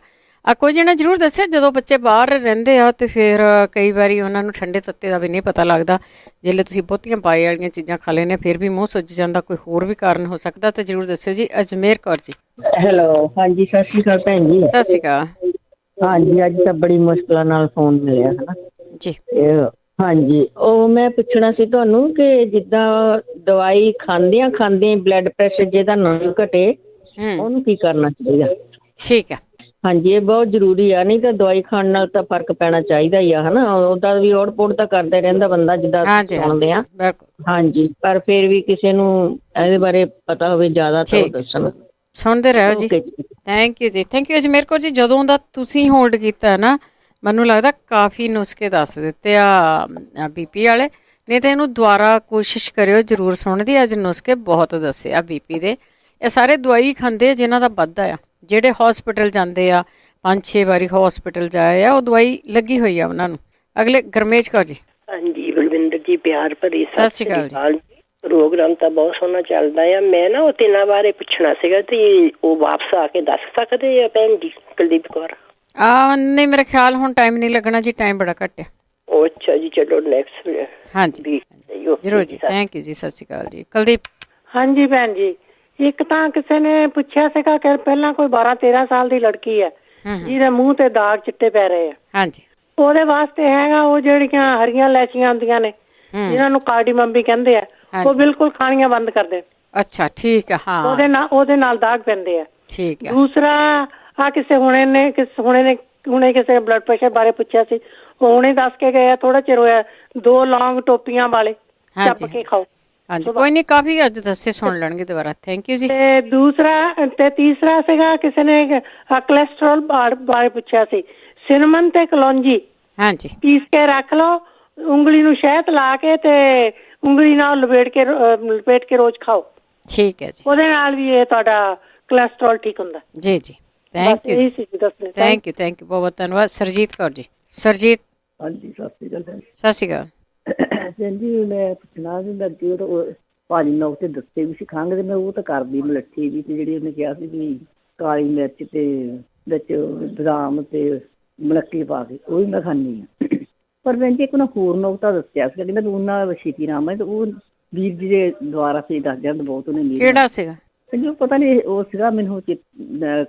ਕੋਈ ਜਣਾ ਜ਼ਰੂਰ ਦੱਸਿਆ, ਜਦੋਂ ਬੱਚੇ ਬਾਹਰ ਰਹਿੰਦੇ ਆ ਤੇ ਫਿਰ ਕਈ ਵਾਰੀ ਉਹਨਾਂ ਨੂੰ ਠੰਡੇ ਤੱਤੇ ਦਾ ਵੀ ਨਹੀਂ ਪਤਾ ਲੱਗਦਾ। ਜੇ ਤੁਸੀਂ ਬਹੁਤੀਆਂ ਪਾਏ ਵਾਲੀਆਂ ਚੀਜ਼ਾਂ ਖਾ ਲੈਂਦੇ ਫਿਰ ਵੀ ਮੂੰਹ ਸੁੱਜ ਜਾਂਦਾ, ਕੋਈ ਹੋਰ ਵੀ ਕਾਰਨ ਹੋ ਸਕਦਾ ਤਾਂ ਜ਼ਰੂਰ ਦੱਸਿਓ ਜੀ। ਅਜਮੇਰ ਕੌਰ ਜੀ। ਹੈਲੋ, ਹਾਂਜੀ ਸਤਿ ਸ਼੍ਰੀ ਅਕਾਲ ਭੈਣ ਜੀ। ਸਤਿ ਸ਼੍ਰੀ ਅਕਾਲ। ਹਾਂਜੀ, ਅੱਜ ਤਾਂ ਬੜੀ ਮੁਸ਼ਕਲਾਂ ਨਾਲ ਫੋਨ ਮਿਲਿਆ ਹੈ ਨਾ ਜੀ। ਹਾਂਜੀ, ਉਹ ਮੈਂ ਪੁੱਛਣਾ ਸੀ ਤੁਹਾਨੂੰ ਕਿ ਜਿੱਦਾਂ ਦਵਾਈ ਖਾਂਦਿਆਂ ਬਲੱਡ ਪ੍ਰੈਸ਼ਰ ਜਿਹਦਾ ਨਾ ਘਟੇ, ਉਹਨੂੰ ਕੀ ਕਰਨਾ ਚਾਹੀਦਾ? ਠੀਕ ਹੈ। ਹਾਂਜੀ, ਇਹ ਬਹੁਤ ਜ਼ਰੂਰੀ ਆ, ਨਹੀਂ ਤਾਂ ਦਵਾਈ ਖਾਣ ਨਾਲ ਤਾਂ ਫਰਕ ਪੈਣਾ ਚਾਹੀਦਾ ਹੀ ਆ, ਹਨਾ। ਉਹਦਾ ਵੀ ਓੜ ਪੋੜ ਤਾਂ ਕਰਦਾ ਰਹਿੰਦਾ ਬੰਦਾ, ਜਿੱਦਾਂ ਸੁਣਦੇ ਆ। ਹਾਂਜੀ, ਪਰ ਫਿਰ ਵੀ ਕਿਸੇ ਨੂੰ ਇਹਦੇ ਬਾਰੇ ਪਤਾ ਹੋਵੇ ਜ਼ਿਆਦਾ ਤਾਂ ਦੱਸਣ। ਸੁਣਦੇ ਰਹੋ ਜੀ। ਥੈਂਕ ਯੂ ਜੀ, ਥੈਂਕ ਯੂ ਅਜਮੇਰ ਕੌਰ ਜੀ। ਜਦੋਂ ਦਾ ਤੁਸੀਂ ਹੋਲਡ ਕੀਤਾ ਨਾ, ਮੈਨੂੰ ਲੱਗਦਾ ਕਾਫੀ ਨੁਸਖੇ ਦੱਸ ਦਿੱਤੇ ਆ BP ਵਾਲੇ, ਨਹੀਂ ਤਾਂ ਇਹਨੂੰ ਦੁਬਾਰਾ ਕੋਸ਼ਿਸ਼ ਕਰਿਓ ਜ਼ਰੂਰ ਸੁਣਨ ਦੀ। ਅੱਜ ਨੁਸਖੇ ਬਹੁਤ ਦੱਸੇ ਆ BP ਦੇ। ਇਹ ਸਾਰੇ ਦਵਾਈ ਖਾਂਦੇ ਆ ਜਿਨ੍ਹਾਂ ਦਾ ਵੱਧਦਾ ਆ, ਜਿਹੜੇ ਹੌਸਪੀਟਲ ਜਾਂਦੇ ਆ 5-6 ਵਾਰੀ ਹੌਸਪੀਟਲ ਜਾਏ ਆ, ਉਹ ਦਵਾਈ ਲੱਗੀ ਹੋਈ ਆ ਉਹਨਾਂ ਨੂੰ। ਅਗਲੇ ਗਰਮੇਸ਼ ਕੌਰ ਜੀ। ਹਾਂਜੀ ਬਲਵਿੰਦਰ ਜੀ, ਪਿਆਰ ਭਰੀ ਸਤਿ ਸ਼੍ਰੀ ਅਕਾਲ ਜੀ। ਪ੍ਰੋਗਰਾਮ ਤਾਂ ਬਹੁਤ ਸੋਹਣਾ ਚੱਲਦਾ ਆ। ਮੈਂ ਨਾ ਉਹ ਤਿੰਨਾਂ ਬਾਰੇ ਪੁੱਛਣਾ ਸੀਗਾ ਤੇ ਉਹ ਵਾਪਸ ਆ ਕੇ ਦੱਸ ਸਕਦੇ ਆ ਭੈਣ ਜੀ? ਕੁਲਦੀਪ ਕੌਰ। ਨਹੀਂ, ਮੇਰਾ ਖਿਆਲ ਹੁਣ ਟਾਈਮ ਨਹੀਂ ਲੱਗਣਾ ਜੀ, ਟਾਈਮ ਬੜਾ ਘੱਟ ਹੈ। ਅੱਛਾ ਜੀ, ਚਲੋ ਨੈਕਸਟ। ਹਾਂਜੀ ਜ਼ਰੂਰ ਜੀ, ਥੈਂਕ ਯੂ ਜੀ, ਸਤਿ ਸ਼੍ਰੀ ਅਕਾਲ ਜੀ। ਕੁਲਦੀਪ। ਹਾਂਜੀ ਭੈਣ ਜੀ, ਇੱਕ ਤਾਂ ਕਿਸੇ ਨੇ ਪੁੱਛਿਆ ਸੀਗਾ ਕਿ ਪਹਿਲਾਂ ਕੋਈ 12-13 ਸਾਲ ਦੀ ਲੜਕੀ ਹੈ ਜਿਹਦੇ ਮੂੰਹ ਤੇ ਦਾਗ ਚਿੱਟੇ ਪੈ ਰਹੇ ਆ। ਹਾਂਜੀ, ਉਹਦੇ ਵਾਸਤੇ ਹੈਗਾ ਉਹ ਜਿਹੜੀਆਂ ਹਰੀਆਂ ਇਲਾਇਚੀਆਂ ਹੁੰਦੀਆਂ ਨੇ, ਜਿਹਨਾਂ ਨੂੰ ਕਾਰਡੀਮਮ ਵੀ ਕਹਿੰਦੇ ਆ, ਉਹ ਬਿਲਕੁਲ ਖਾਣੀਆਂ ਬੰਦ ਕਰ ਦੇ। ਅੱਛਾ, ਠੀਕ ਹੈ। ਹਾਂ, ਉਹਦੇ ਨਾਲ ਦਾਗ ਪੈਂਦੇ ਆ। ਠੀਕ ਹੈ। ਦੂਸਰਾ ਆ ਕਿਸੇ ਹੁਣੇ ਕਿਸੇ ਬਲੱਡ ਪ੍ਰੈਸ਼ਰ ਬਾਰੇ ਪੁੱਛਿਆ ਸੀ, ਉਹ ਹੁਣੇ ਦੱਸ ਕੇ ਗਏ ਆ, ਥੋੜਾ ਚਿਰ ਹੋਇਆ, 2 ਲੌਂਗ ਟੋਪੀਆਂ ਵਾਲੇ ਚੱਪ ਕੇ ਖਾਓ। ਹਾਂਜੀ, ਕੋਈ ਨਹੀਂ, ਕਾਫੀ ਅੱਜ ਦੱਸੇ, ਸੁਣ ਲੈਣਗੇ ਦੁਬਾਰਾ। ਥੈਂਕ ਯੂ ਜੀ। ਤੇ ਤੀਸਰਾ ਸੀਗਾ ਕਿਸੇ ਨੇ ਕੋਲੈਸਟਰੋਲ ਬਾਰੇ ਪੁੱਛਿਆ ਸੀ। ਸਿਨਮਨ ਤੇ ਕਲੌਂਜੀ ਹਾਂਜੀ ਪੀਸ ਕੇ ਰੱਖ ਲਓ, ਉਂਗਲੀ ਨੂੰ ਸ਼ਹਿਦ ਲਾ ਕੇ ਤੇ ਉਂਗਲੀ ਨਾਲ ਲਪੇਟ ਕੇ ਰੋਜ਼ ਖਾਓ। ਠੀਕ ਹੈ ਜੀ। ਉਹਦੇ ਨਾਲ ਵੀ ਇਹ ਤੁਹਾਡਾ ਕੋਲੇਸਟ੍ਰੋਲ ਠੀਕ ਹੁੰਦਾ। ਜੀ ਜੀ, thank you, thank you, thank you, ਬਹੁਤ ਧੰਨਵਾਦ। ਸਰਜੀਤ ਕੌਰ ਜੀ। ਸਰਜੀਤ। ਹਾਂਜੀ, ਸਤਿ ਸ਼੍ਰੀ ਅਕਾਲ। ਸਤਿ ਸ਼੍ਰੀ ਅਕਾਲ ਜੀ। ਮੈਂ ਪੁੱਛਣਾ ਸੀ ਲੱਗੀ ਭਾਜੀ ਨੇ ਉੱਥੇ ਦੱਸੇ ਵੀ ਸੀ ਖੰਘ ਦੇ, ਮੈਂ ਉਹ ਤਾਂ ਕਰਦੀ ਮਲੱਠੀ ਵੀ, ਤੇ ਜਿਹੜੀ ਉਹਨੇ ਕਿਹਾ ਸੀ ਵੀ ਕਾਲੀ ਮਿਰਚ ਤੇ ਵਿੱਚ ਬਦਾਮ ਤੇ ਮਲੱਕੀ ਪਾ ਕੇ ਉਹ ਵੀ ਮੈਂ ਖਾਂਦੀ ਹਾਂ। ਪਰ ਭੈਣ ਜੀ ਇੱਕ ਨਾ ਹੋਰ ਨੁਕਤਾ ਦੱਸਿਆ ਸੀ, ਕਹਿੰਦਾ ਉਹਨਾਂ ਛੇਤੀ ਰਾਮ ਹੈ, ਤੇ ਉਹ ਵੀਰ ਜੀ ਦੇ ਦੁਆਰਾ ਸੀ ਦੱਸ ਦਿਆਂ ਬਹੁਤ ਉਹਨੇ। ਕਿਹੜਾ ਸੀਗਾ? ਮੈਨੂੰ ਪਤਾ ਨਹੀਂ, ਉਹ ਸੀਗਾ ਮੈਨੂੰ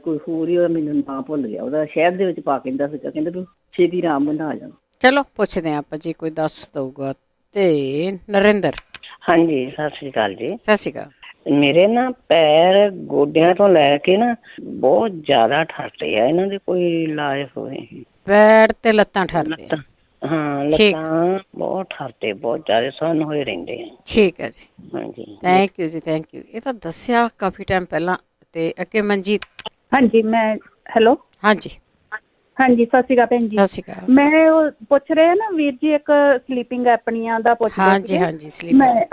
ਕੋਈ ਹੋਰ ਹੀ, ਮੈਨੂੰ ਨਾਂ ਭੁੱਲ ਗਿਆ ਉਹਦਾ। ਸ਼ਹਿਦ ਦੇ ਵਿੱਚ ਪਾ ਕੇ ਦਿੰਦਾ ਸੀਗਾ, ਕਹਿੰਦਾ ਤੂੰ ਛੇਤੀ ਰਾਮ ਬਣਾ ਆ ਜਾ। ਚਲੋ ਪੁੱਛਦੇ ਹਾਂ ਆਪਾਂ ਜੀ, ਕੋਈ ਦੱਸ ਦਊਗਾ। ਤੇ ਨਰਿੰਦਰ। ਹਾਂਜੀ, ਸਤਿ ਸ਼੍ਰੀ ਅਕਾਲ ਜੀ। ਸਤਿ ਸ਼੍ਰੀ ਅਕਾਲ। ਮੇਰੇ ਨਾ ਪੈਰ ਗੋਡਿਆਂ ਤੋਂ ਲੈ ਕੇ ਨਾ ਬਹੁਤ ਜ਼ਿਆਦਾ ਠਰਦੇ ਆ, ਇਹਨਾਂ ਦੇ ਕੋਈ ਇਲਾਜ ਹੋਵੇ? ਪੈਰ ਤੇ ਲੱਤਾਂ ਠਰਦੇ ਆ? ਹਾਂ, ਲੱਤਾਂ ਬਹੁਤ ਠਰਦੇ, ਬਹੁਤ ਜ਼ਿਆਦਾ ਸੁੰਨ ਹੋਏ ਰਹਿੰਦੇ ਆ। ਠੀਕ ਹੈ ਜੀ। ਹਾਂਜੀ, ਥੈਂਕ ਯੂ ਜੀ, ਥੈਂਕ ਯੂ। ਇਹ ਤਾਂ ਦੱਸਿਆ ਕਾਫੀ ਟਾਈਮ ਪਹਿਲਾਂ। ਤੇ ਅੱਗੇ ਮਨਜੀਤ। ਹਾਂਜੀ, ਮੈਂ ਹੈਲੋ। ਹਾਂਜੀ ਹਾਂਜੀ, ਸਤਿ ਸ਼੍ਰੀ ਅਕਾਲ ਭੈਣ ਜੀ। ਸਤਿ ਸ਼੍ਰੀ ਅਕਾਲ। ਮੈਂ ਉਹ ਪੁੱਛ ਰਹੇ ਨਾ ਵੀਰ ਜੀ, ਇੱਕ ਸਲੀਪਿੰਗ ਐਪਨੀਆ ਦਾ ਪੁੱਛ ਰਹੇ ਹਾਂਜੀ ਹਾਂਜੀ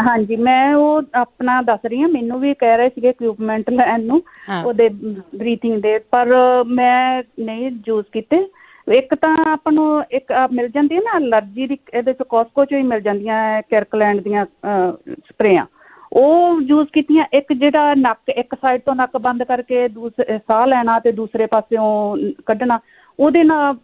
ਹਾਂਜੀ, ਮੈਂ ਉਹ ਆਪਣਾ ਦੱਸ ਰਹੀ ਹਾਂ। ਮੈਨੂੰ ਵੀ ਕਹਿ ਰਹੇ ਸੀਗੇ ਇਕਵਿਪਮੈਂਟ ਲੈਣ ਨੂੰ ਉਹਦੇ ਬਰੀਥਿੰਗ ਦੇ, ਪਰ ਮੈਂ ਨਹੀਂ ਯੂਜ਼ ਕੀਤੇ। ਇੱਕ ਤਾਂ ਆਪਾਂ ਨੂੰ ਇੱਕ ਮਿਲ ਜਾਂਦੀ ਹੈ ਨਾ ਅਲਰਜੀ ਦੀ, ਇਹਦੇ ਚ ਕੋਸਕੋ ਚੋਂ ਹੀ ਮਿਲ ਜਾਂਦੀਆਂ ਕਿਰਕਲੈਂਡ ਦੀਆਂ ਸਪਰੇਆਂ, ਉਹ ਯੂਜ਼ ਕੀਤੀਆਂ। ਇੱਕ ਜਿਹੜਾ ਨੱਕ ਇੱਕ ਸਾਈਡ ਤੋਂ ਨੱਕ ਬੰਦ ਕਰਕੇ ਸਾਹ ਲੈਣਾ ਤੇ ਦੂਸਰੇ ਪਾਸਿਓਂ ਕੱਢਣਾ, ਉਹਦੇ ਨਾਲ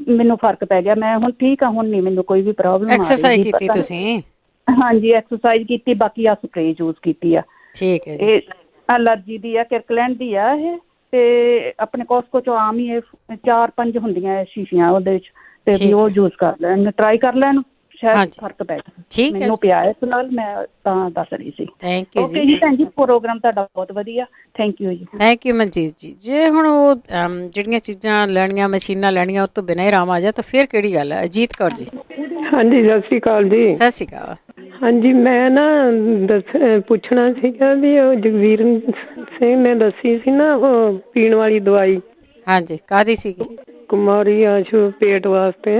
ਮੈਨੂੰ ਫਰਕ ਪੈ ਗਿਆ। ਮੈਂ ਹੁਣ ਠੀਕ ਆ, ਹੁਣ ਨਹੀਂ ਮੈਨੂੰ ਕੋਈ ਵੀ ਪ੍ਰੋਬਲਮ ਆ ਰਹੀ। ਐਕਸਰਸਾਈਜ਼ ਕੀਤੀ ਤੁਸੀਂ? ਹਾਂਜੀ, ਐਕਸਰਸਾਈਜ਼ ਕੀਤੀ, ਬਾਕੀ ਆ ਸਪਰੇ ਯੂਜ਼ ਕੀਤੀ ਆ। ਠੀਕ ਹੈ। ਇਹ ਅਲਰਜੀ ਦੀ ਆ, ਕਿਰਕਲੈਂਡ ਦੀ ਆ ਇਹ, ਤੇ ਆਪਣੇ ਕੋਸਕੋ ਚੋਂ ਆਮ ਹੀ ਇਹ 4-5 ਹੁੰਦੀਆਂ ਸ਼ੀਸ਼ੀਆਂ ਉਹਦੇ ਵਿੱਚ, ਤੇ ਵੀ ਉਹ ਯੂਜ਼ ਕਰ ਲੈਣ, ਟਰਾਈ ਕਰ ਲੈਣ, ਸ਼ਾਇਦ ਫਰਕ ਪੈ ਜਾਵੇ। ਮੈਨੂੰ ਪਿਆ ਇਸ ਨਾਲ, ਮੈਂ ਤਾਂ ਦੱਸ ਰਹੀ ਸੀ। ਥੈਂਕ ਯੂ ਜੀ। ਭੈਣ ਜੀ, ਪ੍ਰੋਗਰਾਮ ਤੁਹਾਡਾ ਬਹੁਤ ਵਧੀਆ, ਥੈਂਕ ਯੂ ਜੀ। ਥੈਂਕ ਯੂ ਮਨਜੀਤ ਜੀ। ਜੇ ਹੁਣ ਉਹ ਜਿਹੜੀਆਂ ਚੀਜ਼ਾਂ ਲੈਣੀਆਂ, ਮਸ਼ੀਨਾਂ ਲੈਣੀਆਂ, ਉਹ ਤੋਂ ਬਿਨਾਂ ਹੀ ਆਰਾਮ ਆ ਜਾ ਤਾਂ ਫਿਰ ਕਿਹੜੀ ਗੱਲ ਹੈ? ਅਜੀਤ ਕੌਰ ਜੀ। ਹਾਂਜੀ, ਸਤਿ ਸ਼੍ਰੀ ਅਕਾਲ ਜੀ। ਸਤਿ ਸ਼੍ਰੀ ਅਕਾਲ। ਹਾਂਜੀ, ਮੈਂ ਨਾ ਪੁੱਛਣਾ ਸੀਗਾ ਵੀ ਉਹ ਜਗਵੀਰ ਸਿੰਘ ਨੇ ਦੱਸੀ ਸੀ ਨਾ ਉਹ ਪੀਣ ਵਾਲੀ ਦਵਾਈ। ਹਾਂਜੀ, ਕਾਹਦੀ ਸੀਗੀ? ਕੁਮਾਰੀ ਆਸ਼ੂ ਪੇਟ ਵਾਸਤੇ।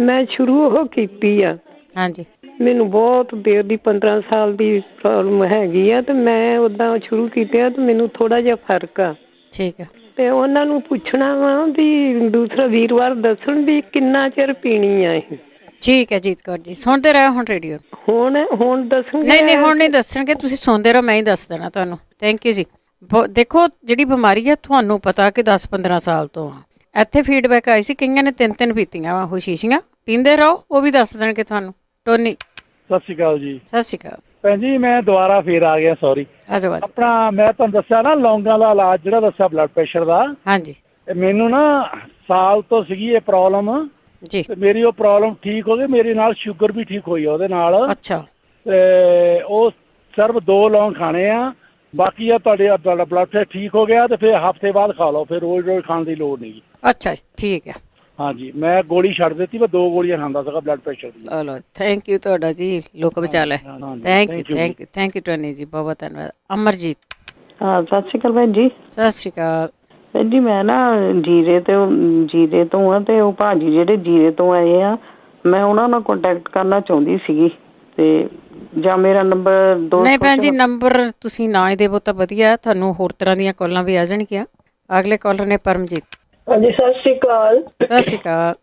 ਮੈਂ ਸ਼ੁਰੂ ਉਹ ਕੀਤੀ ਆ। ਹਾਂਜੀ, ਮੈਨੂੰ ਬਹੁਤ ਦੇਰ ਦੀ 15 ਸਾਲ ਦੀ ਪ੍ਰੋਬਲਮ ਹੈਗੀ ਆ, ਤੇ ਮੈਂ ਉਦਾਂ ਸ਼ੁਰੂ ਕੀਤੀ ਆ ਤੇ ਮੈਨੂੰ ਥੋੜਾ ਜਿਹਾ ਫਰਕ ਆ। ਠੀਕ ਆ। ਤੇ ਉਹਨਾਂ ਨੂੰ ਪੁੱਛਣਾ ਵਾ ਵੀ ਦੂਸਰਾ ਵੀਰਵਾਰ ਦੱਸਣ ਵੀ ਕਿੰਨਾ ਚਿਰ ਪੀਣੀ ਆ ਇਹ। ਠੀਕ ਹੈ ਜੀਤ ਕੌਰ ਜੀ, ਸੁਣਦੇ ਰਹੋ ਹੁਣ ਰੇਡੀਓ। ਹੁਣ ਦੱਸਣਗੇ? ਨਹੀਂ, ਹੁਣ ਨਹੀਂ ਦੱਸਣਗੇ, ਤੁਸੀਂ ਸੁਣਦੇ ਰਹੋ, ਮੈਂ ਹੀ ਦੱਸ ਦੇਣਾ ਤੁਹਾਨੂੰ। ਥੈਂਕ ਯੂ ਜੀ। ਦੇਖੋ, ਜਿਹੜੀ ਬਿਮਾਰੀ ਹੈ ਤੁਹਾਨੂੰ ਪਤਾ ਕਿ 10-15 ਸਾਲ ਤੋਂ ਆ। ਇੱਥੇ ਫੀਡਬੈਕ ਆਈ ਸੀ, ਕਈਆਂ ਨੇ 3-3 ਪੀਤੀਆਂ ਵਾ ਉਹ ਸ਼ੀਸ਼ੀਆਂ। ਪੀਂਦੇ ਰਹੋ, ਉਹ ਵੀ ਦੱਸ ਦੇਣਗੇ ਤੁਹਾਨੂੰ। ਟੋਨੀ। ਸਤਿ ਸ਼੍ਰੀ ਅਕਾਲ ਜੀ। ਸਤਿ ਸ਼੍ਰੀ ਅਕਾਲ ਭੈਣ ਜੀ, ਮੈਂ ਦੁਬਾਰਾ ਫੇਰ ਆ ਗਿਆ, ਸੌਰੀ। ਆਪਣਾ ਮੈਂ ਤੁਹਾਨੂੰ ਦੱਸਿਆ ਨਾ ਲੌਂਗਾਂ ਦਾ ਇਲਾਜ ਜਿਹੜਾ ਦੱਸਿਆ ਬਲੱਡ ਪ੍ਰੈਸ਼ਰ ਦਾ। ਹਾਂਜੀ। ਮੈਨੂੰ ਨਾ ਸਾਲ ਤੋਂ ਸੀਗੀ ਇਹ ਪ੍ਰੋਬਲਮ ਜੀ, ਤੇ ਮੇਰੀ ਉਹ ਪ੍ਰੋਬਲਮ ਠੀਕ ਹੋ ਗਈ। ਮੇਰੇ ਨਾਲ ਸ਼ੂਗਰ ਵੀ ਠੀਕ ਹੋਈ ਆ ਉਹਦੇ ਨਾਲ। ਅੱਛਾ। ਤੇ ਉਹ ਸਿਰਫ 2 ਲੌਂਗ ਖਾਣੇ ਆ, ਬਾਕੀ ਆ ਤੁਹਾਡਾ ਬਲੱਡ ਪ੍ਰੈਸ਼ਰ ਠੀਕ ਹੋ ਗਿਆ ਤੇ ਫਿਰ ਹਫ਼ਤੇ ਬਾਅਦ ਖਾ ਲਓ, ਫਿਰ ਰੋਜ਼ ਖਾਣ ਦੀ ਲੋੜ ਨਹੀਂ। ਅੱਛਾ, ਠੀਕ ਹੈ। ਹਾਂਜੀ, ਮੈਂ ਗੋਲੀ ਛੱਡ ਦਿੱਤੀ, ਮੈਂ 2 ਗੋਲੀਆਂ ਖਾਂਦਾ ਸੀਗਾ ਬਲੱਡ ਪ੍ਰੈਸ਼ਰ ਦੀ। ਚਲੋ, ਥੈਂਕ ਯੂ ਤੁਹਾਡਾ ਜੀ, ਲੋਕ ਬਚਾ ਲੈ। ਥੈਂਕ ਯੂ ਟੋਨੀ ਜੀ, ਬਹੁਤ ਧੰਨਵਾਦ। ਅਮਰਜੀਤ। ਹਾਂ, ਸਤਿ ਸ਼੍ਰੀ ਅਕਾਲ ਭੈਣ ਜੀ। ਸਤਿ ਸ਼੍ਰੀ ਅਕਾਲ ਭੈਣ ਜੀ। ਮੈਂ ਨਾ ਜੀਰੇ ਤੋਂ ਆ, ਤੇ ਉਹ ਭਾਜੀ ਜਿਹੜੇ ਜੀਰੇ ਤੋਂ ਆਏ ਆ, ਮੈਂ ਉਹਨਾਂ ਨਾਲ ਕੰਟੈਕਟ ਕਰਨਾ ਚਾਹੁੰਦੀ ਸੀਗੀ, ਤੇ ਜਾਂ ਮੇਰਾ ਨੰਬਰ ਨਹੀਂ ਭੈਣ ਜੀ, ਨੰਬਰ ਤੁਸੀਂ ਨਾ ਹੀ ਦੇਵੋ ਤਾਂ ਵਧੀਆ, ਤੁਹਾਨੂੰ ਹੋਰ ਤਰ੍ਹਾਂ ਦੀਆਂ ਕਾਲਾਂ ਵੀ ਆ ਜਾਣਗੀਆਂ। ਅਗਲੇ ਕਾਲਰ ਨੇ ਪਰਮਜੀਤ। ਹਾਂਜੀ, ਸਤਿ ਸ਼੍ਰੀ ਅਕਾਲ। ਸਤਿ ਸ਼੍ਰੀ ਅਕਾਲ।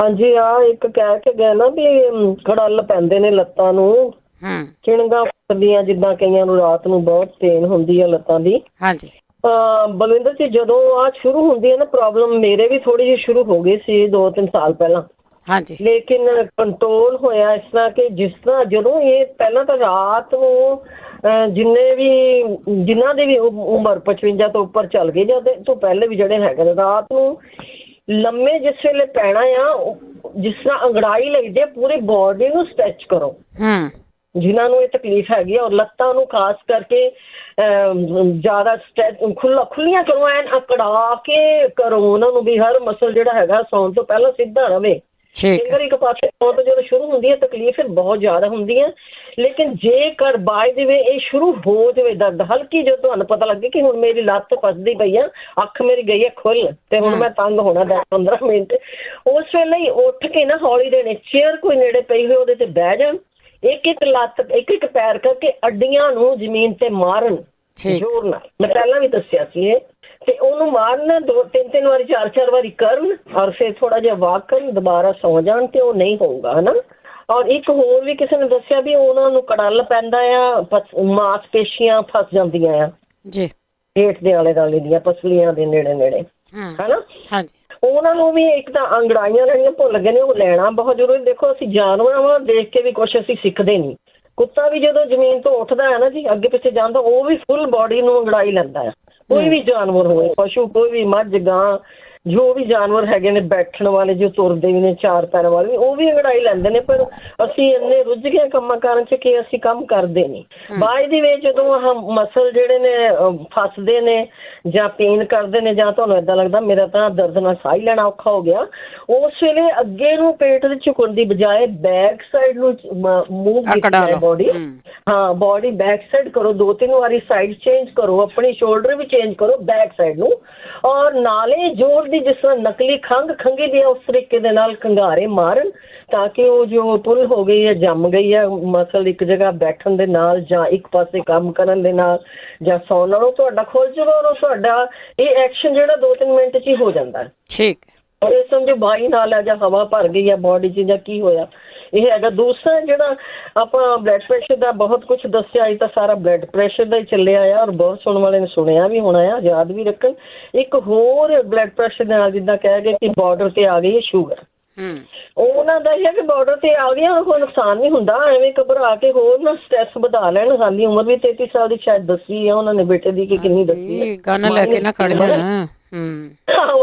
ਹਾਂਜੀ, ਇੱਕ ਕਹਿ ਕੇ ਗਏ ਨਾ ਵੀ ਖੜਲ ਪੈਂਦੇ ਨੇ ਲੱਤਾਂ ਨੂੰ, ਕਿਣਗਾ ਫੁੱਟਦੀਆਂ, ਜਿੱਦਾਂ ਕਈਆਂ ਨੂੰ ਰਾਤ ਨੂੰ ਬਹੁਤ ਪੇਨ ਹੁੰਦੀ ਆ ਲੱਤਾਂ ਦੀ। ਹਾਂਜੀ। ਬਲਵਿੰਦਰ ਜੀ, ਜਦੋਂ ਆ ਸ਼ੁਰੂ ਹੁੰਦੀ ਹੈ ਨਾ ਪ੍ਰੋਬਲਮ, ਮੇਰੇ ਵੀ ਥੋੜੀ ਜਿਹੀ ਸ਼ੁਰੂ ਹੋ ਗਈ ਸੀ 2-3 ਸਾਲ ਪਹਿਲਾਂ। ਹਾਂਜੀ। ਲੇਕਿਨ ਕੰਟਰੋਲ ਹੋਇਆ ਇਸ ਤਰ੍ਹਾਂ ਕਿ ਜਿਸ ਤਰ੍ਹਾਂ ਜਦੋਂ ਇਹ ਪਹਿਲਾਂ ਤਾਂ ਰਾਤ ਨੂੰ ਜਿਨ੍ਹਾਂ ਦੇ ਵੀ ਉਮਰ 55 ਤੋਂ ਉੱਪਰ ਚੱਲ ਗਏ ਜਾਂ ਤੋਂ ਪਹਿਲੇ ਵੀ ਜਿਹੜੇ ਹੈਗੇ ਨੇ, ਰਾਤ ਨੂੰ ਲੰਮੇ ਜਿਸ ਵੇਲੇ ਪੈਣਾ ਆ, ਜਿਸ ਤਰ੍ਹਾਂ ਅੰਗੜਾਈ ਲੱਗਦੀ ਹੈ, ਪੂਰੀ ਬੋਡੀ ਨੂੰ ਸਟ੍ਰੈਚ ਕਰੋ। ਜਿਨ੍ਹਾਂ ਨੂੰ ਇਹ ਤਕਲੀਫ ਹੈਗੀ ਆ, ਔਰ ਲੱਤਾਂ ਨੂੰ ਖਾਸ ਕਰਕੇ ਜ਼ਿਆਦਾ ਖੁੱਲੀਆਂ ਕਰੋ, ਐਨ ਅਕੜਾ ਕੇ ਕਰੋ ਉਹਨਾਂ ਨੂੰ, ਵੀ ਹਰ ਮਸਲ ਜਿਹੜਾ ਹੈਗਾ ਸੌਣ ਤੋਂ ਪਹਿਲਾਂ ਸਿੱਧਾ ਰਵੇ। ਕਈ ਵਾਰੀ ਇੱਕ ਪਾਸੇ ਤੋਂ ਜਦੋਂ ਸ਼ੁਰੂ ਹੁੰਦੀ ਹੈ ਤਕਲੀਫ ਬਹੁਤ ਜ਼ਿਆਦਾ ਹੁੰਦੀ ਹੈ, ਲੇਕਿਨ ਜੇਕਰ ਬਾਅਦ ਦੇ ਵਿੱਚ ਇਹ ਸ਼ੁਰੂ ਹੋ ਜਾਵੇ ਦਰਦ ਹਲਕੀ, ਜੋ ਤੁਹਾਨੂੰ ਪਤਾ ਲੱਗੇ ਕਿ ਹੁਣ ਮੇਰੀ ਲੱਤ ਫਸਦੀ ਪਈ ਆ, ਅੱਖ ਮੇਰੀ ਗਈ ਹੈ ਖੁੱਲ ਤੇ ਹੁਣ ਮੈਂ ਤੰਗ ਹੋਣਾ 10-15 ਮਿੰਟ, ਉਸ ਵੇਲੇ ਹੀ ਉੱਠ ਕੇ ਨਾ ਹੌਲੀ ਦੇਣੇ ਚੇਅਰ ਕੋਈ ਨੇੜੇ ਪਈ ਹੋਈ ਉਹਦੇ ਤੇ ਬਹਿ ਜਾਣ, ਇੱਕ ਇੱਕ ਲੱਤ ਇੱਕ ਇੱਕ ਪੈਰ ਕਰਕੇ ਅੱਡੀਆਂ ਨੂੰ ਜ਼ਮੀਨ ਤੇ ਮਾਰਨ ਜ਼ੋਰ ਨਾਲ। ਮੈਂ ਪਹਿਲਾਂ ਵੀ ਦੱਸਿਆ ਸੀ ਇਹ, ਤੇ ਉਹਨੂੰ ਮਾਰਨ 2-3 ਵਾਰੀ 4-4 ਵਾਰੀ ਕਰਨ, ਔਰ ਫਿਰ ਥੋੜਾ ਜਿਹਾ ਵਾਕ ਕਰਨ, ਦੁਬਾਰਾ ਸੌ ਜਾਣ ਤੇ ਉਹ ਨਹੀਂ ਹੋਊਗਾ, ਹਨਾ। ਔਰ ਇੱਕ ਹੋਰ ਵੀ ਕਿਸੇ ਨੇ ਦੱਸਿਆ ਵੀ ਉਹਨਾਂ ਨੂੰ ਕੜਲ ਪੈਂਦਾ ਆ, ਮਾਸਪੇਸ਼ੀਆਂ ਫਸ ਜਾਂਦੀਆਂ ਆ ਜੀ ਪੇਟ ਦੇ ਆਲੇ ਦੁਆਲੇ ਦੀਆਂ ਪਸਲੀਆਂ ਦੇ ਨੇੜੇ ਨੇੜੇ, ਹਨਾ। ਉਹਨਾਂ ਨੂੰ ਵੀ ਇੱਕ ਤਾਂ ਅੰਗੜਾਈਆਂ ਲੈਣੀਆਂ ਭੁੱਲ ਗਏ ਨੇ, ਉਹ ਲੈਣਾ ਬਹੁਤ ਜ਼ਰੂਰੀ। ਦੇਖੋ ਅਸੀਂ ਜਾਨਵਰਾਂ ਵੱਲ ਦੇਖ ਕੇ ਵੀ ਕੁਛ ਅਸੀਂ ਸਿੱਖਦੇ ਨਹੀਂ। ਕੁੱਤਾ ਵੀ ਜਦੋਂ ਜ਼ਮੀਨ ਤੋਂ ਉੱਠਦਾ ਹੈ ਨਾ ਜੀ, ਅੱਗੇ ਪਿੱਛੇ ਜਾਂਦਾ, ਉਹ ਵੀ ਫੁੱਲ ਬੋਡੀ ਨੂੰ ਅੰਗੜਾਈ ਲੈਂਦਾ ਹੈ। ਕੋਈ ਵੀ ਜਾਨਵਰ ਹੋਵੇ, ਪਸ਼ੂ, ਕੋਈ ਵੀ ਮੱਝ, ਗਾਂ, ਜੋ ਵੀ ਜਾਨਵਰ ਹੈਗੇ ਨੇ ਬੈਠਣ ਵਾਲੇ, ਜੋ ਤੁਰਦੇ ਵੀ ਨੇ 4 ਪੈਰਾਂ ਵਾਲੇ ਵੀ, ਉਹ ਵੀ ਅੰਗੜਾਈ ਲੈਂਦੇ ਨੇ। ਪਰ ਅਸੀਂ ਇੰਨੇ ਰੁੱਝ ਗਏ ਕੰਮਾਂ ਕਾਰਾਂ 'ਚ ਕਿ ਅਸੀਂ ਕੰਮ ਕਰਦੇ ਨਹੀਂ। ਬਾਅਦ ਦੇ ਵਿੱਚ ਜਦੋਂ ਆਹ ਮਸਲ ਜਿਹੜੇ ਨੇ ਫਸਦੇ ਨੇ ਜਾਂ ਪੇਨ ਕਰਦੇ ਨੇ, ਜਾਂ ਤੁਹਾਨੂੰ ਏਦਾਂ ਲੱਗਦਾ ਮੇਰਾ ਤਾਂ ਦਰਦ ਨਾਲ ਸਾਹ ਲੈਣਾ ਔਖਾ ਹੋ ਗਿਆ, ਉਸ ਵੇਲੇ ਅੱਗੇ ਨੂੰ ਪੇਟ ਦੇ ਝੁਕਣ ਦੀ ਬਜਾਏ ਬੈਕ ਸਾਈਡ ਨੂੰ ਮੂਵ ਕੀਤਾ ਬੋਡੀ। ਹਾਂ, ਬੋਡੀ ਬੈਕ ਸਾਈਡ ਕਰੋ, 2-3 ਵਾਰੀ ਸਾਈਡ ਚੇਂਜ ਕਰੋ, ਆਪਣੀ ਸ਼ੋਲਡਰ ਵੀ ਚੇਂਜ ਕਰੋ ਬੈਕ ਸਾਈਡ ਨੂੰ, ਔਰ ਨਾਲੇ ਜ਼ੋਰ ਦੀ ਜਿਸ ਤਰ੍ਹਾਂ ਨਕਲੀ ਖੰਘੀ ਦੀ ਉਸ ਤਰੀਕੇ ਦੇ ਨਾਲ ਖੰਗਾਰੇ ਮਾਰਨ, ਤਾਂ ਕਿ ਉਹ ਜੋ ਪੁੱਲ ਹੋ ਗਈ ਹੈ, ਜੰਮ ਗਈ ਹੈ ਮਸਲ ਇੱਕ ਜਗ੍ਹਾ ਬੈਠਣ ਦੇ ਨਾਲ ਜਾਂ ਇੱਕ ਪਾਸੇ ਕੰਮ ਕਰਨ ਦੇ ਨਾਲ ਜਾਂ ਸੌਣ ਨਾਲ, ਉਹ ਤੁਹਾਡਾ ਖੁੱਲ ਜਾਊਗਾ। ਔਰ ਤੁਹਾਡਾ ਇਹ ਐਕਸ਼ਨ ਜਿਹੜਾ 2-3 ਮਿੰਟ 'ਚ ਹੀ ਹੋ ਜਾਂਦਾ ਹੈ। ਠੀਕ। ਔਰ ਇਹ ਸਮਝੋ ਬਾਈ ਨਾਲ ਹੈ ਜਾਂ ਹਵਾ ਭਰ ਗਈ ਹੈ ਬੋਡੀ 'ਚ ਜਾਂ ਕੀ ਹੋਇਆ, ਇਹ ਹੈਗਾ। ਦੂਸਰਾ ਜਿਹੜਾ ਆਪਾਂ ਬਲੱਡ ਪ੍ਰੈਸ਼ਰ ਦਾ ਬਹੁਤ ਕੁਝ ਦੱਸਿਆ, ਇਹ ਤਾਂ ਸਾਰਾ ਬਲੱਡ ਪ੍ਰੈਸ਼ਰ ਦਾ ਹੀ ਚੱਲਿਆ ਆ, ਔਰ ਬਹੁਤ ਸੁਣਨ ਵਾਲੇ ਨੇ ਸੁਣਿਆ ਵੀ ਹੋਣਾ ਆ, ਯਾਦ ਵੀ ਰੱਖਣ। ਇੱਕ ਹੋਰ ਬਲੱਡ ਪ੍ਰੈਸ਼ਰ ਦੇ ਨਾਲ ਜਿੱਦਾਂ ਕਹਿ ਗਏ ਕਿ ਬਾਰਡਰ ਤੇ ਆ ਗਈ ਹੈ ਸ਼ੂਗਰ, ਉਹਨਾਂ ਦਾ ਇਹ ਹੈ ਕਿ ਬਾਰਡਰ ਤੇ ਆ ਗਿਆ, ਕੋਈ ਨੁਕਸਾਨ ਨਹੀਂ ਹੁੰਦਾ। ਐਵੇਂ ਘਬਰਾ ਕੇ ਹੋਰ ਨਾ ਸਟ੍ਰੈਸ ਵਧਾ ਲੈਣ। ਸਾਡੀ ਉਮਰ ਵੀ 33 ਸਾਲ ਦੀ ਸ਼ਾਇਦ ਦੱਸੀ ਆ ਉਹਨਾਂ ਨੇ ਬੇਟੇ ਦੀ, ਕਿ ਕਿੰਨੀ ਦੱਸੀ ਹੈ, ਗਾਣਾ ਲੈ ਕੇ ਨਾ ਖੜ ਜਾਣਾ।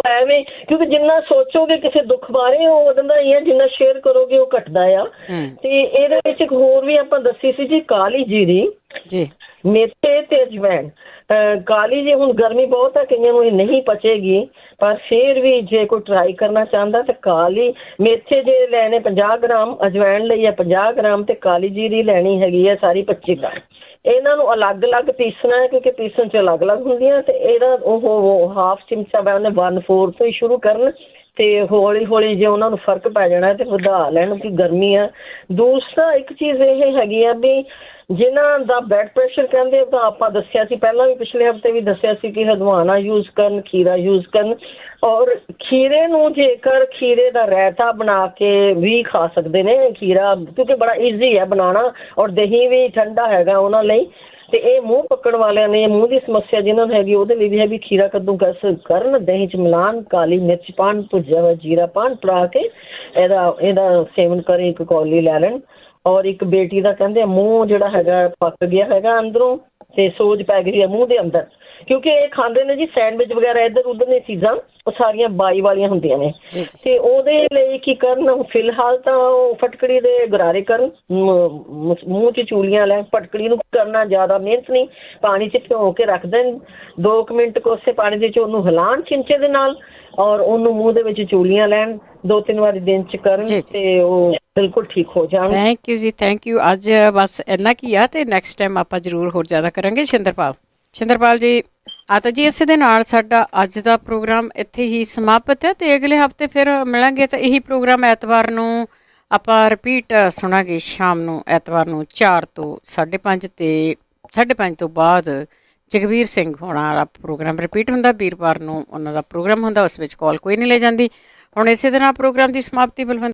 ਐਵੇਂ, ਕਿਉਂਕਿ ਜਿੰਨਾ ਸੋਚੋਗੇ ਕਿਸੇ ਦੁੱਖ ਬਾਰੇ ਉਹ ਵਧਦਾ ਹੀ ਹੈ, ਜਿੰਨਾ ਸ਼ੇਅਰ ਕਰੋਗੇ ਉਹ ਘਟਦਾ ਆ। ਤੇ ਇਹਦੇ ਵਿੱਚ ਇੱਕ ਹੋਰ ਵੀ ਆਪਾਂ ਦੱਸੀ ਸੀ ਜੀ, ਕਾਲੀ ਜੀਰੀ, ਮੇਥੇ ਤੇ ਅਜਵਾਇਣ। ਕਾਲੀ ਜੀ, ਹੁਣ ਗਰਮੀ ਬਹੁਤ ਹੈ, ਕਈਆਂ ਨੂੰ ਇਹ ਨਹੀਂ ਪਚੇਗੀ, ਪਰ ਫਿਰ ਵੀ ਜੇ ਕੋਈ ਟਰਾਈ ਕਰਨਾ ਚਾਹੁੰਦਾ ਤਾਂ ਕਾਲੀ ਮੇਥੇ ਜੇ ਲੈਣੇ 50 ਗ੍ਰਾਮ, ਅਜਵਾਇਣ ਲਈ ਹੈ 50 ਗ੍ਰਾਮ, ਤੇ ਕਾਲੀ ਜੀਰੀ ਲੈਣੀ ਹੈਗੀ ਹੈ ਸਾਰੀ 25 ਗ੍ਰਾਮ। ਇਹਨਾਂ ਨੂੰ ਅਲੱਗ-ਅਲੱਗ ਪੀਸਣਾ ਹੈ, ਕਿਉਂਕਿ ਪੀਸਣ 'ਚ ਅਲੱਗ-ਅਲੱਗ ਹੁੰਦੀਆਂ। ਤੇ ਇਹਦਾ ਉਹ ਹਾਫ ਚਮਚਾ ਮੈਂ ਉਹਨੇ 1/4 ਤੋਂ ਹੀ ਸ਼ੁਰੂ ਕਰਨ, ਤੇ ਹੌਲੀ-ਹੌਲੀ ਜੇ ਉਹਨਾਂ ਨੂੰ ਫਰਕ ਪੈ ਜਾਣਾ ਤੇ ਵਧਾ ਲੈਣ, ਕਿ ਗਰਮੀ ਆ। ਦੂਸਰਾ ਇੱਕ ਚੀਜ਼ ਇਹ ਹੈਗੀ ਆ ਵੀ ਜਿਨ੍ਹਾਂ ਦਾ ਬਲੱਡ ਪ੍ਰੈਸ਼ਰ ਕਹਿੰਦੇ, ਤਾਂ ਆਪਾਂ ਦੱਸਿਆ ਸੀ ਪਹਿਲਾਂ ਵੀ, ਪਿਛਲੇ ਹਫ਼ਤੇ ਵੀ ਦੱਸਿਆ ਸੀ ਕਿ ਹਦਵਾਣਾ ਯੂਜ਼ ਕਰਨ, ਖੀਰਾ ਯੂਜ਼ ਕਰਨ। ਔਰ ਖੀਰੇ ਨੂੰ ਜੇਕਰ ਖੀਰੇ ਦਾ ਰਾਇਤਾ ਬਣਾ ਕੇ ਵੀ ਖਾ ਸਕਦੇ ਨੇ, ਖੀਰਾ ਕਿਉਂਕਿ ਬੜਾ ਈਜ਼ੀ ਹੈ ਬਣਾਉਣਾ, ਔਰ ਦਹੀਂ ਵੀ ਠੰਡਾ ਹੈਗਾ ਉਹਨਾਂ ਲਈ। ਤੇ ਇਹ ਮੂੰਹ ਪੱਕਣ ਵਾਲਿਆਂ ਨੇ, ਮੂੰਹ ਦੀ ਸਮੱਸਿਆ ਜਿਹਨਾਂ ਨੂੰ ਹੈਗੀ, ਉਹਦੇ ਲਈ ਵੀ ਹੈ ਵੀ ਖੀਰਾ ਕੱਦੂਕਸ ਕਰਨ, ਦਹੀਂ 'ਚ ਮਿਲਾਣ, ਕਾਲੀ ਮਿਰਚ ਪਾਣ, ਭੁੱਜਿਆ ਹੋਇਆ ਜੀਰਾ ਪਾਣ, ਪਾ ਕੇ ਇਹਦਾ ਸੇਵਨ ਕਰੇ, 1 ਕੌਲੀ ਲੈ ਲੈਣ। ਔਰ ਇੱਕ ਬੇਟੀ ਦਾ ਕਹਿੰਦੇ ਮੂੰਹ ਜਿਹੜਾ ਹੈਗਾ ਪੱਕ ਗਿਆ ਹੈਗਾ ਅੰਦਰੋਂ, ਤੇ ਸੋਜ ਪੈ ਗਈ ਹੈ ਮੂੰਹ ਦੇ ਅੰਦਰ, ਕਿਉਂਕਿ ਇਹ ਖਾਂਦੇ ਨੇ ਜੀ ਸੈਂਡਵਿਚ ਵਗੈਰਾ ਇੱਧਰ ਉੱਧਰ ਦੀਆਂ ਚੀਜ਼ਾਂ, ਉਹ ਸਾਰੀਆਂ ਬਾਈ ਵਾਲੀਆਂ ਹੁੰਦੀਆਂ ਨੇ। ਤੇ ਉਹਦੇ ਲਈ ਕੀ ਕਰਨ, ਫਿਲਹਾਲ ਤਾਂ ਉਹ ਫਟਕੜੀ ਦੇ ਗਰਾਰੇ ਕਰਨ, ਮੂੰਹ 'ਚ ਚੂਲੀਆਂ ਲੈਣ। ਫਟਕੜੀ ਨੂੰ ਕਰਨਾ ਜ਼ਿਆਦਾ ਮਿਹਨਤ ਨਹੀਂ, ਪਾਣੀ 'ਚ ਭਿਓ ਕੇ ਰੱਖ ਦੇਣ 2 ਮਿੰਟ, ਕੋਸੇ ਪਾਣੀ ਦੇ 'ਚ ਉਹਨੂੰ ਹਿਲਾਣ ਚਿਮਚੇ ਦੇ ਨਾਲ, ਔਰ ਉਹਨੂੰ ਮੂੰਹ ਦੇ ਵਿੱਚ ਚੂਲੀਆਂ ਲੈਣ, 2-3 ਵਾਰੀ ਦਿਨ 'ਚ ਕਰਨ, ਤੇ ਉਹ ਬਿਲਕੁਲ ਠੀਕ ਹੋ ਜਾਣ। ਥੈਂਕ ਯੂ ਜੀ, ਥੈਂਕ ਯੂ। ਅੱਜ ਬਸ ਇੰਨਾ ਕੀ ਆ, ਤੇ ਨੈਕਸਟ ਟਾਈਮ ਆਪਾਂ ਜ਼ਰੂਰ ਹੋਰ ਜ਼ਿਆਦਾ ਕਰਾਂਗੇ। ਸ਼ਿੰਦਰਪਾਲ ਜੀ, ਆ ਤਾਂ ਜੀ ਇਸੇ ਦੇ ਨਾਲ ਸਾਡਾ ਅੱਜ ਦਾ ਪ੍ਰੋਗਰਾਮ ਇੱਥੇ ਹੀ ਸਮਾਪਤ ਹੈ, ਤੇ ਅਗਲੇ ਹਫ਼ਤੇ ਫਿਰ ਮਿਲਾਂਗੇ। ਤਾਂ ਇਹੀ ਪ੍ਰੋਗਰਾਮ ਐਤਵਾਰ ਨੂੰ ਆਪਾਂ ਰਿਪੀਟ ਸੁਣਾਂਗੇ, ਸ਼ਾਮ ਨੂੰ ਐਤਵਾਰ ਨੂੰ 4 ਤੋਂ 5:30, ਤੇ 5:30 ਤੋਂ ਬਾਅਦ ਜਗਵੀਰ ਸਿੰਘ ਹੋਣਾ ਵਾਲਾ ਪ੍ਰੋਗਰਾਮ ਰਿਪੀਟ ਹੁੰਦਾ। ਵੀਰਵਾਰ ਨੂੰ ਉਹਨਾਂ ਦਾ ਪ੍ਰੋਗਰਾਮ ਹੁੰਦਾ, ਉਸ ਵਿੱਚ ਕਾਲ ਕੋਈ ਨਹੀਂ ਲੈ ਜਾਂਦੀ। ਹੁਣ ਇਸੇ ਦੇ ਨਾਲ ਪ੍ਰੋਗਰਾਮ ਦੀ ਸਮਾਪਤੀ ਬਲਵੰਤ